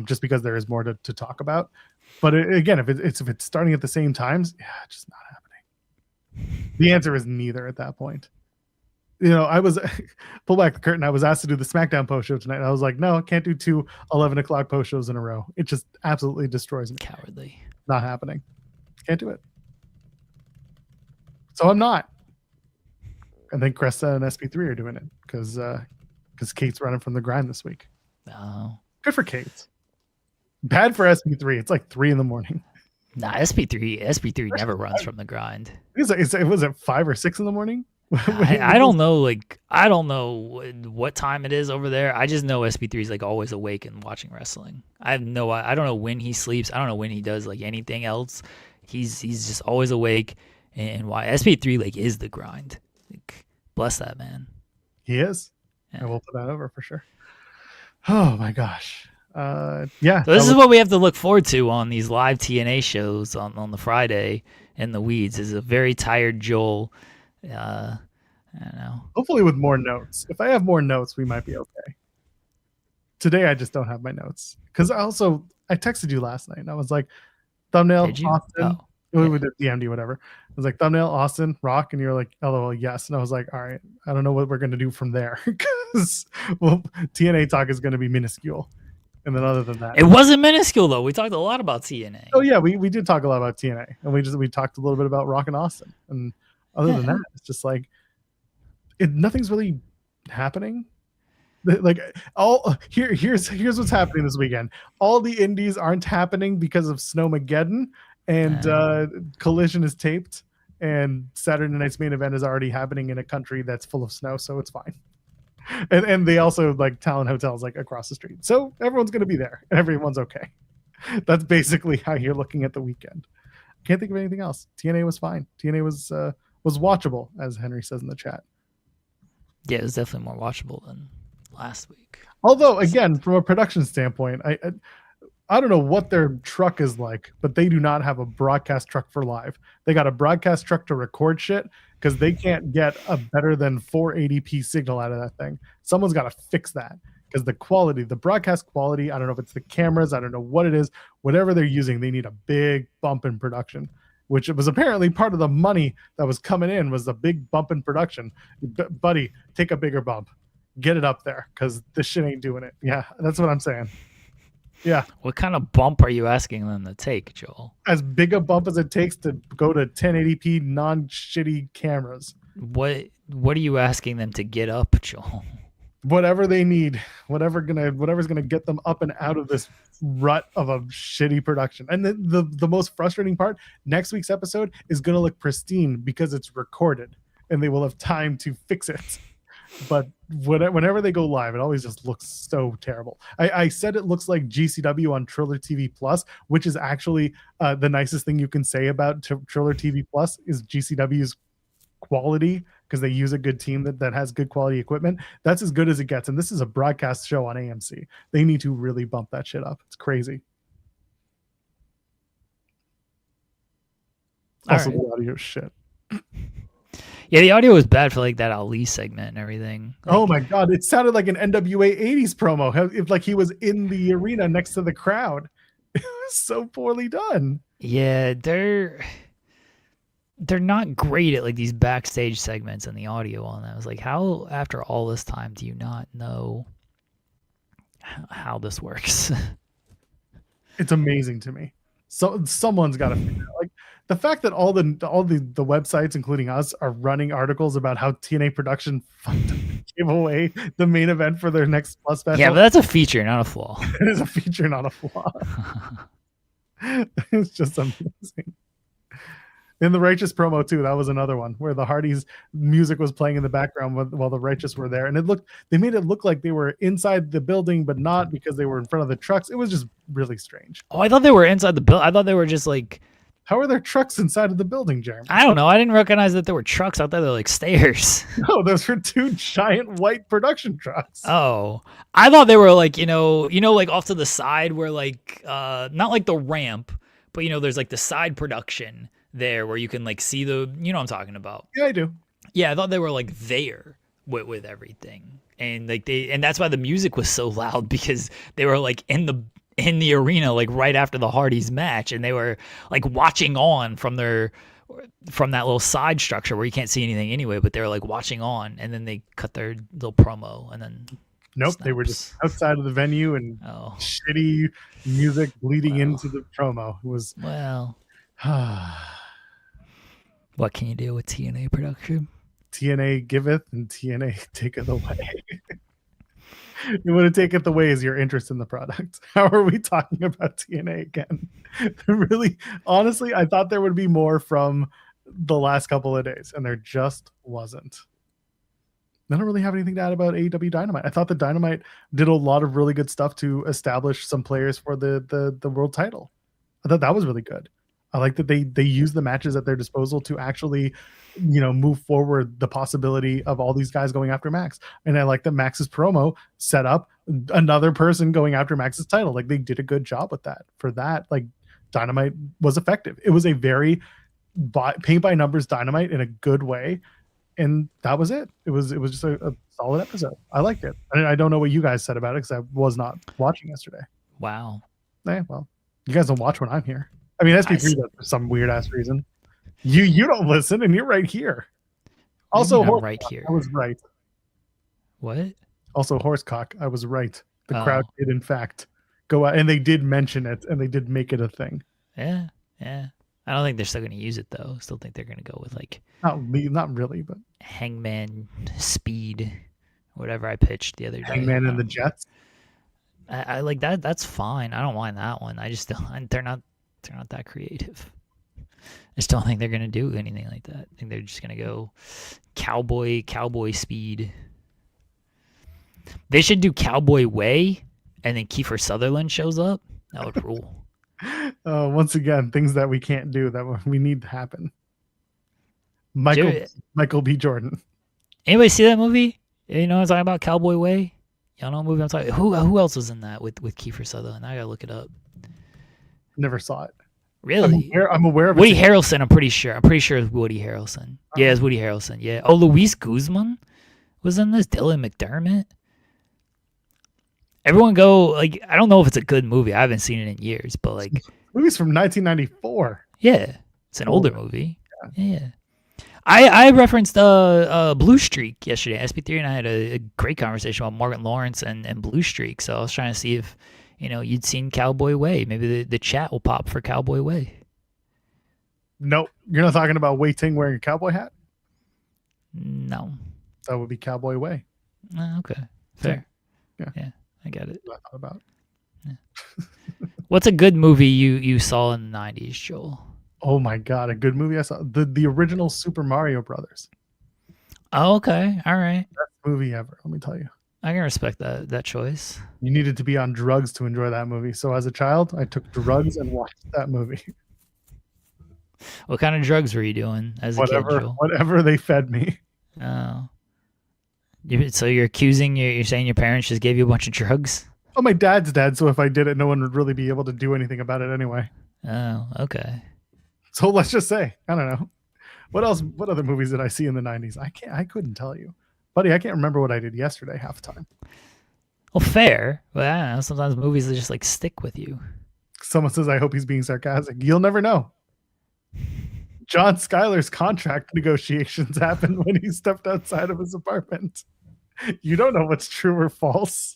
just because there is more to talk about. But again, if it's starting at the same times, yeah, it's just not happening. The answer is neither at that point. You know, I was pull back the curtain. I was asked to do the SmackDown post show tonight. And I was like, no, I can't do 2 11 o'clock post shows in a row. It just absolutely destroys me. Cowardly. Not happening. Can't do it. So I'm not. And then Cresta and SP3 are doing it because Kate's running from the grind this week. Oh. Good for Kate. Bad for SP3. It's like 3 a.m. Nah, SP3 never runs from the grind. It was at 5 or 6 a.m. I don't know, like I don't know what time it is over there. I just know SP3 is like always awake and watching wrestling. I don't know when he sleeps. I don't know when he does like anything else. He's just always awake, and why SP3 like is the grind. Like, bless that man. He is. Yeah. I will put that over for sure. Oh my gosh. Yeah. So this is what we have to look forward to on these live TNA shows on the Friday in the weeds. Is a very tired Joel. I don't know. Hopefully with more notes. If I have more notes, we might be okay. Today I just don't have my notes because I texted you last night and I was like, thumbnail Austin. We did DMD whatever. I was like, thumbnail Austin Rock, and you're like, LOL, yes. And I was like, all right, I don't know what we're gonna do from there because TNA talk is gonna be minuscule. And then other than that, it wasn't minuscule though. We talked a lot about TNA. Oh yeah, we did talk a lot about TNA, and we talked a little bit about Rock and Austin, and other than that, it's just like nothing's really happening. Like here's what's happening this weekend. All the indies aren't happening because of Snowmageddon, and Collision is taped, and Saturday night's main event is already happening in a country that's full of snow, so it's fine. And they also like Talent Hotels like across the street, so everyone's gonna be there and everyone's okay. That's basically how you're looking at the weekend. Can't think of anything else. TNA was fine. TNA was watchable, as Henry says in the chat. Yeah, it was definitely more watchable than last week. Although, again, from a production standpoint, I don't know what their truck is like, but they do not have a broadcast truck for live. They got a broadcast truck to record shit because they can't get a better than 480p signal out of that thing. Someone's got to fix that because the broadcast quality, I don't know if it's the cameras, I don't know what it is, whatever they're using, they need a big bump in production, which was apparently part of the money that was coming in was the big bump in production. Buddy, take a bigger bump. Get it up there because this shit ain't doing it. Yeah, that's what I'm saying. Yeah. What kind of bump are you asking them to take, Joel? As big a bump as it takes to go to 1080p non-shitty cameras. What are you asking them to get up, Joel? Whatever they need, whatever's gonna get them up and out of this rut of a shitty production. And the most frustrating part, next week's episode is gonna look pristine because it's recorded and they will have time to fix it. But whenever they go live, it always just looks so terrible. I said it looks like GCW on Triller TV Plus, which is actually the nicest thing you can say about Triller TV Plus is GCW's quality because they use a good team that has good quality equipment. That's as good as it gets. And this is a broadcast show on AMC. They need to really bump that shit up. It's crazy. Also, the audio shit. Yeah, the audio was bad for like that Ali segment and everything. Like, oh my god, it sounded like an NWA 80s promo. If like he was in the arena next to the crowd. It was so poorly done. Yeah, they're not great at like these backstage segments and the audio on that. I was like, how after all this time do you not know how this works? It's amazing to me. So someone's got to figure it out. Like the fact that all the websites, including us, are running articles about how TNA production gave away the main event for their next Plus special. Yeah, but that's a feature, not a flaw. It is a feature, not a flaw. It's just amazing. In the Righteous promo too, that was another one where the Hardys music was playing in the background while the Righteous were there, and they made it look like they were inside the building, but not because they were in front of the trucks. It was just really strange. Oh, I thought they were inside the building. I thought they were just like. How are there trucks inside of the building, Jeremy? I don't know. I didn't recognize that there were trucks. I thought they were like stairs. No, those were two giant white production trucks. Oh, I thought they were like like off to the side where like not like the ramp, but there's like the side production there where you can like see the what I'm talking about. Yeah, I do. Yeah, I thought they were like there with everything, and like and that's why the music was so loud because they were like in the arena like right after the Hardys match, and they were like watching on from that little side structure where you can't see anything anyway, but they were like watching on, and then they cut their little promo, and then nope, they were just outside of the venue and shitty music bleeding into the promo. It was what can you do with TNA production? TNA giveth and TNA taketh away. It wouldn't take it away as your interest in the product. How are we talking about TNA again? Really, honestly, I thought there would be more from the last couple of days, and there just wasn't. I don't really have anything to add about AEW Dynamite. I thought the Dynamite did a lot of really good stuff to establish some players for the world title. I thought that was really good. I like that they use the matches at their disposal to actually, move forward the possibility of all these guys going after Max. And I like that Max's promo set up another person going after Max's title. Like, they did a good job with that. For that, like, Dynamite was effective. It was a very paint by numbers Dynamite in a good way. And that was it. It was just a solid episode. I liked it. I don't know what you guys said about it because I was not watching yesterday. Wow. Well, you guys don't watch when I'm here. I mean, SP3 does for some weird ass reason. You don't listen, and you're right here. Also, I'm right here. I was right. What? Also, Horsecock. I was right. The crowd did, in fact, go out, and they did mention it, and they did make it a thing. Yeah. I don't think they're still going to use it though. Still think they're going to go with like not really, but Hangman Speed, whatever I pitched the other day. Hangman and the Jets. I like that. That's fine. I don't mind that one. I just don't. They're not that creative. I just don't think they're going to do anything like that. I think they're just going to go cowboy speed. They should do Cowboy Way, and then Kiefer Sutherland shows up. That would rule. Once again, things that we can't do that we need to happen. Michael B. Jordan. Anybody see that movie? You know what I'm talking about? Cowboy Way? Y'all know what movie I'm talking about? Who else was in that with Kiefer Sutherland? I gotta look it up. Never saw it. Really? I'm aware of Woody Harrelson, I'm pretty sure. It's Woody Harrelson. Yeah, it's Woody Harrelson. Yeah. Oh, Luis Guzman was in this. Dylan McDermott. Everyone go, like, I don't know if it's a good movie. I haven't seen it in years, but like, movie's from 1994. Yeah, it's an older movie. Yeah. I referenced Blue Streak yesterday. SP3 and I had a great conversation about Martin Lawrence and Blue Streak. So I was trying to see if you'd seen Cowboy Way. Maybe the chat will pop for Cowboy Way. Nope. You're not talking about Wei Ting wearing a cowboy hat? No. That would be Cowboy Way. Okay. Fair. Yeah. I get it. I thought about. Yeah. What's a good movie you saw in the 90s, Joel? Oh my God, a good movie I saw. The original Super Mario Brothers. Oh, okay. All right. Best movie ever, let me tell you. I can respect that choice. You needed to be on drugs to enjoy that movie. So as a child, I took drugs and watched that movie. What kind of drugs were you doing as a kid, Joel? Whatever they fed me. Oh. So you're saying your parents just gave you a bunch of drugs? Oh, my dad's dead, so if I did it, no one would really be able to do anything about it anyway. Oh, okay. So let's just say, I don't know. What else? What other movies did I see in the 90s? I couldn't tell you. Buddy, I can't remember what I did yesterday half the time. Well, fair. But I don't know. Sometimes movies just like stick with you. Someone says, I hope he's being sarcastic. You'll never know. John Schuyler's contract negotiations happened when he stepped outside of his apartment. You don't know what's true or false.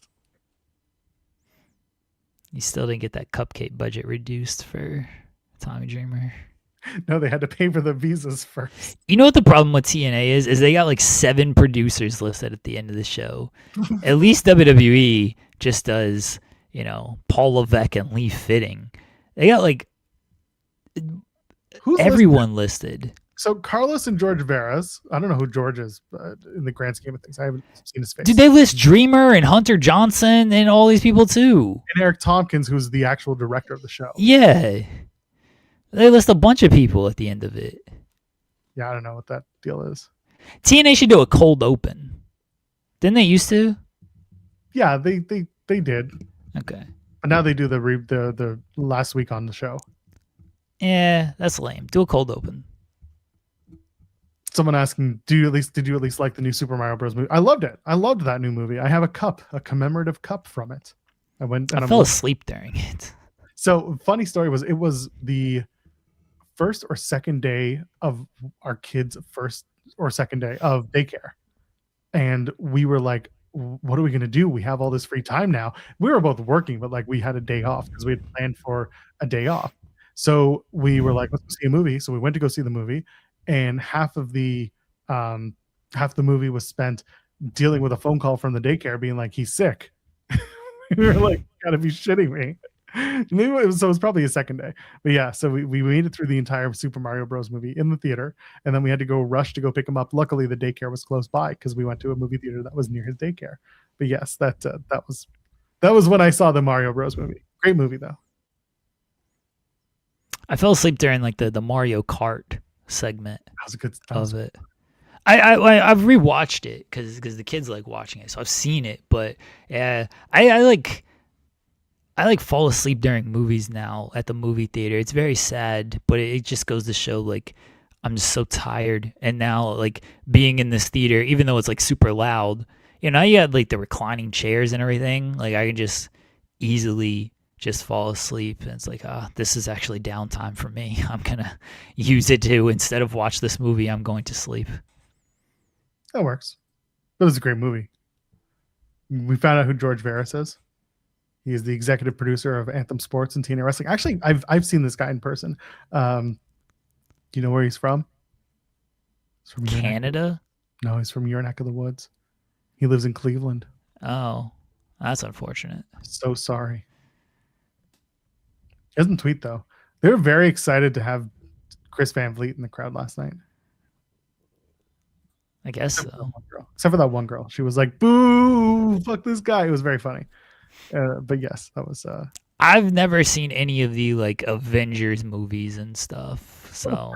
You still didn't get that cupcake budget reduced for Tommy Dreamer. No, they had to pay for the visas first. You know what the problem with TNA is they got like 7 producers listed at the end of the show. At least WWE just does, Paul Levesque and Lee Fitting. They got like everyone listed. So Carlos and George Veras. I don't know who George is, but in the grand scheme of things, I haven't seen his face. Did they list Dreamer and Hunter Johnson and all these people too? And Eric Tompkins, who's the actual director of the show. Yeah. They list a bunch of people at the end of it. Yeah, I don't know what that deal is. TNA should do a cold open. Didn't they used to? Yeah, they did. Okay. But now they do the last week on the show. Yeah, that's lame. Do a cold open. Someone asking, did you at least like the new Super Mario Bros. Movie? I loved it. I loved that new movie. I have a commemorative cup from it. I fell asleep during it. So funny story was, it was the first or second day of our kids' first or second day of daycare. And we were like, what are we going to do? We have all this free time now. We were both working, but like we had a day off because we had planned for a day off. So we were like, let's go see a movie. So we went to go see the movie, and half the movie was spent dealing with a phone call from the daycare being like, he's sick. We were like, gotta be shitting me. Maybe it was probably a second day. But yeah, so we made it through the entire Super Mario Bros. Movie in the theater, and then we had to go rush to go pick him up. Luckily, the daycare was close by because we went to a movie theater that was near his daycare. But yes, that was when I saw the Mario Bros. Movie. Great movie though. I fell asleep during like the Mario Kart segment That was a good of it. I've rewatched it because the kids like watching it, so I've seen it. But yeah, I like fall asleep during movies now at the movie theater. It's very sad, but it just goes to show like I'm just so tired. And now like being in this theater, even though it's like super loud, you know, you had like the reclining chairs and everything. Like I can just easily just fall asleep, and it's like, this is actually downtime for me. I'm gonna use it to, instead of watch this movie, I'm going to sleep. That works. That was a great movie. We found out who George Veras is. He is the executive producer of Anthem Sports and TNA Wrestling. Actually, I've seen this guy in person. Do you know where he's from? He's from Canada? No, he's from your neck of the woods. He lives in Cleveland. Oh, that's unfortunate. So sorry. He doesn't tweet though. They were very excited to have Chris Van Vliet in the crowd last night. I guess Except so. Except for that one girl. She was like, boo, fuck this guy. It was very funny. But yes, that was I've never seen any of the like Avengers movies and stuff. So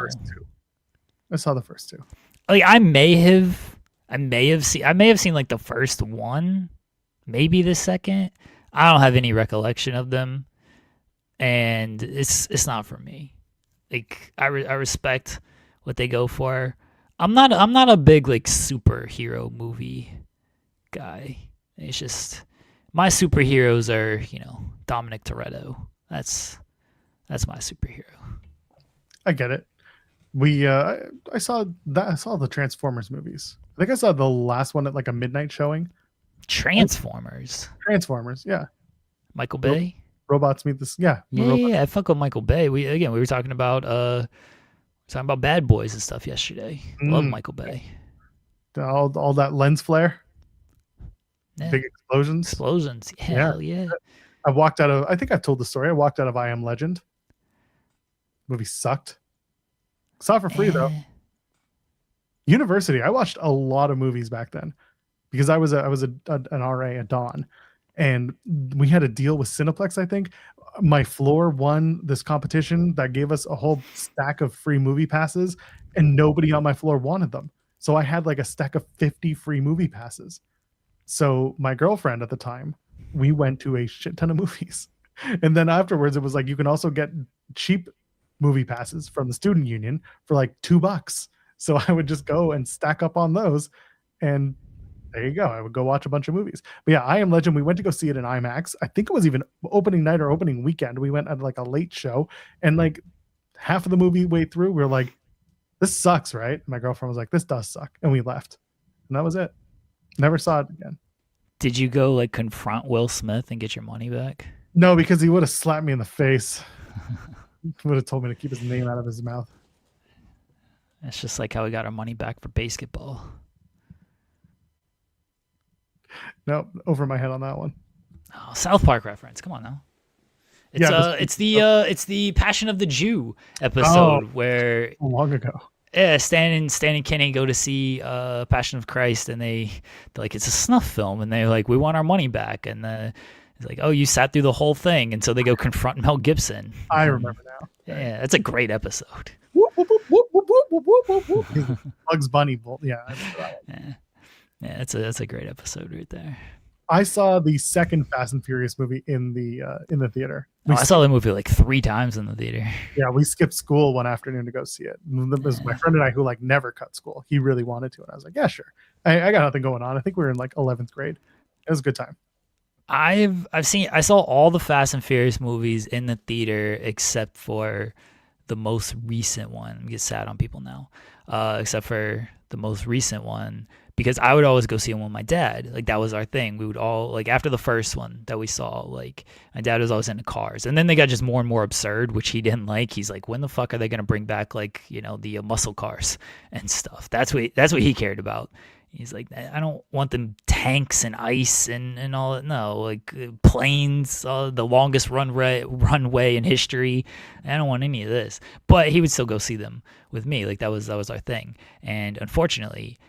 I saw the first two. Like I may have seen like the first one, maybe the second. I don't have any recollection of them, and it's not for me. Like I respect what they go for. I'm not a big like superhero movie guy. It's just my superheroes are, you know, Dominic Toretto. That's my superhero. I get it. I saw the Transformers movies. I think I saw the last one at like a midnight showing. Transformers, yeah. Michael Bay. Robots meet this. Yeah, Yeah. I fuck with Michael Bay. We were talking about Bad Boys and stuff yesterday. Love Michael Bay. All that lens flare. Yeah. Big explosions. Hell yeah. I think I've told the story. I walked out of I Am Legend. Movie sucked. Saw it for free though. University. I watched a lot of movies back then because I was an RA at Dawn, and we had a deal with Cineplex. I think my floor won this competition that gave us a whole stack of free movie passes, and nobody on my floor wanted them. So I had like a stack of 50 free movie passes. So my girlfriend at the time, we went to a shit ton of movies. And then afterwards, it was like, you can also get cheap movie passes from the student union for like $2. So I would just go and stack up on those. And there you go. I would go watch a bunch of movies. But yeah, I Am Legend, we went to go see it in IMAX. I think it was even opening night or opening weekend. We went at like a late show, and like half of the movie way through, we were like, this sucks, right? And my girlfriend was like, this does suck. And we left. And that was it. Never saw it again. Did you go like confront Will Smith and get your money back? No, because he would have slapped me in the face. Would have told me to keep his name out of his mouth. It's just like how we got our money back for basketball. No, over my head on that one. Oh, South Park reference. Come on now. It's it's the Passion of the Jew episode where long ago. Yeah, Stan and Kenny go to see Passion of Christ, and they're like, it's a snuff film, and they're like, we want our money back, and it's like, oh, you sat through the whole thing, and so they go confront Mel Gibson. I remember now. Yeah, that's a great episode. Bugs Bunny, yeah. Yeah, that's a great episode right there. I saw the second Fast and Furious movie in the theater. I saw the movie like 3 times in the theater. Yeah, we skipped school one afternoon to go see it. It was my friend and I who like never cut school. He really wanted to, and I was like, yeah, sure. I got nothing going on. I think we were in like 11th grade. It was a good time. I saw all the Fast and Furious movies in the theater except for the most recent one. I get sad on people now. Except for the most recent one, because I would always go see them with my dad. Like that was our thing. We would all, like, after the first one that we saw, like my dad was always into cars, and then they got just more and more absurd, which he didn't like. He's like, when the fuck are they gonna bring back like, you know, the muscle cars and stuff? That's what he cared about. He's like, I don't want them tanks and ice and all that. No, like planes, the longest runway in history. I don't want any of this. But he would still go see them with me. Like that was our thing. And unfortunately,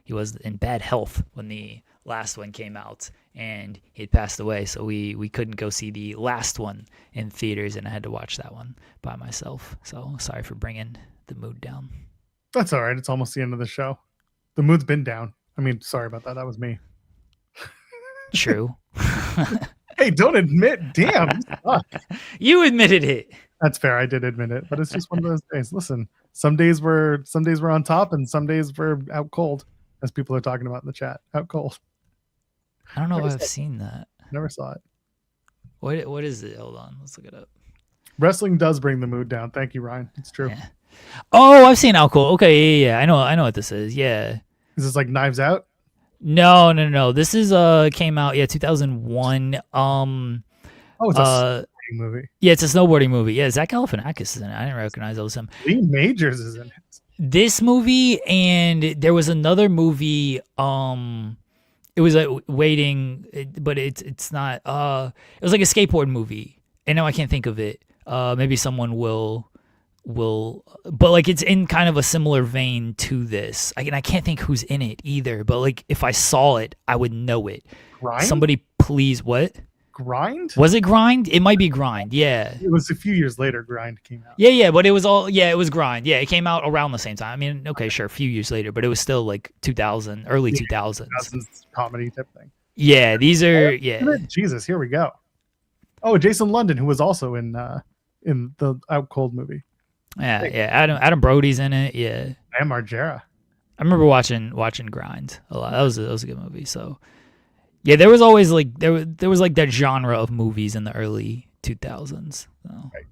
he was in bad health when the last one came out, and he had passed away. So we couldn't go see the last one in theaters, and I had to watch that one by myself. So sorry for bringing the mood down. That's all right. It's almost the end of the show. The mood's been down. I mean, sorry about that. That was me. True. Hey, don't admit. Damn. You admitted it. That's fair. I did admit it, but it's just one of those days. Listen, some days we're on top, and some days we're out cold, as people are talking about in the chat. Out cold. I don't know if I've seen that. Never saw it. What is it? Hold on, let's look it up. Wrestling does bring the mood down. Thank you, Ryan. It's true. Yeah. Oh, I've seen Out Cold. Okay, yeah. I know what this is. Yeah. Is this like Knives Out? No. This is came out 2001. Oh, it's a snowboarding movie. Yeah, it's a snowboarding movie. Yeah, Zach Galifianakis is in it. I didn't recognize those him. Lee Majors is in it. This movie, and there was another movie. It was like Waiting, but it's not. It was like a skateboard movie, and now I can't think of it. Maybe someone will, but like it's in kind of a similar vein to this. I can't think who's in it either. But like if I saw it, I would know it. Grind? Somebody please, what? Grind? Was it Grind? It might be Grind. Yeah. It was a few years later. Grind came out. Yeah, but it was it was Grind. Yeah, it came out around the same time. I mean, okay, sure, a few years later, but it was still like 2000, early 2000s. Comedy type thing. Yeah, these are Jesus, here we go. Oh, Jason London, who was also in the Out Cold movie. Yeah. Adam Brody's in it. Yeah. And Margera. I remember watching Grind a lot. That was a good movie. So, yeah, there was always like there was like that genre of movies in the early 2000s. So. Right.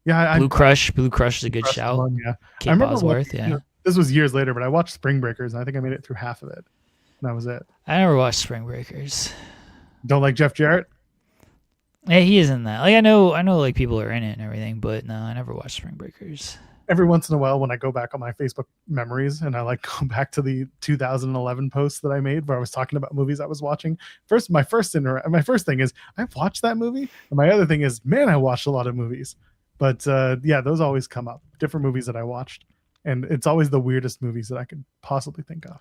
Yeah, Blue Crush is a good shout. One, yeah, Kate I remember. Bosworth, yeah. This was years later, but I watched Spring Breakers, and I think I made it through half of it. And that was it. I never watched Spring Breakers. Don't like Jeff Jarrett? Yeah, he is in that. Like I know like people are in it and everything, but no, I never watched Spring Breakers. Every once in a while when I go back on my Facebook memories and I like go back to the 2011 posts that I made where I was talking about movies I was watching. My first thing is I watched that movie, and my other thing is, man, I watched a lot of movies. But yeah, those always come up. Different movies that I watched. And it's always the weirdest movies that I could possibly think of.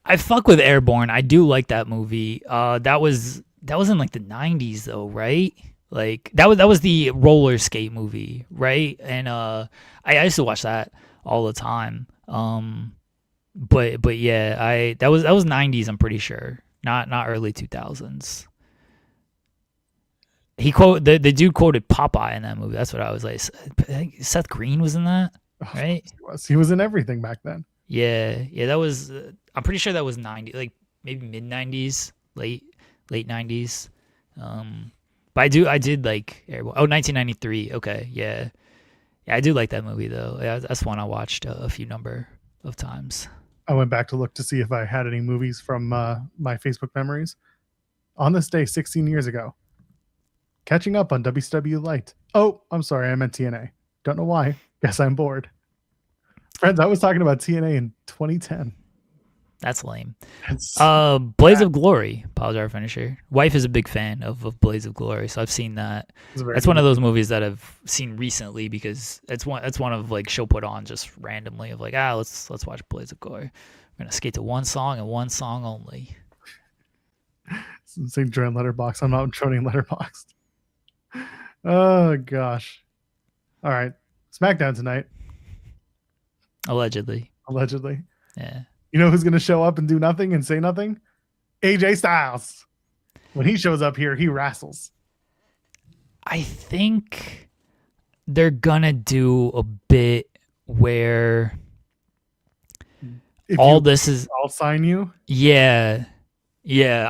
I fuck with Airborne. I do like that movie. That was in like the 90s though, right? Like that was the roller skate movie, right? And I used to watch that all the time. But yeah, that was 90s, I'm pretty sure. Not early 2000s. The dude quoted Popeye in that movie. That's what I was like. I think Seth Green was in that, right? He was in everything back then. Yeah. That was. I'm pretty sure that was 90, like maybe mid 90s, late 90s. But I did like Airborne. 1993. Okay, yeah. I do like that movie though. Yeah, that's one I watched a few number of times. I went back to look to see if I had any movies from my Facebook memories. On this day, 16 years ago, catching up on WCW Light. Oh, I'm sorry, I meant TNA. Don't know why. Guess I'm bored. Friends, I was talking about TNA in 2010. That's lame. Blaze of Glory, Pause Our Finisher. Wife is a big fan of Blaze of Glory, so I've seen that. That's one of those movies that I've seen recently because it's one of like she'll put on just randomly of like, let's watch Blaze of Glory. We're gonna skate to one song and one song only. Saying join Letterboxd. I'm not joining Letterboxd. Oh gosh. All right. SmackDown tonight. Allegedly. Yeah. You know who's going to show up and do nothing and say nothing? AJ Styles. When he shows up here, he wrestles. I think they're going to do a bit where I'll sign you. Yeah.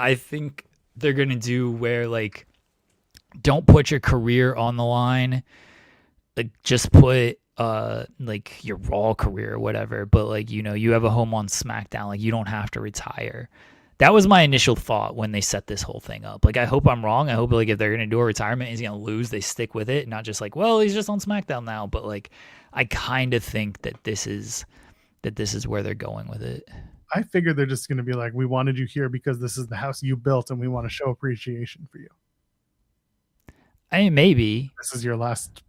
I think they're going to do where like, don't put your career on the line. Like just put like your Raw career or whatever, but like, you have a home on SmackDown, like you don't have to retire. That was my initial thought when they set this whole thing up. Like I hope I'm wrong. I hope like if they're gonna do a retirement, he's gonna lose, they stick with it, not just like, well, he's just on SmackDown now. But like I kind of think that this is that this is where they're going with it. I figured they're just going to be like, we wanted you here because this is the house you built and we want to show appreciation for you. I mean, maybe. This is your last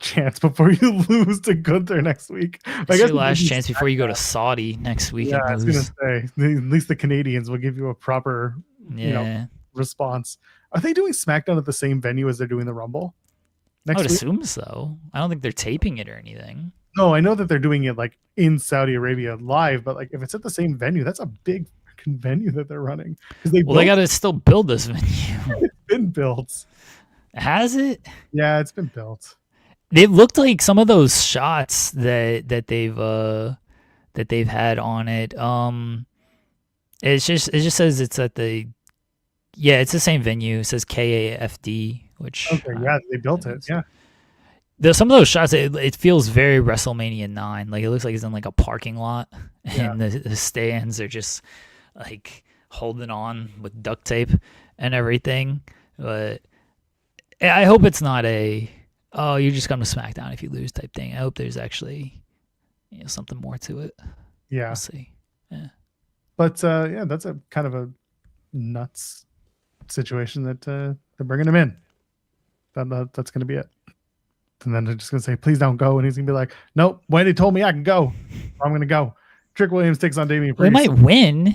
chance before you lose to Gunther next week. It's your last chance before you go to Saudi next week. Yeah, I was going to say, at least the Canadians will give you a proper response. Are they doing SmackDown at the same venue as they're doing the Rumble? I would assume so. I don't think they're taping it or anything. No, I know that they're doing it like in Saudi Arabia live, but like if it's at the same venue, that's a big freaking venue that they're running. They got to still build this venue. It's been built. Has it? Yeah, it's been built. It looked like some of those shots that they've had on it. It just says it's at the it's the same venue. It says KAFD, which they built it. Yeah. Some of those shots, it feels very WrestleMania 9. Like it looks like it's in like a parking lot, and the stands are just like holding on with duct tape and everything. But I hope it's not you just come to SmackDown if you lose type thing. I hope there's actually something more to it. Yeah, we'll see. Yeah, but that's a kind of a nuts situation that they're bringing him in. That's going to be it. And then they're just going to say, please don't go. And he's going to be like, nope, Wendy told me I can go. I'm going to go. Trick Williams takes on Damian Priest. He might win.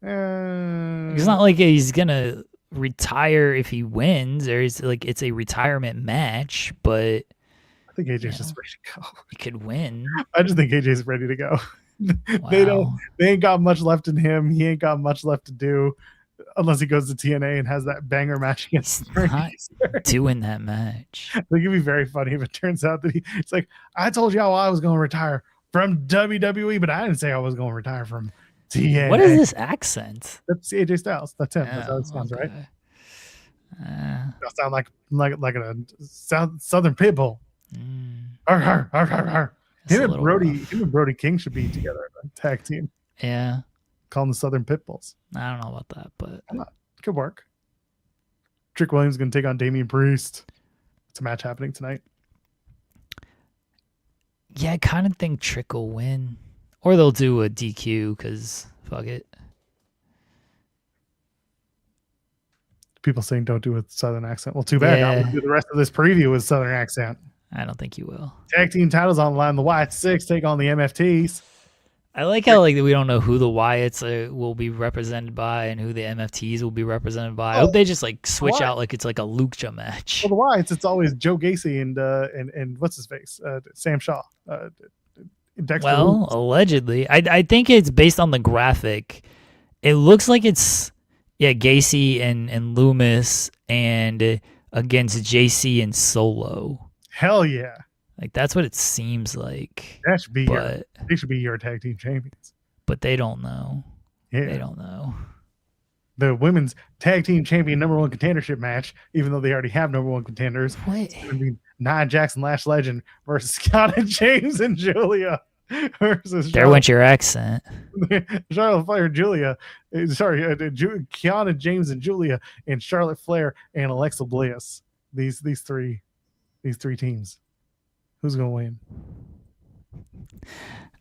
It's not like he's going to retire if he wins, or it's a retirement match, but I think AJ's just ready to go. He could win. I just think AJ's ready to go. Wow. They ain't got much left in him. He ain't got much left to do. Unless he goes to TNA and has that banger match against doing that match. I think it'd be very funny if it turns out that it's like, I told y'all I was going to retire from WWE, but I didn't say I was going to retire from TNA. What is this accent? That's AJ Styles. That's him. That's how it sounds, right? That'll sound like a Southern pit bull. Him and Brody King should be together in a tag team. Yeah. Call them the Southern Pit Bulls. I don't know about that, but could work. Trick Williams is going to take on Damian Priest. It's a match happening tonight. Yeah, I kind of think Trick will win. Or they'll do a DQ because fuck it. People saying don't do a Southern accent. Well, too bad. Yeah. I'm going to do the rest of this preview with Southern accent. I don't think you will. Tag team titles on the line. The Wyatt Six take on the MFTs. I like how we don't know who the Wyatts will be represented by and who the MFTs will be represented by. I hope they just switch out like it's like a Lucha match. Well, the Wyatts, it's always Joe Gacy and what's his face, Sam Shaw. Well, allegedly, I think it's based on the graphic. It looks like it's Gacy and Loomis and against JC and Solo. Hell yeah. Like that's what it seems like. That should be they should be your tag team champions. But they don't know. Yeah. They don't know. The women's tag team champion #1 contendership match, even though they already have #1 contenders. It's going to be Nia Jackson, Lash Legend versus Kiana James and Julia. There went your accent. Charlotte Flair, Kiana James and Julia, and Charlotte Flair and Alexa Bliss. These three teams. Who's going to win?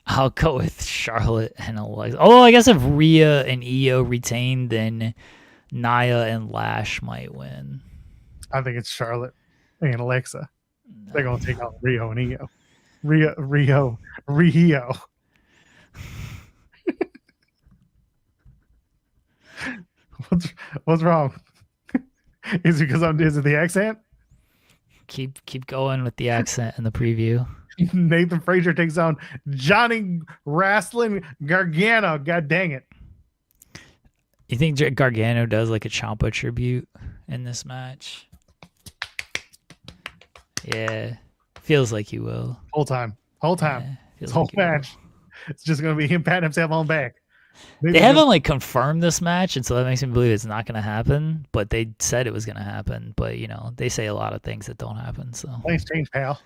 I'll go with Charlotte and Alexa. Although I guess if Rhea and Io retain, then Nia and Lash might win. I think it's Charlotte and Alexa. No. They're going to take on Rio and Io. Rio. What's wrong? Is it the accent? Keep going with the accent in the preview. Nathan Frazier takes on Johnny Wrestling Gargano. God dang it. You think Gargano does like a Ciampa tribute in this match? Yeah. Feels like he will. Whole time. Yeah, this whole match. It's just going to be him patting himself on the back. They haven't confirmed this match, and so that makes me believe it's not going to happen. But they said it was going to happen. But they say a lot of ththings that don't happen. So things change, pal.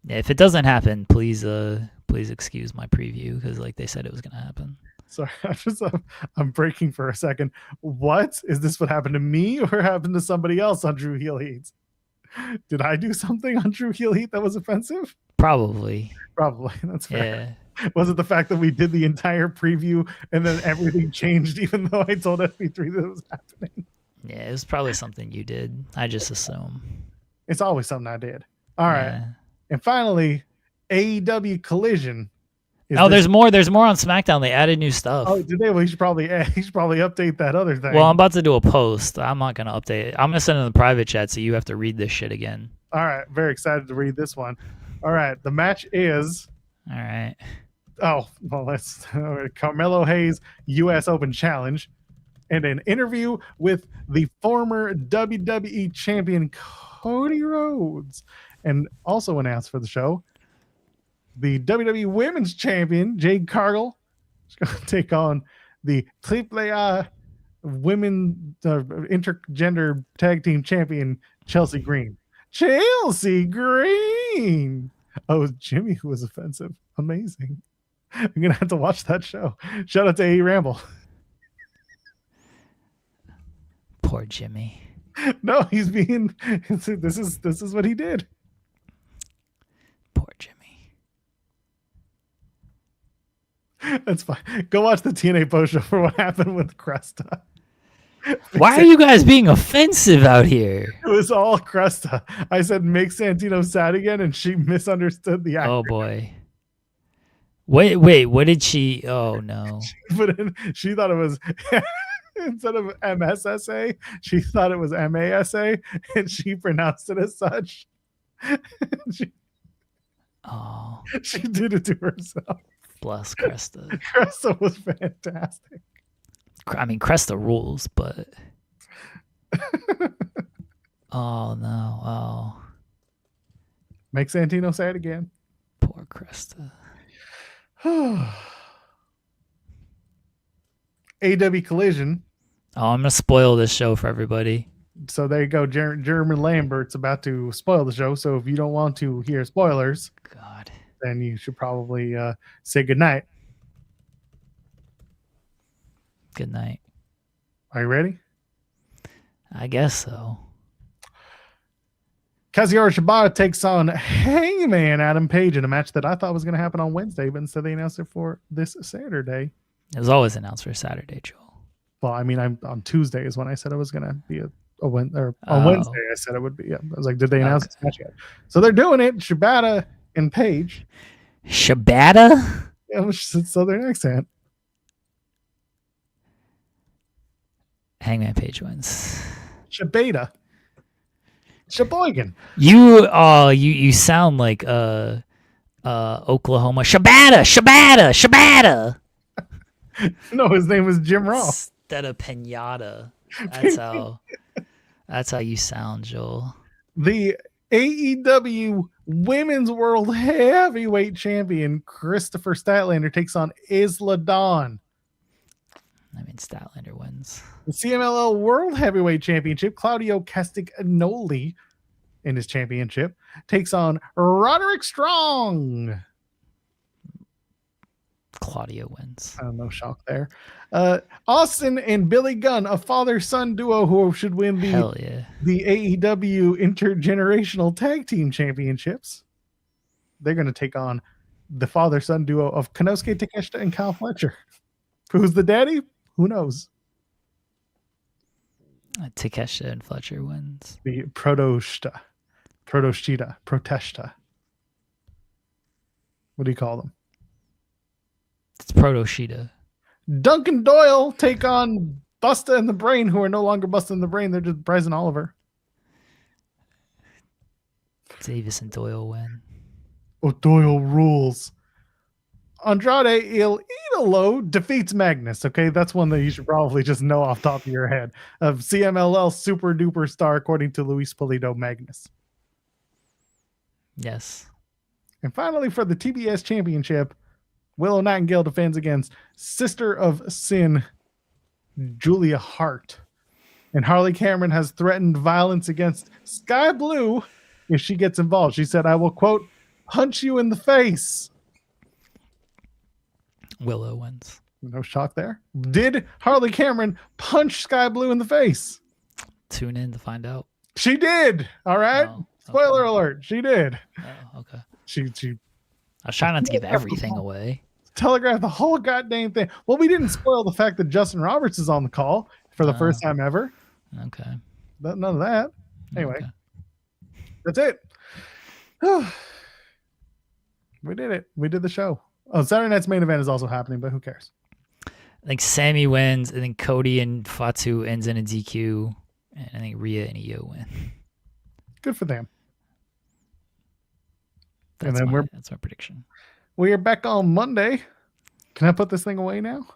Yeah, if it doesn't happen, please excuse my preview because they said it was going to happen. Sorry, I'm breaking for a second. What is this? What happened to me or happened to somebody else on Drew Heel Heat? Did I do something on Drew Heel Heat that was offensive? Probably. That's fair. Was it the fact that we did the entire preview and then everything changed, even though I told SP3 that it was happening? Yeah, it was probably something you did. I just assume. It's always something I did. All right. Yeah. And finally, AEW Collision. There's more. There's more on SmackDown. They added new stuff. Oh, did they? Well, he should probably update that other thing. Well, I'm about to do a post. I'm not gonna update it. I'm gonna send it in the private chat, so you have to read this shit again. All right. Very excited to read this one. All right. The match is. All right. Oh, well, let's Carmelo Hayes U.S. Open Challenge and an interview with the former WWE champion Cody Rhodes, and also announced for the show the WWE Women's Champion Jade Cargill is going to take on the Triple A Women Intergender Tag Team Champion Chelsea Green. Chelsea Green. Oh, Jimmy, who was offensive. Amazing. I'm gonna have to watch that show. Shout out to AE Ramble. Poor Jimmy. No, he's being. This is what he did. Poor Jimmy. That's fine. Go watch the TNA post show for what happened with Cresta. Why are you guys being offensive out here? It was all Cresta. I said make Santino sad again, and she misunderstood the acronym. Oh boy. Wait, what did she? Oh no. She thought it was instead of MSSA, she thought it was MASA, and she pronounced it as such. She did it to herself. Bless Cresta. Cresta was fantastic. I mean, Cresta rules, but oh no, oh. Make Santino say it again. Poor Cresta. AW Collision. Oh, I'm gonna spoil this show for everybody. So there you go. German Lambert's about to spoil the show. So if you don't want to hear spoilers, God, then you should probably say goodnight. Good night. Are you ready? I guess so. Kazuhiro Shibata takes on Hangman Adam Page in a match that I thought was going to happen on Wednesday, but instead they announced it for this Saturday. It was always announced for Saturday, Joel. Well, I mean, I'm on Tuesday is when I said it was going to be on Wednesday I said it would be. Yeah. I was like, did they announce this match yet? So they're doing it. Shibata and Page. Shibata? Yeah, which is Southern accent. Hangman Page wins. Shibata. Sheboygan. You sound like Oklahoma. Shabata. No, his name was Jim Ross. Instead of Pinata. That's how you sound, Joel. The AEW Women's World Heavyweight Champion Christopher Statlander takes on Isla Dawn. I mean, Statlander wins. The CMLL World Heavyweight Championship, Claudio Castagnoli in his championship takes on Roderick Strong. Claudio wins. No shock there. Austin and Billy Gunn, a father-son duo who should win the AEW Intergenerational Tag Team Championships. They're going to take on the father-son duo of Konosuke Takeshita and Kyle Fletcher. Who's the daddy? Who knows? Takeshita and Fletcher wins. The Proteshita. What do you call them? It's Protoshita. Duncan Doyle take on Busta and the Brain, who are no longer Busta and the Brain. They're just Bryce and Oliver. Davis and Doyle win. Oh, Doyle rules. Andrade El Idolo defeats Magnus. Okay, that's one that you should probably just know off the top of your head. Of CMLL super duper star, according to Luis Polito, Magnus. Yes. And finally, for the TBS Championship, Willow Nightingale defends against Sister of Sin, Julia Hart. And Harley Cameron has threatened violence against Sky Blue if she gets involved. She said, I will, quote, punch you in the face. Willow wins. No shock there. Did Harley Cameron punch Sky Blue in the face? Tune in to find out. She did. All right. Oh, okay. Spoiler alert. She did. Oh, okay. She I was trying not to give everything away. Telegraph the whole goddamn thing. Well, we didn't spoil the fact that Justin Roberts is on the call for the first time ever. Okay. None of that. Anyway, Okay. that's it. We did it. We did the show. Oh, Saturday night's main event is also happening, but who cares? I think Sammy wins, and then Cody and Fatu ends in a DQ, and I think Rhea and Io win. Good for them. That's my prediction. We are back on Monday. Can I put this thing away now?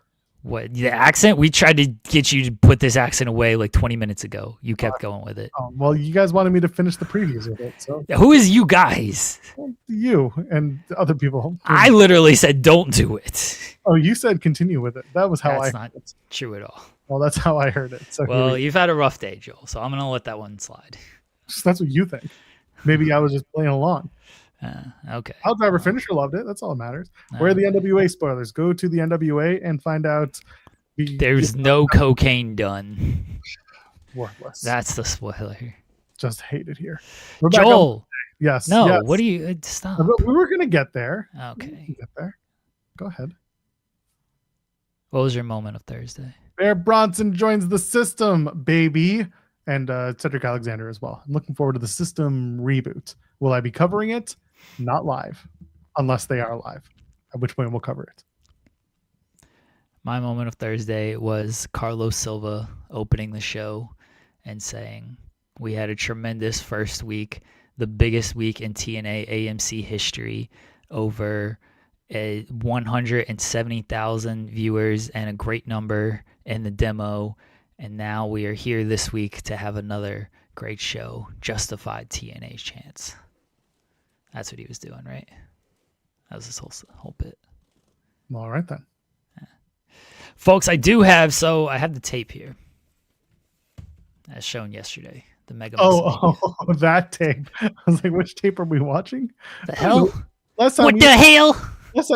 What, the accent? We tried to get you to put this accent away like 20 minutes ago. You kept going with it. Well, you guys wanted me to finish the previews with it. So who is you guys? You and other people. I literally said don't do it. Oh, you said continue with it. That was how That's I not true at all. Well, that's how I heard it. So well, you've had a rough day, Joel, so I'm going to let that one slide. That's what you think. Maybe I was just playing along. Okay. Hell Driver Finisher loved it. That's all that matters. Where are the NWA spoilers? Go to the NWA and find out. There's no cocaine done. Worthless. That's the spoiler. Just hate it here. Joel. Yes. No. Yes. What do you stop? We were gonna get there. Okay. Get there. Go ahead. What was your moment of Thursday? Bear Bronson joins the system, baby, and Cedric Alexander as well. I'm looking forward to the system reboot. Will I be covering it? Not live, unless they are live, at which point we'll cover it. My moment of Thursday was Carlos Silva opening the show and saying, we had a tremendous first week, the biggest week in TNA AMC history, over 170,000 viewers and a great number in the demo. And now we are here this week to have another great show, justified TNA chance. That's what he was doing, right? That was his whole bit. All right, then. Yeah. Folks, I have the tape here. As shown yesterday. The Mega that tape. I was like, which tape are we watching? The hell? Last time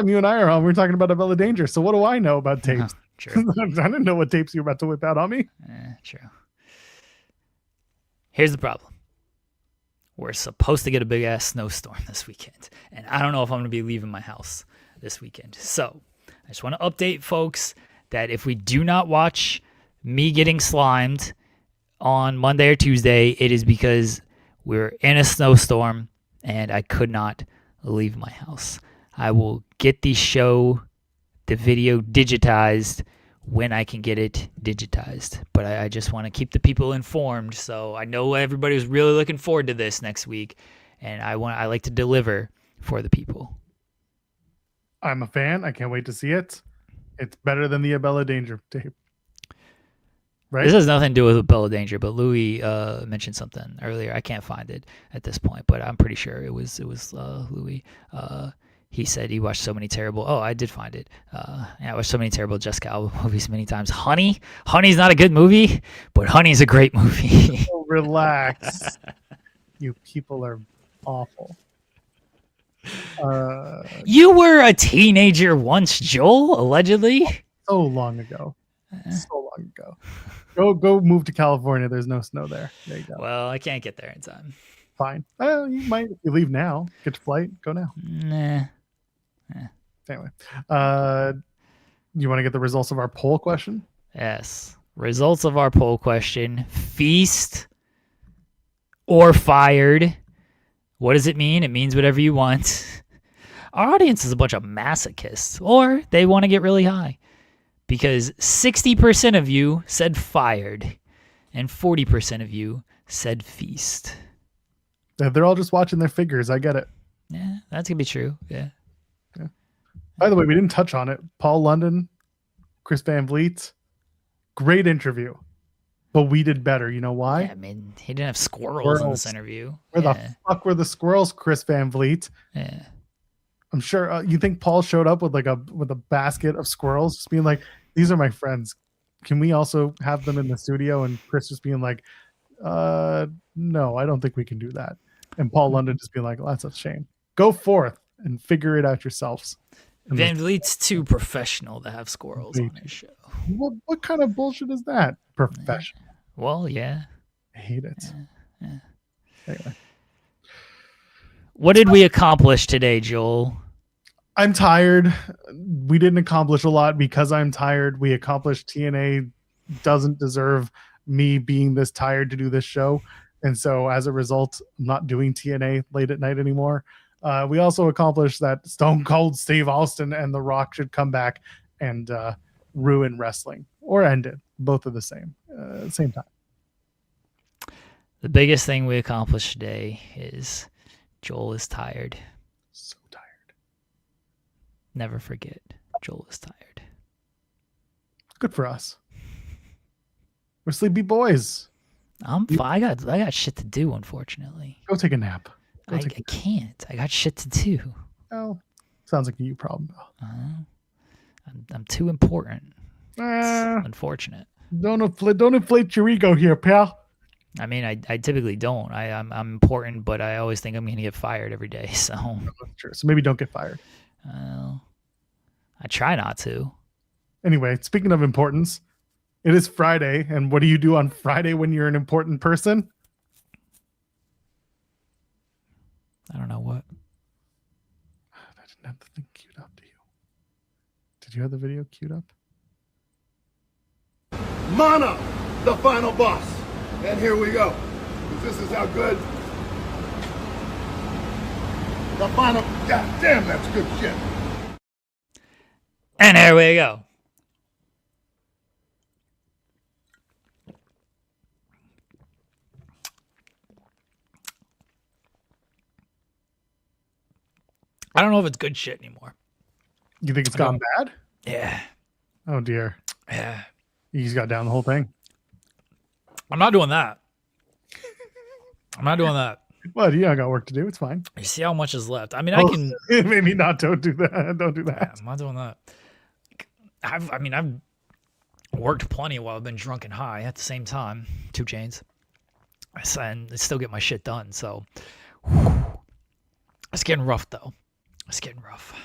you and I are on, we were talking about Abella Danger. So what do I know about tapes? True. I didn't know what tapes you were about to whip out on me. True. Here's the problem. We're supposed to get a big-ass snowstorm this weekend, and I don't know if I'm going to be leaving my house this weekend. So I just want to update folks that if we do not watch me getting slimed on Monday or Tuesday, it is because we're in a snowstorm, and I could not leave my house. I will get the video digitized when I can get it digitized. But I just want to keep the people informed. So I know everybody's really looking forward to this next week, and I like to deliver for the people. I'm a fan. I can't wait to see it. It's better than the Abella Danger tape. Right? This has nothing to do with Abella Danger, but Louis mentioned something earlier. I can't find it at this point, but I'm pretty sure it was Louis. He said he watched so many terrible. Oh, I did find it. I watched so many terrible Jessica Alba movies many times. Honey's not a good movie, but Honey's a great movie. Oh, relax. You people are awful. You were a teenager once, Joel, allegedly. So long ago. Go move to California. There's no snow there. There you go. Well, I can't get there in time. Fine. You might if you leave now. Get your flight. Go now. Nah. Anyway, you want to get the results of our poll question? Yes. Results of our poll question: feast or fired? What does it mean? It means whatever you want. Our audience is a bunch of masochists, or they want to get really high, because 60% of you said fired, and 40% of you said feast. They're all just watching their figures. I get it. Yeah, that's gonna be true. Yeah. By the way, we didn't touch on it. Paul London, Chris Van Vliet, great interview, but we did better. You know why? Yeah, I mean, he didn't have squirrels in this interview. Where the fuck were the squirrels, Chris Van Vliet? Yeah. I'm sure. You think Paul showed up with a basket of squirrels, just being like, "These are my friends. Can we also have them in the studio?" And Chris just being like, "No, I don't think we can do that." And Paul London just being like, well, "That's a shame. Go forth and figure it out yourselves." Van Vliet's too professional to have squirrels on his show. What kind of bullshit is that? Professional. Well, yeah. I hate it. Yeah. Anyway. What did we accomplish today, Joel? I'm tired. We didn't accomplish a lot because I'm tired. We accomplished TNA doesn't deserve me being this tired to do this show. And so as a result, I'm not doing TNA late at night anymore. We also accomplished that Stone Cold Steve Austin and The Rock should come back and ruin wrestling or end it. Both are the same time. The biggest thing we accomplished today is Joel is tired. So tired. Never forget, Joel is tired. Good for us. We're sleepy boys. I'm fine. I got shit to do, unfortunately. Go take a nap. I can't. I got shit to do. Oh, sounds like a you problem. I'm too important. It's unfortunate. Don't inflate your ego here, pal. I mean, I typically don't. I'm important, but I always think I'm going to get fired every day. So, Sure. So maybe don't get fired. I try not to. Anyway, speaking of importance, it is Friday, and what do you do on Friday when you're an important person? I don't know what. I didn't have the thing queued up, do you? Did you have the video queued up? Mana, the final boss. And here we go. This is how good. The final. God damn, that's good shit. And here we go. I don't know if it's good shit anymore. You think it's gone bad? Yeah. Oh dear. Yeah. You just got down the whole thing. I'm not doing that. I'm not doing that. Well, yeah, I got work to do. It's fine. You see how much is left. I mean, I can. Maybe not. Don't do that. Don't do that. Yeah, I'm not doing that. I've worked plenty while I've been drunk and high at the same time. 2 chains. And I still get my shit done. So it's getting rough, though. It's getting rough.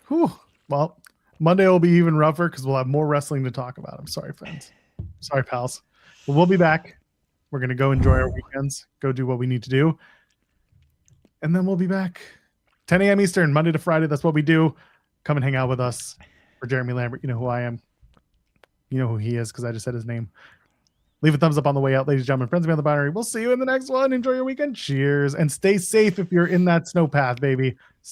Whew. Well, Monday will be even rougher because we'll have more wrestling to talk about. I'm sorry, friends. Sorry, pals. But we'll be back. We're going to go enjoy our weekends, go do what we need to do. And then we'll be back 10 a.m. Eastern, Monday to Friday. That's what we do. Come and hang out with us. For Jeremy Lambert, you know who I am. You know who he is because I just said his name. Leave a thumbs up on the way out, ladies and gentlemen. Friends of me on the binary. We'll see you in the next one. Enjoy your weekend. Cheers. And stay safe if you're in that snow path, baby.